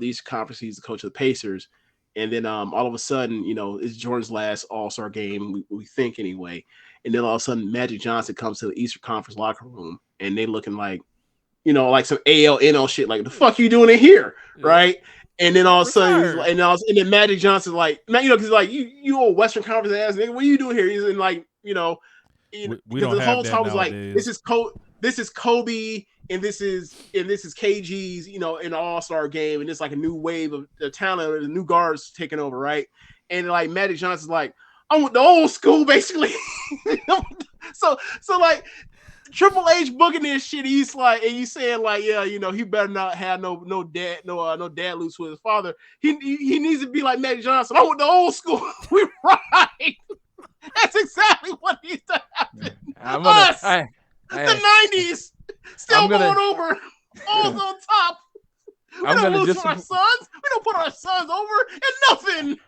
Eastern Conference. He's the coach of the Pacers. And then all of a sudden, it's Jordan's last All-Star game, we think anyway. And then all of a sudden, Magic Johnson comes to the Eastern Conference locker room, and they looking like, like some AL shit, like, the fuck you doing in here, right? And then all of a sudden, and then Magic Johnson's like, because like you old Western Conference ass nigga, what are you doing here? He's in like, we don't the whole time was like, this is Kobe, and this is KG's, in an All-Star game, and it's like a new wave of the talent, the new guards taking over, right? And like Magic Johnson's like, I'm with the old school, basically. so like. Triple H booking this shit. He's like, and he's saying like, yeah, he better not have no dad loose with his father. He needs to be like Magic Johnson. I want the old school. We right. That's exactly what needs to happen. The 90s still going over. All's on top. We don't lose to our sons. We don't put our sons over and nothing.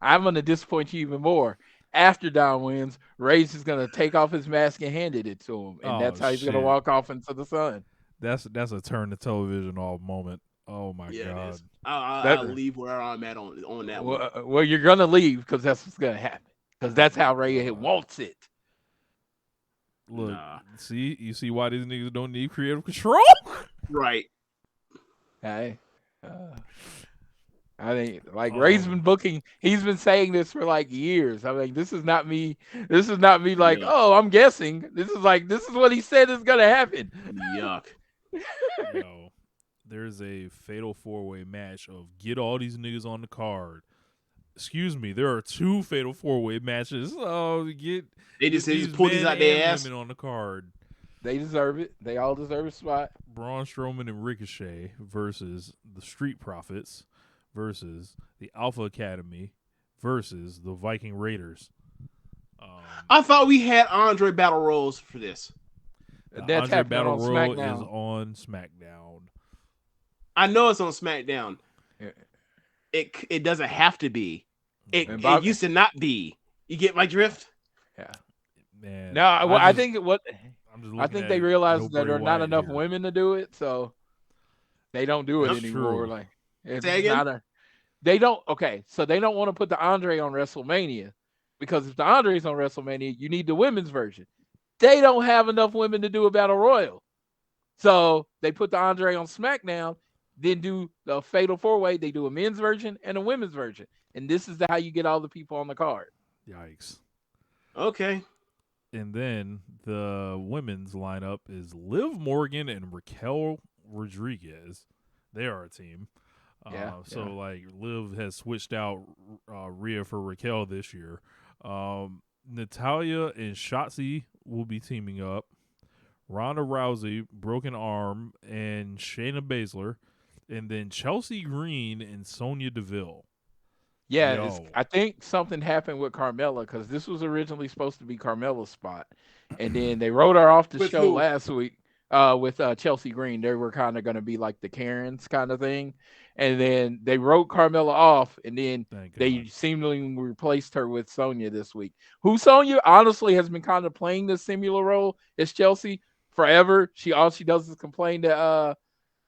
I'm gonna disappoint you even more. After Dom wins, Ray's is gonna take off his mask and handed it to him, and that's how he's gonna walk off into the sun. That's a turn the television off moment. Oh my god! I'll leave where I'm at on that one. Well, you're gonna leave because that's what's gonna happen. Because that's how Ray wants it. Look, you see why these niggas don't need creative control, right? Hey. I think Ray's been booking. He's been saying this for like years. I mean, this is not me. This is not me. Like, oh, I'm guessing. This is what he said is gonna happen. Yuck. Yo, there's a fatal 4-way match of get all these niggas on the card. Excuse me, there are 2 fatal 4-way matches. Oh, they just pull these out their ass. Women on the card. They deserve it. They all deserve a spot. Braun Strowman and Ricochet versus the Street Profits versus the Alpha Academy versus the Viking Raiders. I thought we had Andre Battle Royals for this. That's Andre Battle on Royal SmackDown. is on SmackDown. I know it's on SmackDown. It doesn't have to be. It used to not be. You get my drift? Yeah. Man. No, I think they realized that there are not enough women to do it, so they don't do it anymore. True. Like, they don't want to put the Andre on WrestleMania, because if the Andre's on WrestleMania, you need the women's version. They don't have enough women to do a Battle Royal. So they put the Andre on SmackDown, then do the Fatal 4-Way. They do a men's version and a women's version. And this is how you get all the people on the card. Yikes. Okay. And then the women's lineup is Liv Morgan and Raquel Rodriguez. They are a team. Liv has switched out Rhea for Raquel this year. Natalya and Shotzi will be teaming up. Ronda Rousey, Broken Arm, and Shayna Baszler. And then Chelsea Green and Sonya Deville. Yeah, I think something happened with Carmella, because this was originally supposed to be Carmella's spot. And then they wrote her off the show last week with Chelsea Green. They were kind of going to be like the Karens kind of thing. And then they wrote Carmella off, and then they seemingly replaced her with Sonya this week. Who Sonya honestly has been kind of playing this similar role as Chelsea forever. All she does is complain to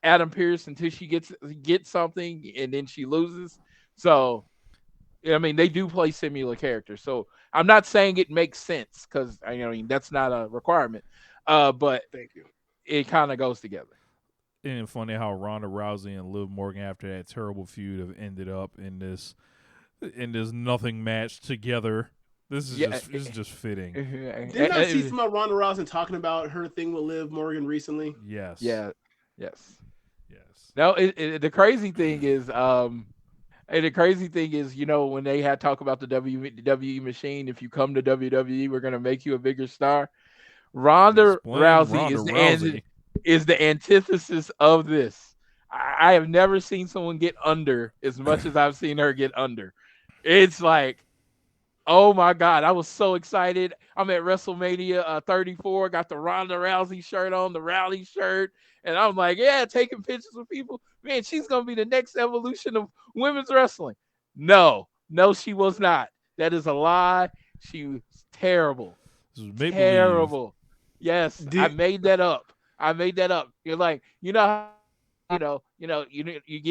Adam Pearce until she gets something, and then she loses. So, I mean, they do play similar characters. So I'm not saying it makes sense, because that's not a requirement. But thank you. It kind of goes together. And funny how Ronda Rousey and Liv Morgan, after that terrible feud, have ended up in this nothing match together. This is just fitting. Didn't I see some of Ronda Rousey talking about her thing with Liv Morgan recently? Yes. Yeah. Yes. No, the crazy thing is, when they had talk about the WWE machine, if you come to WWE, we're gonna make you a bigger star. Ronda Rousey is the antithesis of this. I have never seen someone get under as much as I've seen her get under. It's like, oh my God, I was so excited. I'm at WrestleMania 34, got the Ronda Rousey shirt on, the Rowley shirt, and I'm like, yeah, taking pictures with people. Man, she's going to be the next evolution of women's wrestling. No, she was not. That is a lie. She was terrible. Terrible. Yes, I made that up. You're like, you get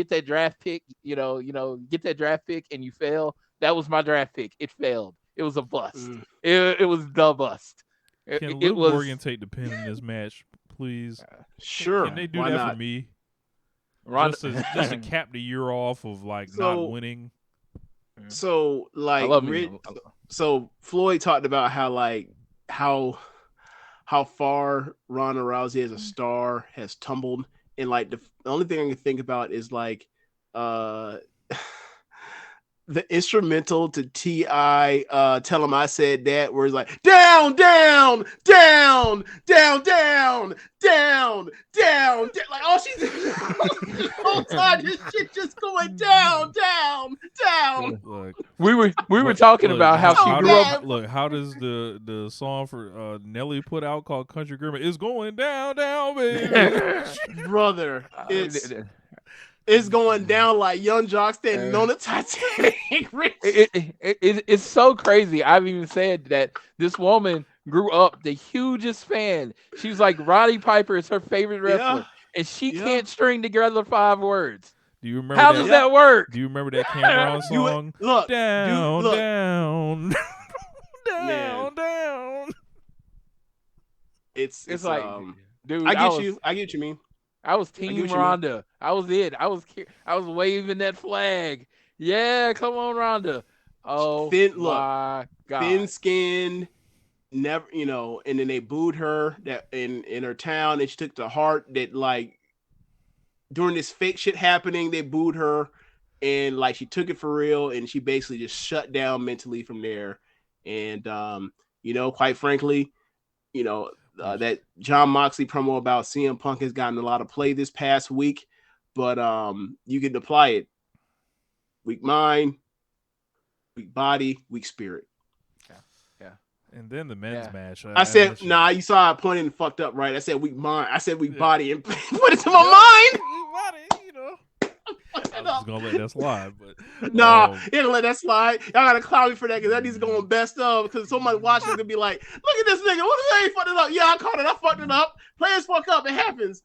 that draft pick, get that draft pick and you fail. That was my draft pick. It failed. It was a bust. It was the bust. Can Liv Morgan take the pin in this match, please? Sure. Can they do that for me? Just to cap the year off of not winning. So so Floyd talked about how far Ronda Rousey as a star has tumbled, and the only thing I can think about is the instrumental to T.I. Tell Him I Said That, where it's like down, down, down, down, down, down, down, like all she's the whole time, this shit just going down, down, down. Look, we were talking about how she grew up. Look, how does the song for Nelly put out called Country Grammar is going down, down, baby, brother. It's going down like Young Jock standing on the Titanic. It's so crazy. I've even said that this woman grew up the hugest fan. She's like, Roddy Piper is her favorite wrestler, and she can't string together 5 words. Do you remember? How does that work? Do you remember that Cameron song? Down. It's like, dude, I get what you mean. I was Team Ronda. I was it. I was waving that flag. Yeah, come on, Ronda. Oh, my God. Thin skin, never, and then they booed her that in her town, and she took to heart that, like, during this fake shit happening, they booed her, and like she took it for real, and she basically just shut down mentally from there. And quite frankly, that Jon Moxley promo about CM Punk has gotten a lot of play this past week, but you can apply it. Weak mind, weak body, weak spirit. Yeah. And then the men's match. I said, you saw I pointed and fucked up, right? I said weak mind. I said weak body and put it to my mind. Weak body, I was just gonna let that slide, but you ain't gonna let that slide. Y'all gotta clown me for that because that needs to go on best of, because somebody watching is gonna be like, look at this nigga. What the hell he fucked it up? Yeah, I caught it. I fucked it up. Players fuck up. It happens.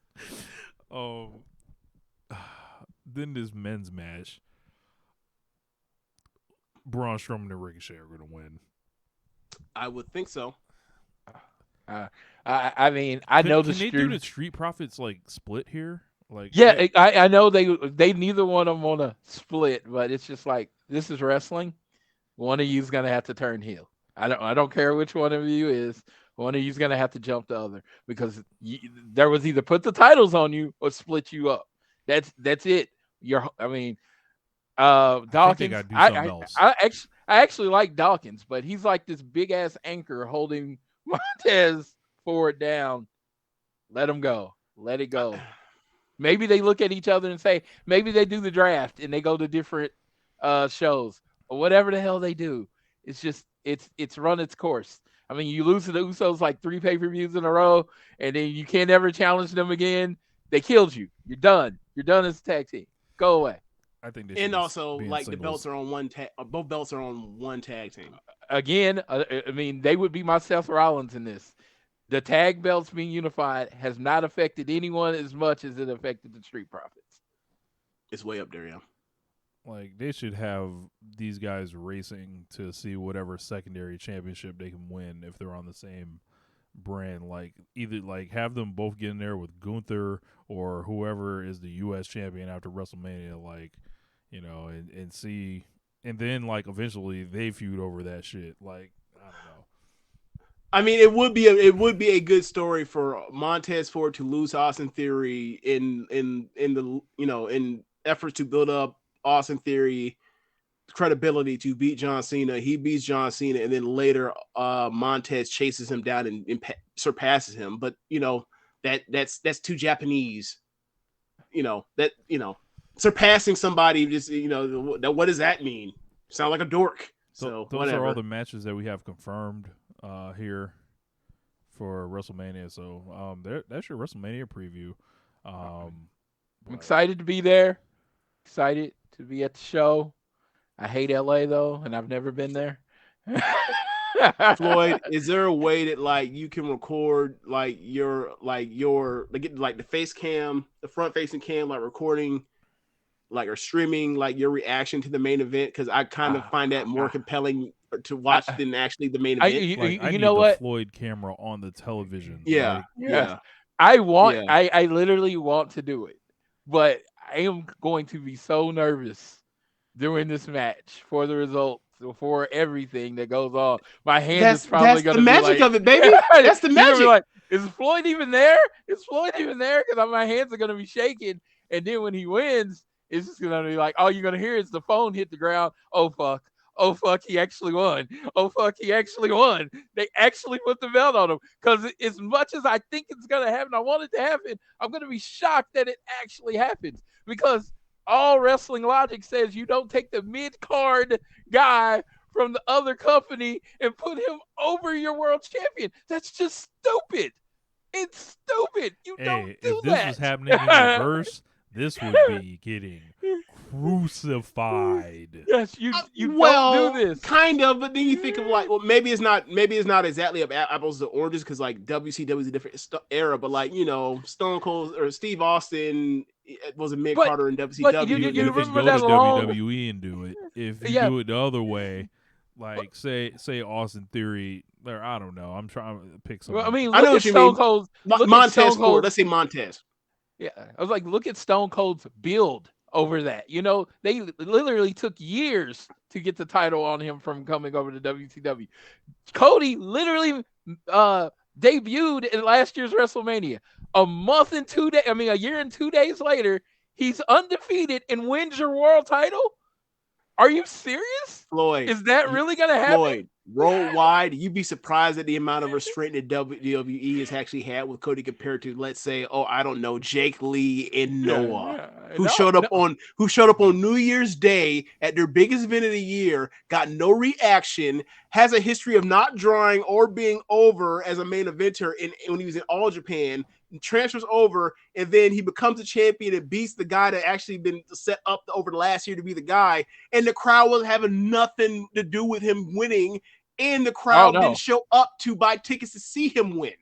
Then this men's match, Braun Strowman and Ricochet are gonna win. I would think so. I mean, I know can they do the Street Profits like split here? Like, yeah, I know they neither one of them want to split, but it's just like, this is wrestling. One of you's gonna have to turn heel. I don't care which one of you is. One of you's gonna have to jump the other, because there was either put the titles on you or split you up. That's it. Dawkins. I actually like Dawkins, but he's like this big ass anchor holding Montez forward down. Let him go. Let it go. Maybe they look at each other and say, maybe they do the draft and they go to different shows or whatever the hell they do. It's just, it's run its course. I mean, you lose to the Usos like 3 pay-per-views in a row, and then you can't ever challenge them again. They killed you. You're done. You're done as a tag team. Go away. I think and also, like, the belts are on both belts are on one tag team. Again, I mean, they would be my Seth Rollins in this. The tag belts being unified has not affected anyone as much as it affected the Street Profits. It's way up there, yeah. Like, they should have these guys racing to see whatever secondary championship they can win if they're on the same brand. Like, either like have them both get in there with Gunther or whoever is the U.S. champion after WrestleMania, like, and see, and then like eventually they feud over that shit. Like, I don't know. I mean, it would be a good story for Montez Ford to lose Austin Theory in the in efforts to build up Austin Theory credibility to beat John Cena. He beats John Cena, and then later Montez chases him down and surpasses him. But that's too Japanese. Surpassing somebody, just what does that mean? Sound like a dork. So those whatever. are all the matches that we have confirmed here for WrestleMania. So that's your WrestleMania preview. I'm excited to be there. Excited to be at the show. I hate LA though, and I've never been there. Floyd, is there a way that like you can record your the face cam, the front facing cam, like recording like or streaming like your reaction to the main event? Because I kind of find that more compelling to watch than actually the main event. I need the Floyd camera on the television. Yeah, I literally want to do it, but I am going to be so nervous during this match for the results, for everything that goes on. My hands is probably going to be like... That's the magic of it, baby. That's the magic. Like, is Floyd even there? Is Floyd even there? Because my hands are going to be shaking. And then when he wins, it's just going to be like, all you're going to hear is the phone hit the ground. Oh, fuck. Oh, fuck, he actually won. Oh, fuck, he actually won. They actually put the belt on him. Because as much as I think it's going to happen, I want it to happen, I'm going to be shocked that it actually happens. Because all wrestling logic says you don't take the mid-card guy from the other company and put him over your world champion. That's just stupid. It's stupid. You don't do if that. This was happening in reverse, this would be getting crucified. Yes, you don't do this. Kind of, but then you think of like, well, maybe it's not exactly apples to oranges, because like WCW is a different era, but like Stone Cold or Steve Austin was a mid-carder in WCW. But you remember that long WWE and do it. If you do it the other way, like say Austin Theory, or I don't know. I'm trying to pick something. Well, I mean, I know what you mean. Montez Ford. Let's say Montez. Yeah, I was like, look at Stone Cold's build over that. You know, they literally took years to get the title on him from coming over to WCW. Cody literally debuted in last year's WrestleMania. A year and 2 days later, he's undefeated and wins your world title. Are you serious? Floyd, is that really gonna happen? Floyd, worldwide, you'd be surprised at the amount of restraint that WWE has actually had with Cody compared to, let's say, I don't know, Jake Lee and Noah, who showed up on New Year's Day at their biggest event of the year, got no reaction, has a history of not drawing or being over as a main eventer when he was in All Japan. Transfers over, and then he becomes a champion and beats the guy that actually been set up over the last year to be the guy, and the crowd was having nothing to do with him winning, and the crowd didn't show up to buy tickets to see him win.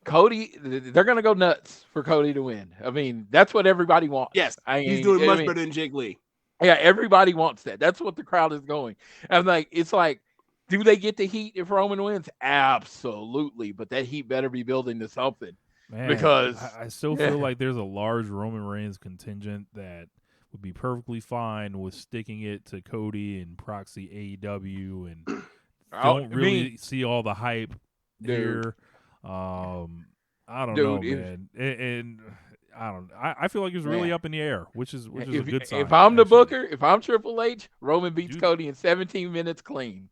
Cody, they're gonna go nuts for Cody to win. I mean, that's what everybody wants. Yes, he's doing much better than Jake Lee. Yeah, everybody wants that. That's what the crowd is going. I'm like, it's like, do they get the heat if Roman wins? Absolutely, but that heat better be building to something. Man, because I still feel like there's a large Roman Reigns contingent that would be perfectly fine with sticking it to Cody and proxy AEW and don't really see all the hype here. I don't know, man. And I don't. I feel like it's really up in the air, which is a good sign. If I'm the booker, if I'm Triple H, Roman beats Cody in 17 minutes clean.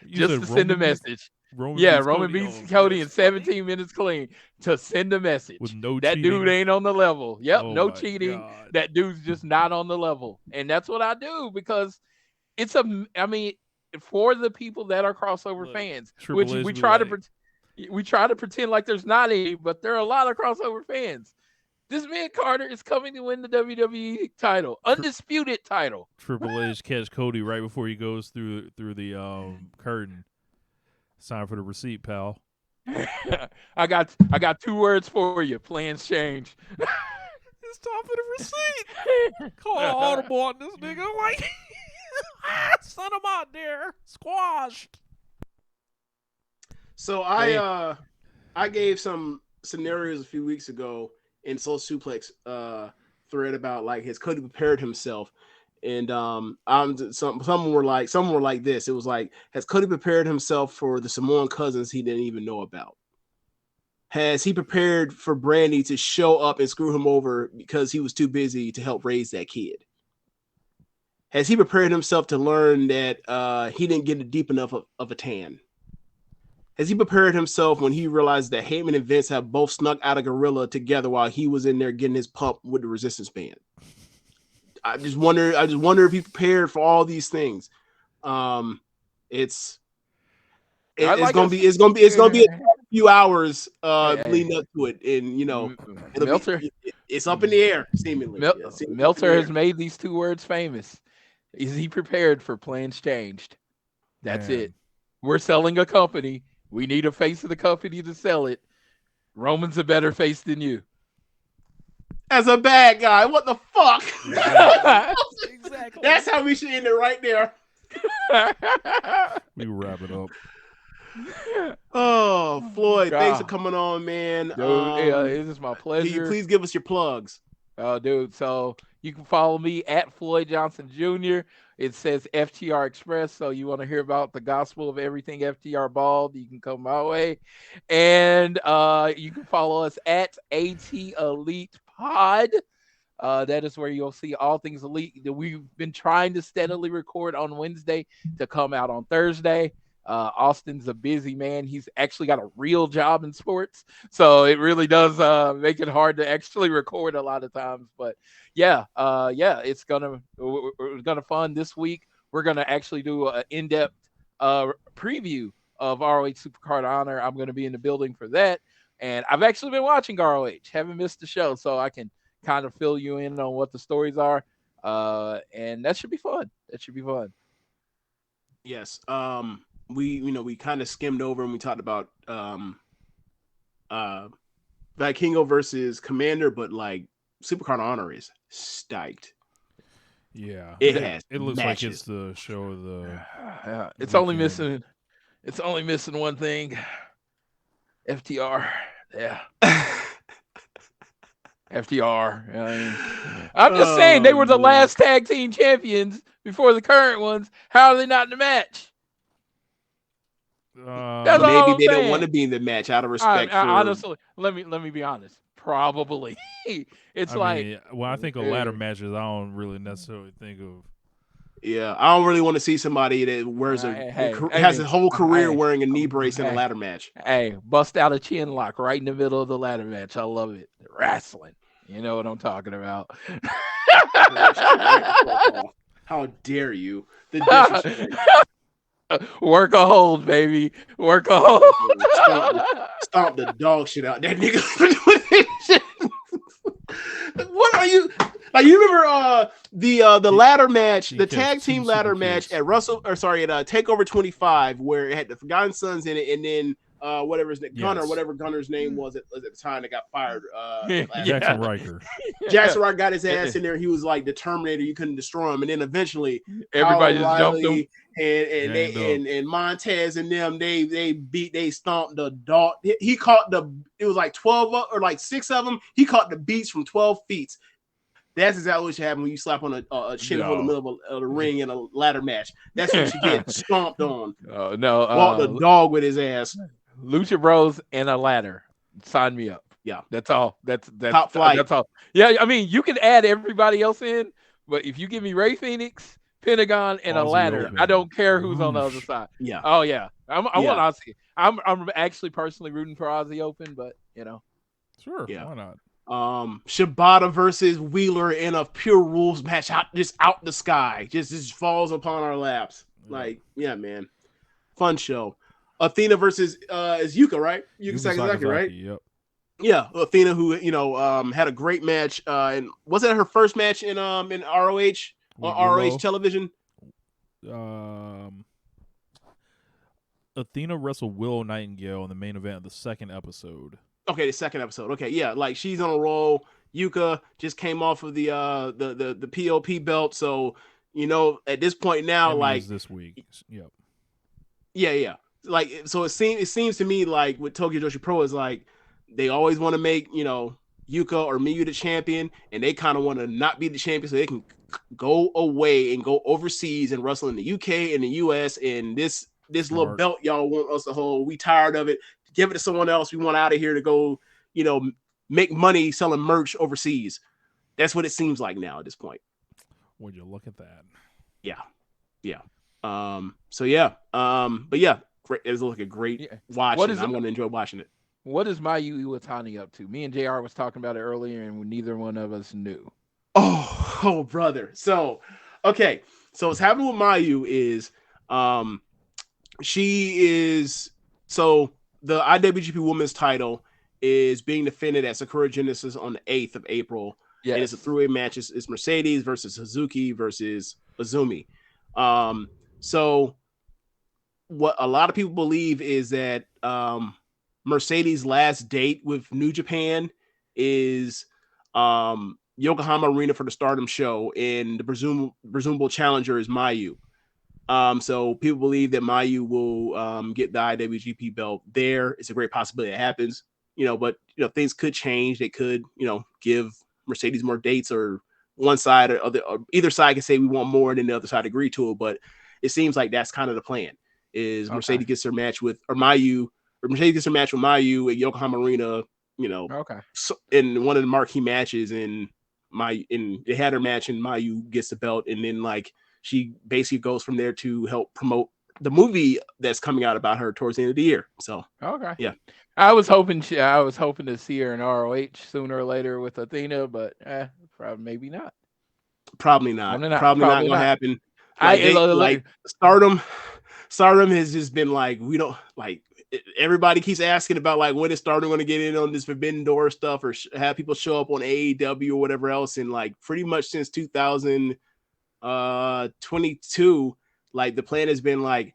Just to send a message. Roman beats Cody in 17 minutes clean to send a message. With no that cheating. Dude ain't on the level. Yep, no cheating. God. That dude's just not on the level. And that's what I do because it's for the people that are crossover fans, which we try to pretend like there's not any, but there are a lot of crossover fans. This man Carter is coming to win the WWE title, undisputed title. Triple H catch Cody right before he goes through the curtain. It's time for the receipt, pal. I got 2 words for you. Plans change. It's time for the receipt. Call an audible on this nigga. Like, send him out there. Squashed. So I gave some scenarios a few weeks ago in Social Suplex thread about like has Cody prepared himself. And some were like this. It was like, has Cody prepared himself for the Samoan cousins he didn't even know about? Has he prepared for Brandy to show up and screw him over because he was too busy to help raise that kid? Has he prepared himself to learn that he didn't get a deep enough of a tan? Has he prepared himself when he realized that Heyman and Vince have both snuck out a gorilla together while he was in there getting his pump with the resistance band? I just wonder if he prepared for all these things. It's gonna be a few hours leading up to it, and it's up in the air seemingly. Meltzer has made these 2 words famous. Is he prepared for plans changed? That's it. We're selling a company. We need a face of the company to sell it. Roman's a better face than you. As a bad guy, what the fuck? Exactly. That's how we should end it right there. We wrap it up. Oh, Floyd, thanks for coming on, man. Dude, this is my pleasure. Can you please give us your plugs? Dude, so you can follow me at Floyd Johnson Jr. It says FTR Express, so you want to hear about the gospel of everything FTR bald, you can come my way. And you can follow us at AT Elite Pod. That is where you'll see all things Elite. We've been trying to steadily record on Wednesday to come out on Thursday. Austin's a busy man. He's actually got a real job in sports, so it really does make it hard to actually record a lot of times. But it's gonna fun this week. We're gonna actually do an in-depth preview of ROH Supercard Honor. I'm gonna be in the building for that, and I've actually been watching ROH. Haven't missed the show, so I can kind of fill you in on what the stories are, and that should be fun. Yes. We kind of skimmed over and we talked about Vikingo versus Commander, but like Supercard Honor is stiked. Yeah, it looks matches. like it's the show of the. It's only missing one thing. FTR. Yeah. FTR. I'm just saying they were the last tag team champions before the current ones. How are they not in the match? That's maybe they didn't want to be in the match out of respect. Honestly, let me be honest. Probably. When I think of ladder matches, I don't really necessarily think of. Yeah, I don't really want to see somebody that wears has a whole career wearing a knee brace in a ladder match. Hey, bust out a chin lock right in the middle of the ladder match. I love it. Wrestling. You know what I'm talking about. How dare you? The disrespect. Work a hold, baby. Work a hold. Stomp the dog shit out that nigga. What are you? Like, you remember the ladder match, the tag team ladder match at Takeover 25, where it had the Forgotten Sons in it, and then whatever his name, Gunner, whatever Gunner's name was at the time that got fired. Jackson Riker. Jackson Riker got his ass in there. He was like the Terminator. You couldn't destroy him. And then eventually, everybody just jumped him. And Montez and them, they stomped the dog. He caught it was like 12 or like 6 of them. He caught the beats from 12 feet. That's exactly what should happen when you slap on a shin hole in the middle of the ring in a ladder match. That's what you get stomped on. Oh no! Walk the dog with his ass. Lucha Bros and a ladder. Sign me up. Yeah, that's all. That's top flight. That's all. Yeah, I mean, you can add everybody else in, but if you give me Ray Phoenix, Pentagon, and a ladder, I don't care who's on the other side. Yeah. Oh yeah. Want Ozzy. I'm actually personally rooting for Ozzy Open, but Sure. Yeah. Why not? Shibata versus Wheeler in a pure rules match, out the sky, just falls upon our laps. Like, yeah, man, fun show. Athena versus is Yuka, right? Yuka Sakazaki, right? Yep. Yeah, Athena, who had a great match, and was it her first match in ROH on ROH television? Athena wrestled Willow Nightingale in the main event of the second episode. Okay, the second episode. Okay, yeah, like she's on a roll. Yuka just came off of the POP belt, so at this point now, like this week. Yep. Yeah. Like, so it seems to me like with Tokyo Joshi Pro is like they always want to make Yuka or Miyu the champion, and they kind of want to not be the champion so they can go away and go overseas and wrestle in the UK and the US, and this little belt y'all want us to hold. We tired of it. Give it to someone else. We want out of here to go, make money selling merch overseas. That's what it seems like now at this point. Would you look at that? Yeah. So yeah. But yeah, it was like a great watch. I'm going to enjoy watching it. What is Mayu Iwatani up to? Me and JR was talking about it earlier, and neither one of us knew. Oh, brother. So, okay. So what's happening with Mayu is, the IWGP Women's title is being defended at Sakura Genesis on the 8th of April. Yes. And it's a three-way match. It's Mercedes versus Suzuki versus Azumi. So what a lot of people believe is that Mercedes' last date with New Japan is Yokohama Arena for the Stardom show, and the presumable challenger is Mayu. So people believe that Mayu will get the IWGP belt there. It's a great possibility it happens, but things could change. They could, give Mercedes more dates, or one side or either side can say we want more, and then the other side agree to it. But it seems like that's kind of the plan. Is Mercedes gets her match with Mercedes gets her match with Mayu at Yokohama Arena, in one of the marquee matches, and they had her match, and Mayu gets the belt, and then like she basically goes from there to help promote the movie that's coming out about her towards the end of the year. So yeah, I was hoping to see her in ROH sooner or later with Athena, but probably maybe not. Probably not gonna happen. Stardom has just been like, we don't like. Everybody keeps asking about like when is Stardom going to get in on this Forbidden Door stuff, or have people show up on AEW or whatever else, and like pretty much since 2022, like the plan has been like,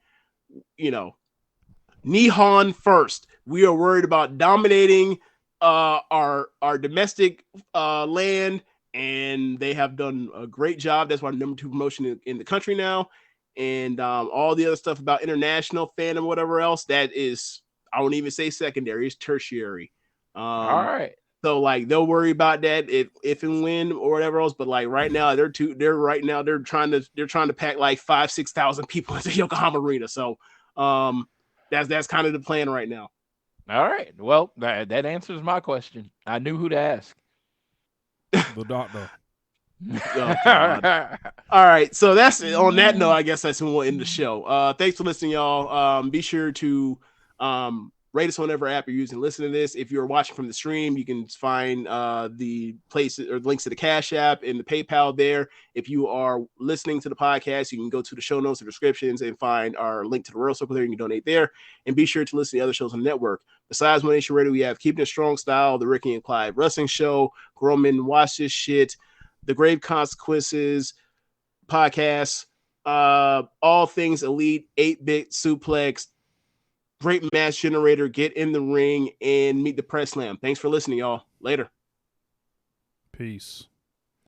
Nihon first. We are worried about dominating our domestic land, and they have done a great job. That's why number 2 promotion in the country now, and all the other stuff about international fandom, whatever else, that is, I won't even say secondary, it's tertiary. All right. So like they'll worry about that if and when or whatever else. But like right now they're trying to pack like 5,000-6,000 people into Yokohama Arena. So that's kind of the plan right now. All right. Well, that answers my question. I knew who to ask. The doctor. Oh, all right. So that's on that note, I guess that's when we'll end the show. Thanks for listening, y'all. Be sure to rate us on whatever app you're using. Listen to this. If you're watching from the stream, you can find the places or links to the Cash App and the PayPal there. If you are listening to the podcast, you can go to the show notes or descriptions and find our link to the Royal Circle there. You can donate there. And be sure to listen to the other shows on the network. Besides One Nation Radio, we have Keepin It Strong Style, the Ricky and Clive Wrestling Show, Grown Men Watch This Shit, The Grave Consequences podcast, all things elite, 8-bit suplex, great match generator, get in the ring, and meet the press slam. Thanks for listening, y'all. Later. Peace.